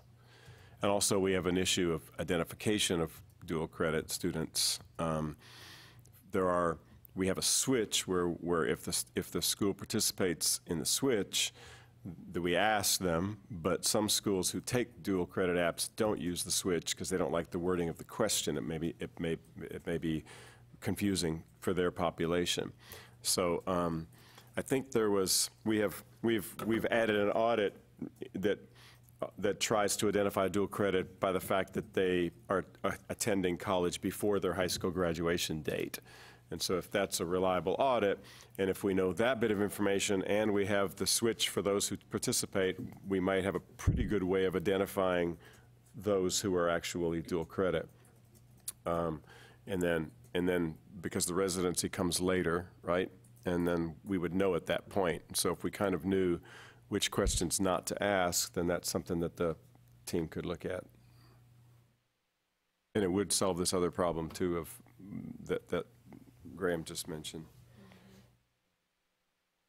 And also we have an issue of identification of dual credit students. We have a switch where if the school participates in the switch, that we ask them, but some schools who take dual credit apps don't use the switch because they don't like the wording of the question. It may be confusing for their population. So I think we've added an audit that tries to identify dual credit by the fact that they are attending college before their high school graduation date. And so if that's a reliable audit, and if we know that bit of information and we have the switch for those who participate, we might have a pretty good way of identifying those who are actually dual credit. And then because the residency comes later, right? And then we would know at that point. So if we kind of knew which questions not to ask, then that's something that the team could look at. And it would solve this other problem too of that Graham just mentioned.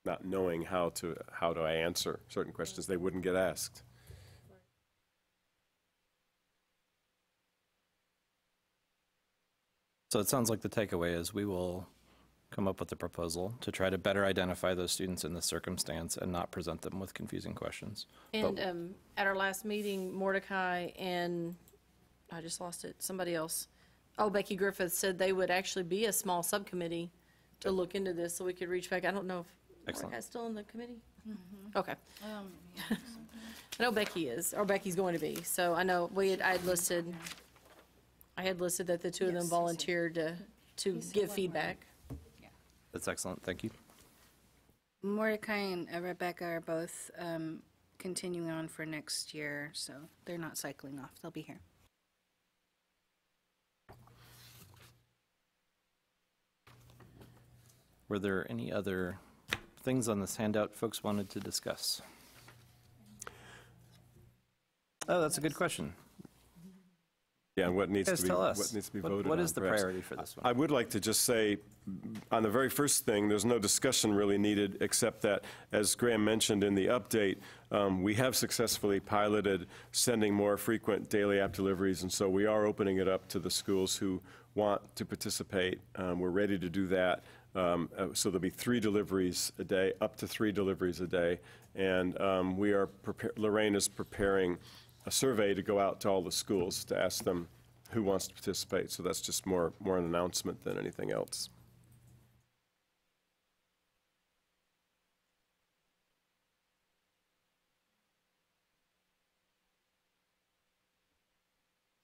Not knowing how do I answer certain questions, they wouldn't get asked. So it sounds like the takeaway is we will come up with a proposal to try to better identify those students in this circumstance and not present them with confusing questions. And at our last meeting, Mordecai and, I just lost it, somebody else. Oh, Becky Griffith said they would actually be a small subcommittee to look into this so we could reach back. I don't know if Mordecai's still in the committee? Okay. I know Becky is, or Becky's going to be. So I know I had listed that the two of them volunteered to give feedback. That's excellent. Thank you. Mordecai and Rebecca are both continuing on for next year, so they're not cycling off. They'll be here. Were there any other things on this handout folks wanted to discuss? Oh, that's a good question. Yeah, and what needs to be tell us. what needs to be voted on. What is the perhaps. priority for this one? I would like to just say, on the very first thing, there's no discussion really needed, except that, as Graham mentioned in the update, we have successfully piloted sending more frequent daily app deliveries, and so we are opening it up to the schools who want to participate. We're ready to do that. So there'll be 3 deliveries a day, up to 3 deliveries a day, and Lorraine is preparing a survey to go out to all the schools to ask them who wants to participate. So that's just more an announcement than anything else.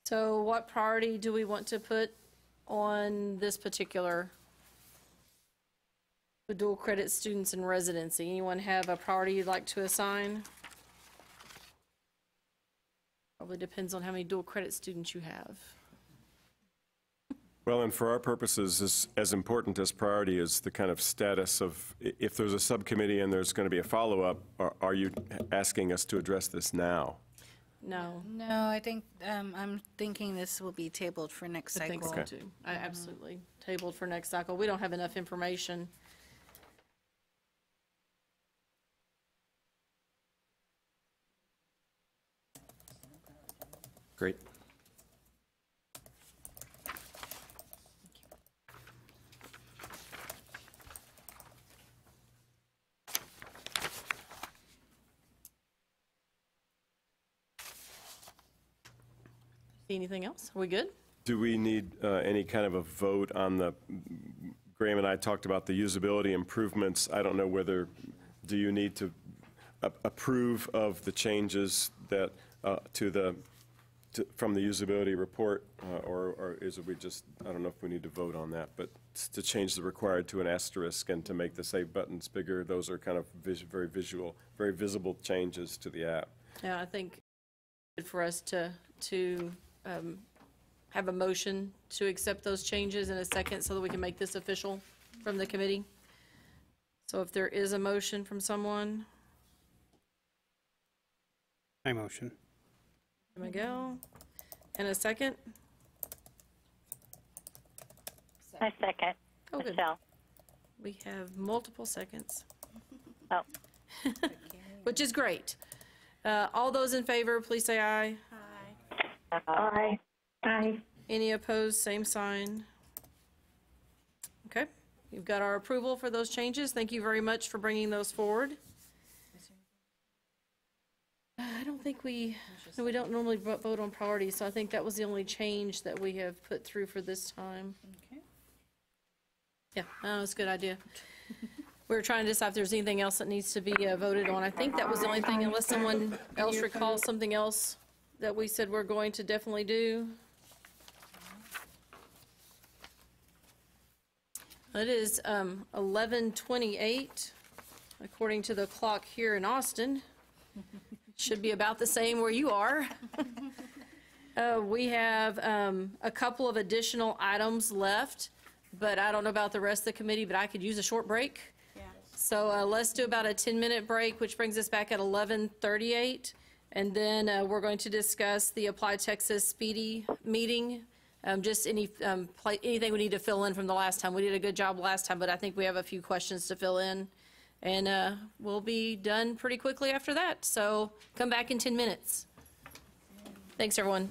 So what priority do we want to put on this particular, the dual credit students in residency? Anyone have a priority you'd like to assign? Probably depends on how many dual credit students you have. Well, and for our purposes, as important as priority is the kind of status of, if there's a subcommittee and there's going to be a follow-up, are you asking us to address this now? No. No, I think, I'm thinking this will be tabled for next cycle. I think so too. I absolutely tabled for next cycle. We don't have enough information. Great. See anything else? Are we good? Do we need any kind of a vote on the, Graham and I talked about the usability improvements. I don't know whether, do you need to approve of the changes that, from the usability report, or is it we just, I don't know if we need to vote on that, but to change the required to an asterisk and to make the save buttons bigger, those are kind of very visual, very visible changes to the app. Yeah, I think it's for us to have a motion to accept those changes in a second so that we can make this official from the committee. So if there is a motion from someone. I motion. Miguel, and a second? I second. Oh, good. Michelle. We have multiple seconds. Oh. Which is great. All those in favor, please say aye. Aye. Aye. Aye. Any opposed, same sign. Okay, you've got our approval for those changes. Thank you very much for bringing those forward. I don't think we don't normally vote on priorities, so I think that was the only change that we have put through for this time. Okay. Yeah, that's a good idea. We were trying to decide if there's anything else that needs to be voted on. I think that was the only thing, unless someone else recalls something else that we said we're going to definitely do. It is 11:28, according to the clock here in Austin. Should be about the same where you are. We have a couple of additional items left, but I don't know about the rest of the committee, but I could use a short break. Yeah. So let's do about a 10-minute break, which brings us back at 11:38. And then we're going to discuss the Apply Texas Speedy meeting. Just anything we need to fill in from the last time. We did a good job last time, but I think we have a few questions to fill in. And we'll be done pretty quickly after that. So come back in 10 minutes. Thanks, everyone.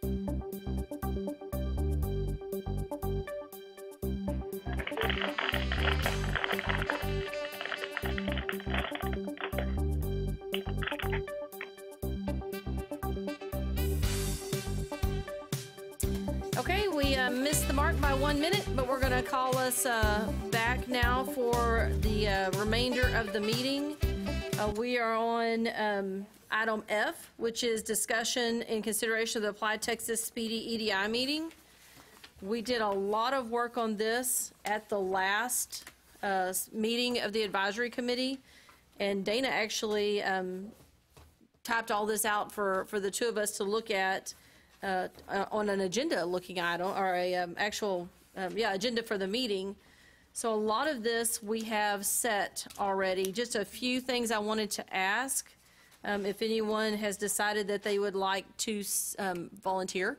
Okay, we missed the mark by 1 minute, but we're going to call us back now for the remainder of the meeting. We are on item F, which is discussion in consideration of the Applied Texas Speedy EDI meeting. We did a lot of work on this at the last meeting of the advisory committee, and Dana actually typed all this out for the two of us to look at on an agenda looking item, or a actual agenda for the meeting. So a lot of this we have set already. Just a few things I wanted to ask. If anyone has decided that they would like to volunteer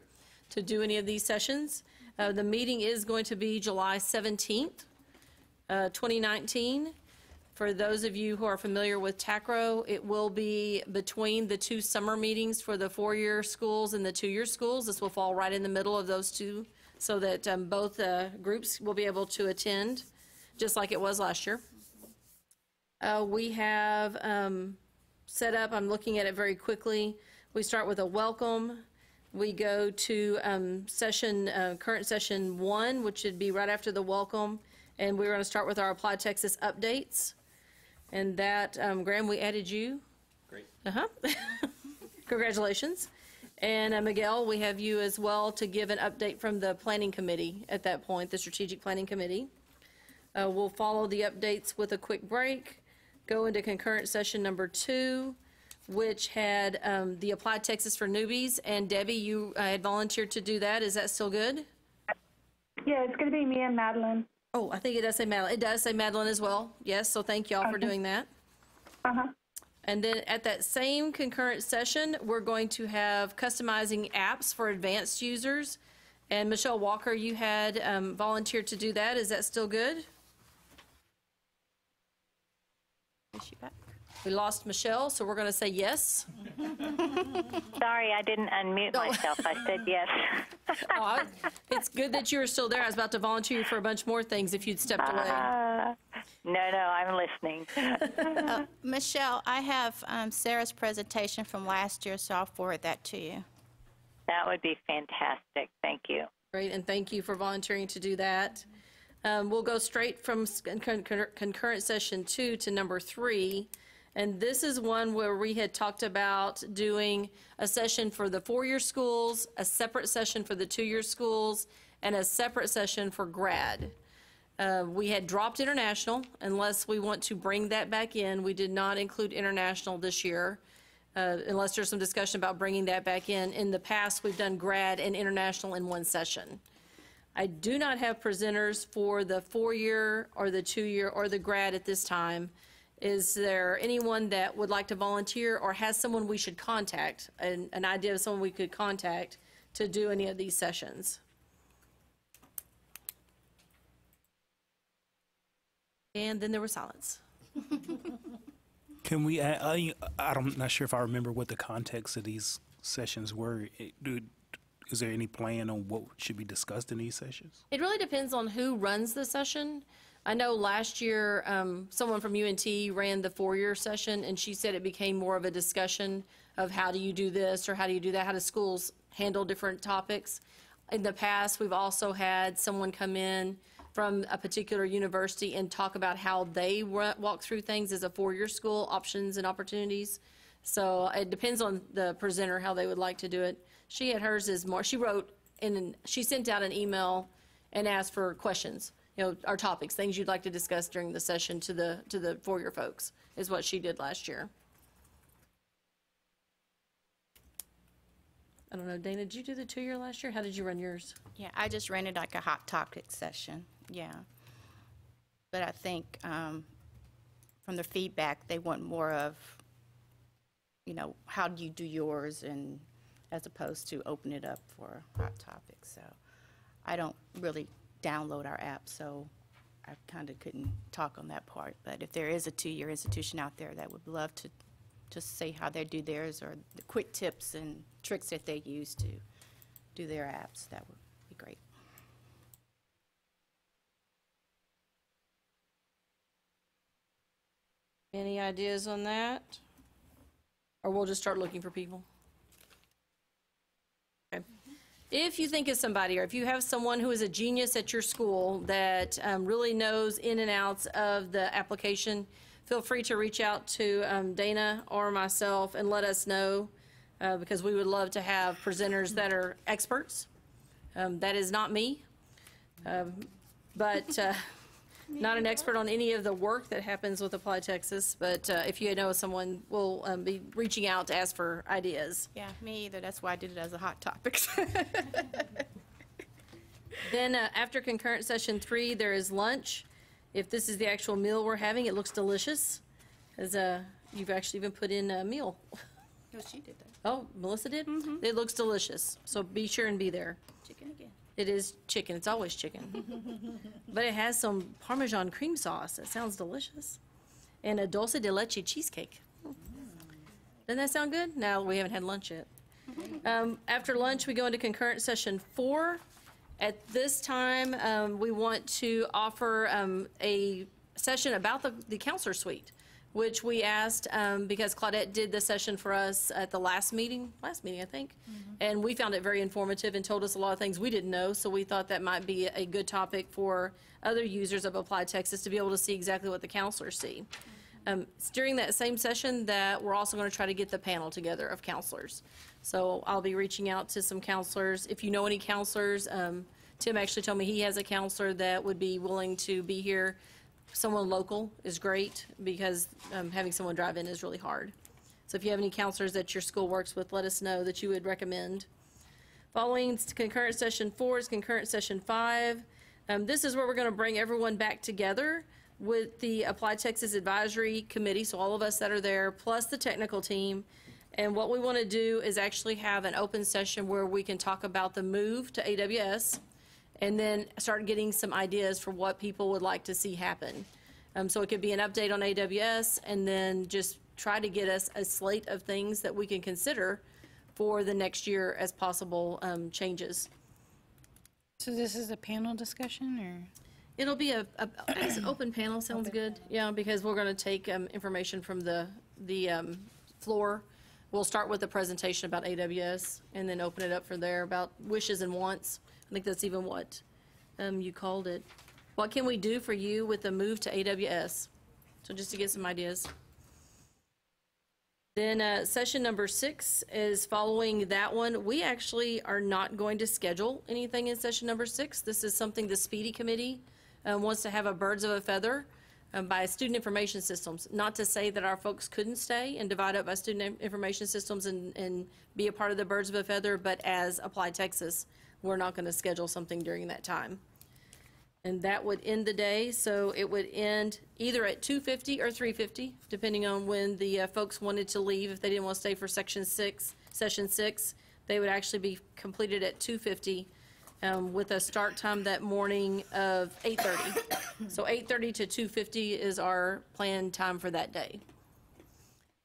to do any of these sessions. The meeting is going to be July 17th, 2019. For those of you who are familiar with TACRO, it will be between the two summer meetings for the 4-year schools and the 2-year schools. This will fall right in the middle of those two, so that both groups will be able to attend, just like it was last year. We have set up, I'm looking at it very quickly. We start with a welcome. We go to current session 1, which should be right after the welcome. And we're going to start with our Applied Texas updates. And that, Graham, we added you. Great. Congratulations. And Miguel, we have you as well to give an update from the planning committee at that point, the strategic planning committee. We'll follow the updates with a quick break, go into concurrent session number 2, which had the Applied Texas for Newbies. And Debbie, you had volunteered to do that. Is that still good? Yeah, it's going to be me and Madeline. Oh, I think it does say Madeline. It does say Madeline as well. Yes, so thank you all for doing that. And then at that same concurrent session, we're going to have customizing apps for advanced users. And Michelle Walker, you had volunteered to do that. Is that still good? Is she back? We lost Michelle, so we're going to say yes. Sorry, I didn't unmute myself. I said yes. It's good that you were still there. I was about to volunteer you for a bunch more things if you'd stepped away. No, I'm listening. Michelle, I have Sarah's presentation from last year, so I'll forward that to you. That would be fantastic. Thank you. Great, and thank you for volunteering to do that. We'll go straight from concurrent session 2 to number 3. And this is one where we had talked about doing a session for the 4-year schools, a separate session for the 2-year schools, and a separate session for grad. We had dropped international, unless we want to bring that back in. We did not include international this year, unless there's some discussion about bringing that back in. In the past, we've done grad and international in one session. I do not have presenters for the 4-year or the 2-year or the grad at this time. Is there anyone that would like to volunteer or has someone we should contact, an idea of someone we could contact to do any of these sessions? And then there was silence. Can we, I'm not sure if I remember what the context of these sessions were. Is there any plan on what should be discussed in these sessions? It really depends on who runs the session. I know last year someone from UNT ran the 4-year session, and she said it became more of a discussion of how do you do this or how do you do that, how do schools handle different topics. In the past, we've also had someone come in from a particular university and talk about how they walk through things as a 4-year school, options and opportunities. So it depends on the presenter how they would like to do it. She had hers is more, she wrote and she sent out an email and asked for questions. You know, our topics, things you'd like to discuss during the session to the 4-year folks, is what she did last year. I don't know, Dana, did you do the 2-year last year? How did you run yours? Yeah, I just ran it like a hot topic session, yeah. But I think from the feedback, they want more of, you know, how do you do yours, and as opposed to open it up for hot topics. So I don't really download our app, so I kind of couldn't talk on that part. But if there is a 2-year institution out there that would love to just say how they do theirs or the quick tips and tricks that they use to do their apps. That would be great. Any ideas on that? Or we'll just start looking for people? Okay. If you think of somebody, or if you have someone who is a genius at your school that really knows in and outs of the application, feel free to reach out to Dana or myself and let us know, because we would love to have presenters that are experts. That is not me, but not an expert on any of the work that happens with Apply Texas, but if you know someone, we'll be reaching out to ask for ideas. Yeah, me either. That's why I did it as a hot topic. Then after concurrent session 3, there is lunch. If this is the actual meal we're having, it looks delicious, as you've actually even put in a meal. No, she did that. Oh, Melissa did? It looks delicious, so be sure and be there. Chicken again. It is chicken. It's always chicken. But it has some Parmesan cream sauce. It sounds delicious. And a dulce de leche cheesecake. Doesn't that sound good? No, we haven't had lunch yet. After lunch, we go into concurrent session 4. At this time, we want to offer a session about the counselor suite, which we asked because Claudette did the session for us at the last meeting, I think, and we found it very informative and told us a lot of things we didn't know, so we thought that might be a good topic for other users of Apply Texas to be able to see exactly what the counselors see. It's during that same session that we're also going to try to get the panel together of counselors. So I'll be reaching out to some counselors. If you know any counselors, Tim actually told me he has a counselor that would be willing to be here. Someone local is great because having someone drive in is really hard. So if you have any counselors that your school works with, let us know that you would recommend. Following concurrent session 4 is concurrent session 5. This is where we're going to bring everyone back together with the Apply Texas Advisory Committee, so all of us that are there, plus the technical team. And what we want to do is actually have an open session where we can talk about the move to AWS and then start getting some ideas for what people would like to see happen. So it could be an update on AWS and then just try to get us a slate of things that we can consider for the next year as possible changes. So this is a panel discussion, or? It'll be an open panel, sounds good. Yeah, because we're going to take information from the floor. We'll start with a presentation about AWS and then open it up from there about wishes and wants. I think that's even what you called it. What can we do for you with the move to AWS? So just to get some ideas. Then session number 6 is following that one. We actually are not going to schedule anything in session number 6. This is something the Speedy Committee wants to have a birds of a feather by student information systems. Not to say that our folks couldn't stay and divide up by student information systems and be a part of the birds of a feather, but as Apply Texas, we're not going to schedule something during that time. And that would end the day, so it would end either at 2:50 or 3:50, depending on when the folks wanted to leave. If they didn't want to stay for session 6, they would actually be completed at 2:50 with a start time that morning of 8:30. So 8:30 to 2:50 is our planned time for that day.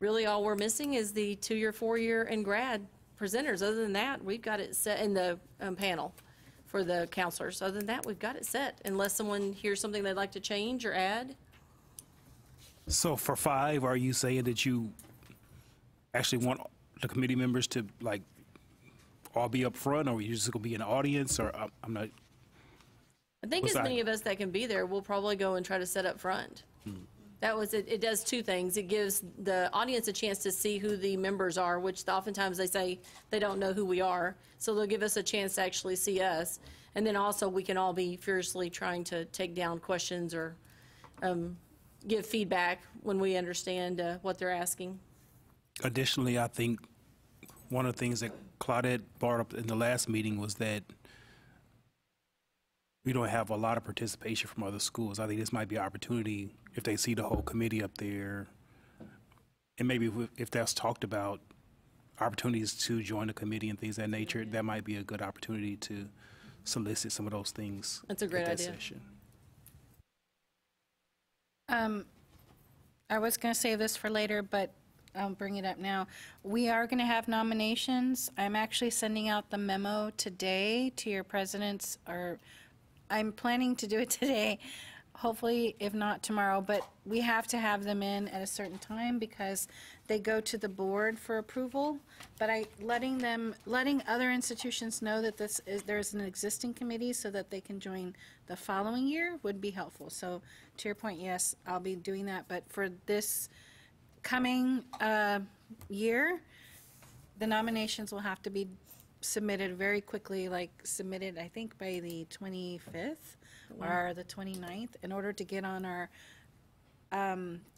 Really, all we're missing is the 2-year, 4-year, and grad presenters. Other than that, we've got it set in the panel for the counselors. Other than that, we've got it set, unless someone hears something they'd like to change or add. So for 5, are you saying that you actually want the committee members to like all be up front, or are you just going to be in the audience, or I'm not? I think as many of us that can be there, we'll probably go and try to set up front. That was it. It does 2 things. It gives the audience a chance to see who the members are, which oftentimes they say they don't know who we are. So they'll give us a chance to actually see us. And then also we can all be fiercely trying to take down questions or give feedback when we understand what they're asking. Additionally, I think one of the things that Claudette brought up in the last meeting was that we don't have a lot of participation from other schools. I think this might be an opportunity if they see the whole committee up there, and maybe if that's talked about, opportunities to join the committee and things of that nature, that might be a good opportunity to solicit some of those things. That's a great idea. Session. I was going to save this for later, but I'll bring it up now. We are going to have nominations. I'm actually sending out the memo today to your presidents, or I'm planning to do it today, hopefully, if not tomorrow, but we have to have them in at a certain time because they go to the board for approval. But letting other institutions know that there's an existing committee so that they can join the following year would be helpful. So to your point, yes, I'll be doing that. But for this coming year, the nominations will have to be submitted very quickly, like submitted, I think, by the 25th or the 29th in order to get on our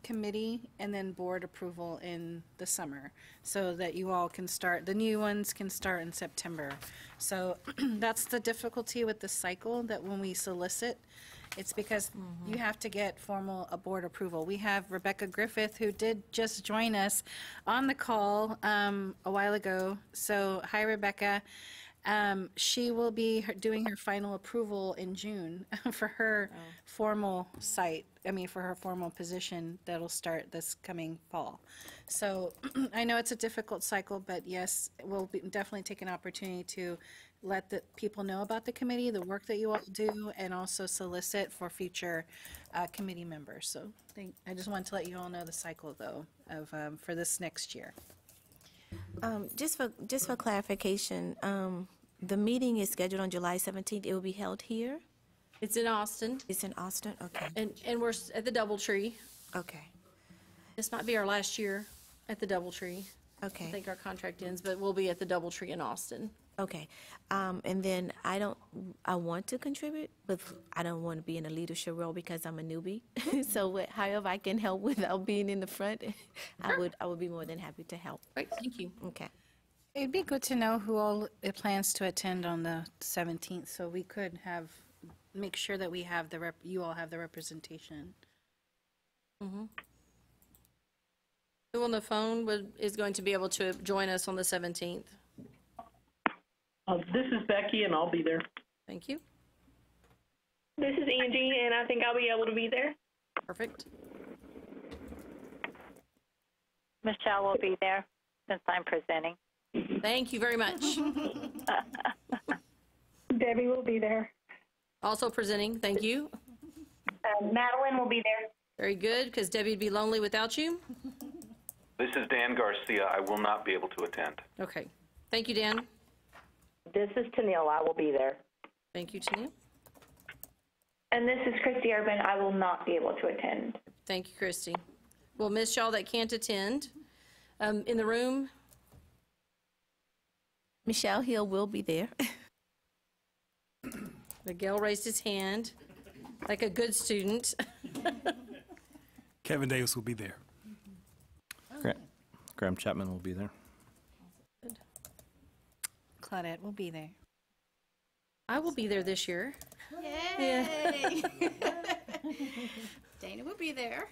committee and then board approval in the summer so that you all can start, the new ones can start in September. So that's the difficulty with the cycle, that when we solicit, it's because you have to get formal board approval. We have Rebecca Griffith, who did just join us on the call a while ago. So hi, Rebecca. She will be doing her final approval in June for her formal site, for her formal position that'll start this coming fall. So I know it's a difficult cycle, but yes, we'll definitely take an opportunity to let the people know about the committee, the work that you all do, and also solicit for future committee members. So I just wanted to let you all know the cycle, though, of for this next year. Just for clarification, the meeting is scheduled on July 17th. It will be held here? It's in Austin. It's in Austin, okay. And we're at the DoubleTree. Okay. This might be our last year at the DoubleTree. Okay. I think our contract ends, but we'll be at the DoubleTree in Austin. Okay. And then I want to contribute, but I don't want to be in a leadership role because I'm a newbie. So however I can help without being in the front, sure. I would be more than happy to help. Great, thank you. Okay. It'd be good to know who all plans to attend on the 17th, so we could make sure that we have you all have the representation. Mm-hmm. Who on the phone is going to be able to join us on the 17th? This is Becky, and I'll be there. Thank you. This is Angie, and I think I'll be able to be there. Perfect. Michelle will be there since I'm presenting. Thank you very much. Debbie will be there. Also presenting, thank you. Madeline will be there. Very good, because Debbie would be lonely without you. This is Dan Garcia. I will not be able to attend. Okay. Thank you, Dan. This is Tennille. I will be there. Thank you, Tennille. And this is Christy Urban. I will not be able to attend. Thank you, Christy. We'll miss y'all that can't attend. In the room, Michelle Hill will be there. Miguel raised his hand like a good student. Kevin Davis will be there. Graham Chapman will be there. Claudette will be there. I will be there this year. Yay! Dana will be there.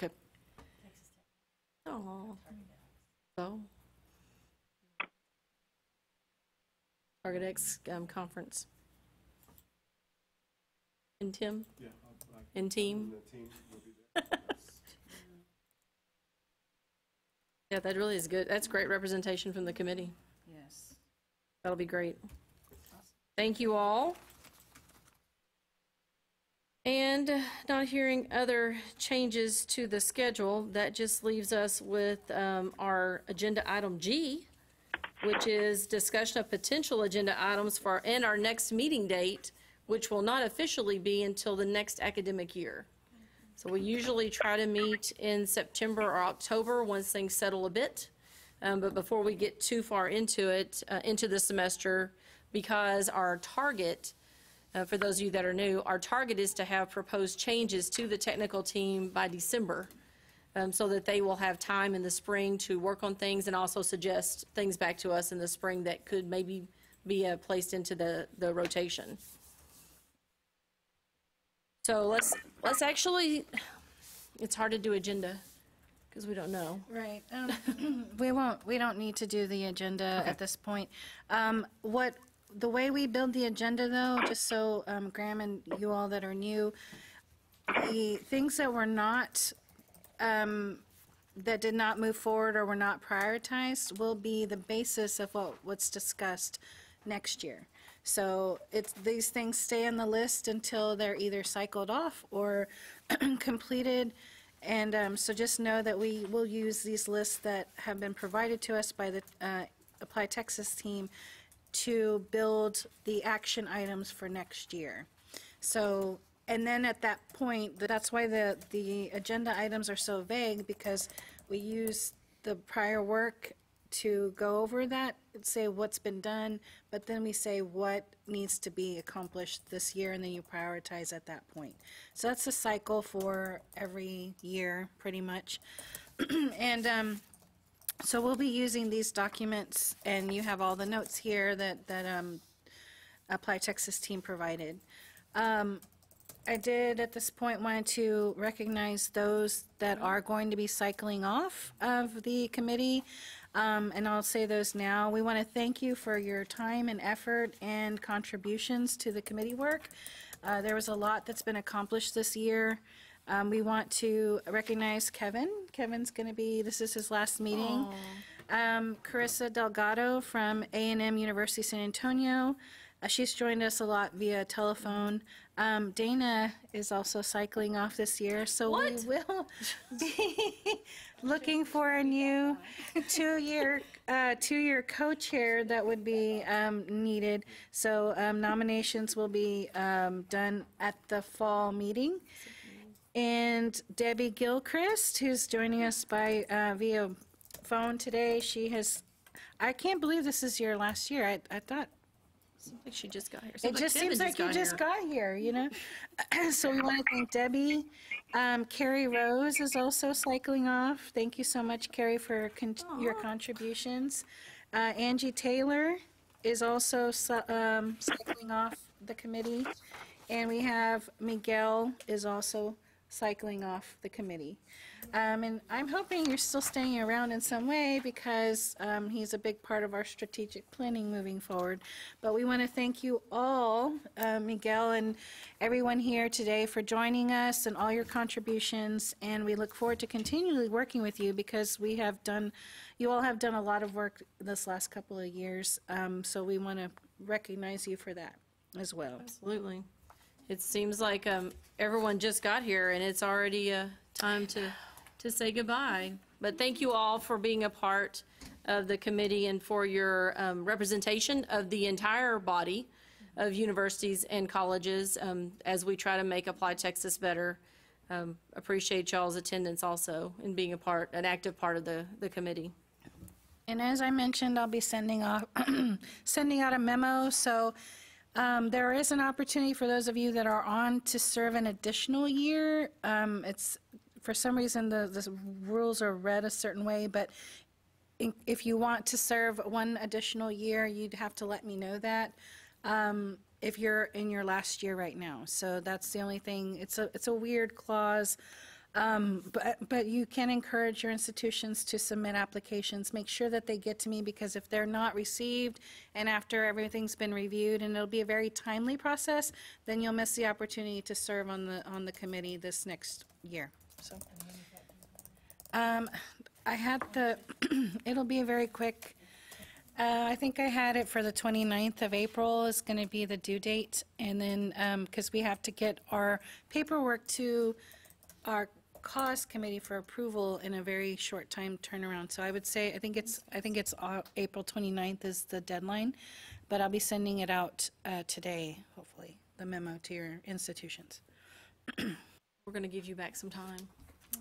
Okay. Oh. So. Target X conference. And Tim? Yeah. And team? Yeah, that really is good. That's great representation from the committee. Yes. That'll be great. Thank you all. And not hearing other changes to the schedule, that just leaves us with our agenda item G, which is discussion of potential agenda items for our next meeting date, which will not officially be until the next academic year. So we usually try to meet in September or October once things settle a bit. But before we get too far into it, into the semester, because our target, for those of you that are new, our target is to have proposed changes to the technical team by December, so that they will have time in the spring to work on things and also suggest things back to us in the spring that could maybe be placed into the rotation. So let's actually, it's hard to do agenda because we don't know. Right. We don't need to do the agenda at this point. The way we build the agenda, though, just so Graham and you all that are new, the things that were not that did not move forward or were not prioritized will be the basis of what's discussed next year. So these things stay on the list until they're either cycled off or completed. And so just know that we will use these lists that have been provided to us by the Apply Texas team to build the action items for next year. So, and then at that point, that's why the agenda items are so vague, because we use the prior work to go over that, say what's been done, but then we say what needs to be accomplished this year, and then you prioritize at that point. So that's a cycle for every year, pretty much. And so we'll be using these documents, and you have all the notes here that Apply Texas team provided. I did at this point want to recognize those that are going to be cycling off of the committee. And I'll say those now. We want to thank you for your time and effort and contributions to the committee work. There was a lot that's been accomplished this year. We want to recognize Kevin. Kevin's going to be, this is his last meeting. Carissa Delgado from A&M University San Antonio. She's joined us a lot via telephone. Dana is also cycling off this year, so we will be looking for a new two-year co-chair that would be needed. So nominations will be done at the fall meeting. And Debbie Gilchrist, who's joining us by via phone today, I can't believe this is your last year. I thought. Seems like she just got here. It just seems like you just got here, you know? So we want to thank Debbie. Carrie Rose is also cycling off. Thank you so much, Carrie, for your contributions. Angie Taylor is also cycling off the committee. And we have Miguel is also cycling off the committee. And I'm hoping you're still staying around in some way, because he's a big part of our strategic planning moving forward. But we want to thank you all, Miguel and everyone here today, for joining us and all your contributions. And we look forward to continually working with you, because you all have done a lot of work this last couple of years. So we want to recognize you for that as well. Absolutely. It seems like everyone just got here, and it's already time to say goodbye. But thank you all for being a part of the committee and for your representation of the entire body of universities and colleges as we try to make Apply Texas better. Appreciate y'all's attendance also and being an active part of the committee. And as I mentioned, I'll be sending out a memo. So there is an opportunity for those of you that are on to serve an additional year. It's for some reason the rules are read a certain way, but if you want to serve one additional year, you'd have to let me know that if you're in your last year right now. So that's the only thing. It's a weird clause. But you can encourage your institutions to submit applications. Make sure that they get to me, because if they're not received and after everything's been reviewed, and it'll be a very timely process, then you'll miss the opportunity to serve on the committee this next year. So I had it'll be a very quick, I think I had it for the 29th of April is going to be the due date. And then because we have to get our paperwork to our cause committee for approval in a very short time turnaround. So I would say I think it's April 29th is the deadline, but I'll be sending it out today, hopefully, the memo to your institutions. We're going to give you back some time.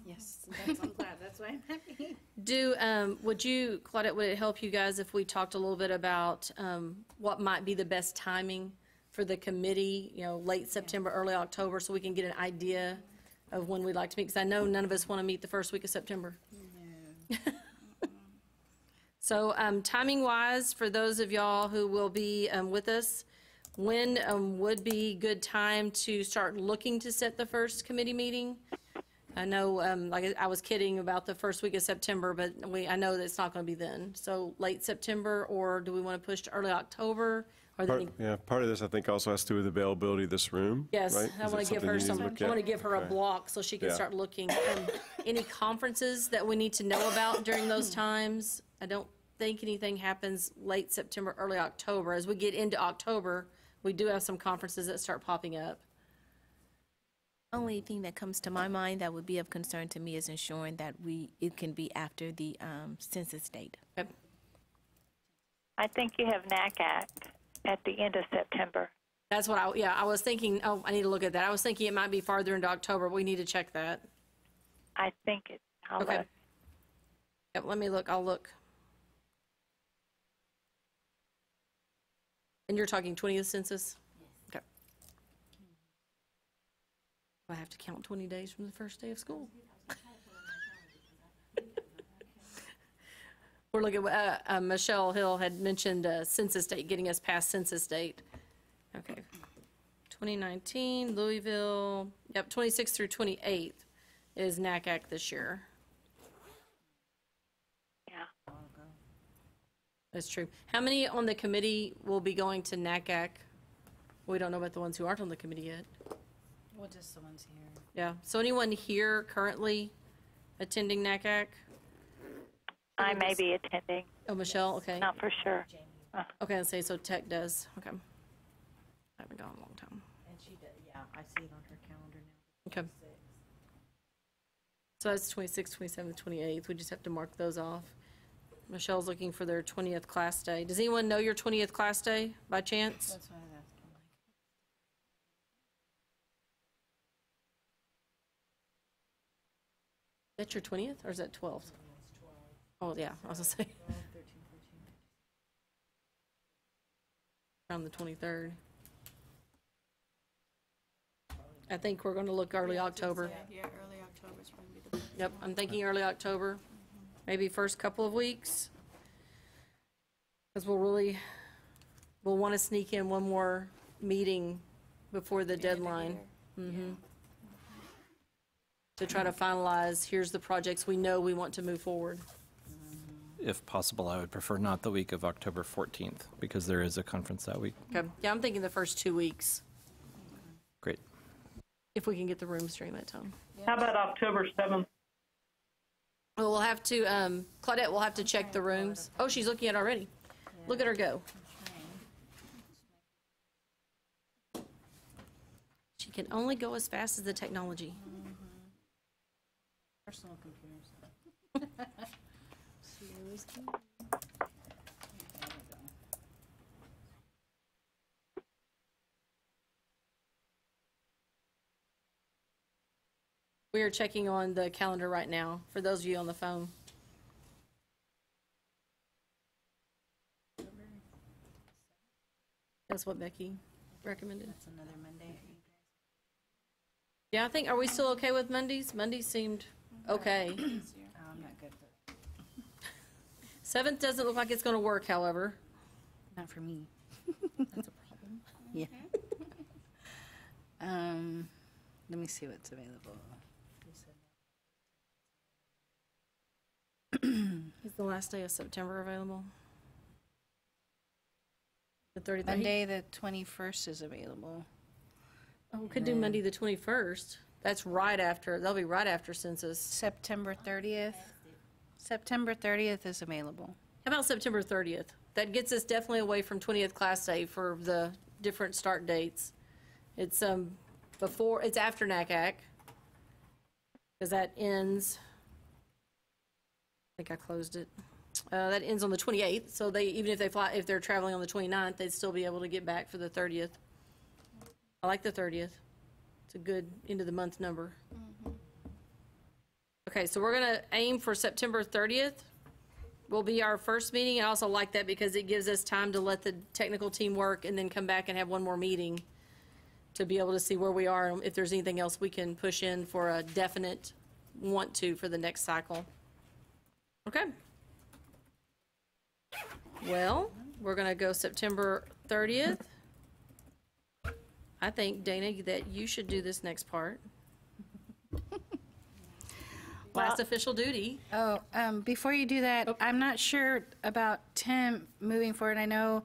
Yes, I'm glad. That's why I'm happy. Claudette, would it help you guys if we talked a little bit about what might be the best timing for the committee, late September, early October, so we can get an idea of when we'd like to meet? Because I know none of us want to meet the first week of September. No. So timing-wise, for those of y'all who will be with us, when would be good time to start looking to set the first committee meeting? I know, like I was kidding about the first week of September, but I know that it's not going to be then. So late September, or do we want to push to early October? Are there any- Part of this, I think, also has to do with availability of this room. Yes, right? I Is want it to give something her you need to some, look I at? want to give her a Okay. block so she can Yeah. start looking. Any conferences that we need to know about during those times? I don't think anything happens late September, early October. As we get into October, we do have some conferences that start popping up. Only thing that comes to my mind that would be of concern to me is ensuring that it can be after the census date. I think you have NACAC at the end of September. That's what I was thinking, oh, I need to look at that. I was thinking it might be farther into October. We need to check that. I think it, I'll Okay. look. Yep, let me look, I'll look. And you're talking 20th census? Okay. I have to count 20 days from the first day of school. We're looking, Michelle Hill had mentioned census date, getting us past census date. Okay. 2019, Louisville, yep, 26th through 28th is NACAC this year. Yeah. That's true. How many on the committee will be going to NACAC? We don't know about the ones who aren't on the committee yet. Well, just the ones here. Yeah, so anyone here currently attending NACAC? I may be attending. Oh, Michelle, okay. Not for sure. Okay, I'll say, so Tech does, okay. I haven't gone in a long time. And she did, yeah, I see it on her calendar now. Okay. So that's 26th, 27th, 28th, we just have to mark those off. Michelle's looking for their 20th class day. Does anyone know your 20th class day by chance? That's what I was asking. That's your 20th, or is that 12th? Oh, yeah, I was gonna say. Around the 23rd. I think we're gonna look early October. Yeah, early October is probably the best. Yep, I'm thinking early October, maybe first couple of weeks. Because we'll want to sneak in one more meeting before the deadline. To try to finalize, here's the projects we know we want to move forward. If possible, I would prefer not the week of October 14th, because there is a conference that week. Okay, yeah, I'm thinking the first 2 weeks, Great. if we can get the rooms during that time. How about October 7th? Well, we'll have to, Claudette will have to check the rooms. Oh, she's looking at it already. Look at her go. She can only go as fast as the technology. Personal computers. She always can. We are checking on the calendar right now, for those of you on the phone. That's what Becky recommended. That's another Monday. Yeah, I think, are we still okay with Mondays? Mondays seemed okay. I'm not good for 7th doesn't look like it's going to work, however. Not for me. That's a problem. Yeah. Let me see what's available. Is the last day of September available? The 30th? Monday, the 21st is available. Oh, we could do Monday, the 21st. That's right after, that'll be right after census. September 30th. September 30th is available. How about September 30th? That gets us definitely away from 20th class day for the different start dates. It's it's after NACAC, because that ends, I think I closed it. That ends on the 28th, so even if they're traveling on the 29th, they'd still be able to get back for the 30th. I like the 30th. It's a good end of the month number. Okay, so we're gonna aim for September 30th. Will be our first meeting. I also like that because it gives us time to let the technical team work and then come back and have one more meeting to be able to see where we are and if there's anything else we can push in for a definite want to for the next cycle. Okay. Well, we're gonna go September 30th. I think, Dana, that you should do this next part. last official duty. Oh, before you do that, I'm not sure about Tim moving forward. I know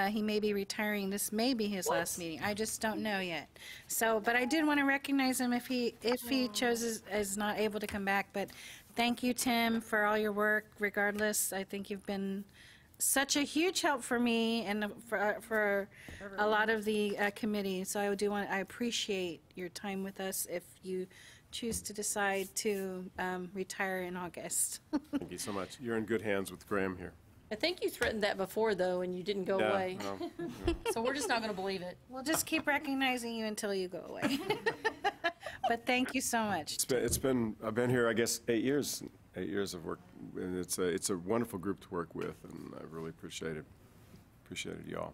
he may be retiring. This may be his last meeting. I just don't know yet. So, but I did want to recognize him if he chooses is not able to come back. But thank you, Tim, for all your work. Regardless, I think you've been such a huge help for me and for a lot of the committee. So I appreciate your time with us if you choose to decide to retire in August. Thank you so much. You're in good hands with Graham here. I think you threatened that before, though, and you didn't go away. No. So we're just not going to believe it. We'll just keep recognizing you until you go away. But thank you so much. I've been here, I guess, 8 years. 8 years of work, and it's a wonderful group to work with, and I really appreciated y'all.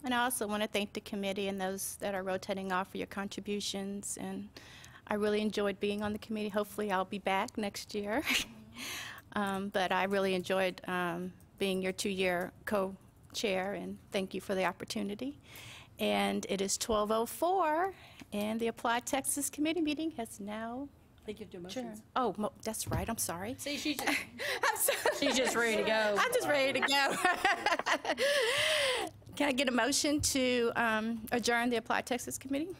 And I also want to thank the committee and those that are rotating off for your contributions. And I really enjoyed being on the committee. Hopefully I'll be back next year. But I really enjoyed being your 2-year co-chair, and thank you for the opportunity. And it is 12:04, and the Applied Texas Committee meeting has now I think you have to do motions. Oh, that's right. I'm sorry. See, she's just ready to go. I'm just ready to go. Can I get a motion to adjourn the Applied Texas Committee?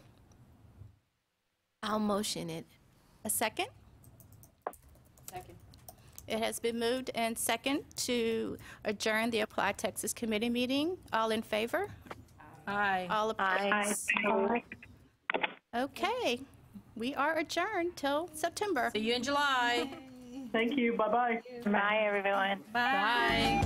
I'll motion it. A second? Second. It has been moved and second to adjourn the Applied Texas Committee meeting. All in favor? Aye. All opposed? Aye. Okay. We are adjourned till September. See you in July. Thank you. Bye-bye. Bye, everyone. Bye.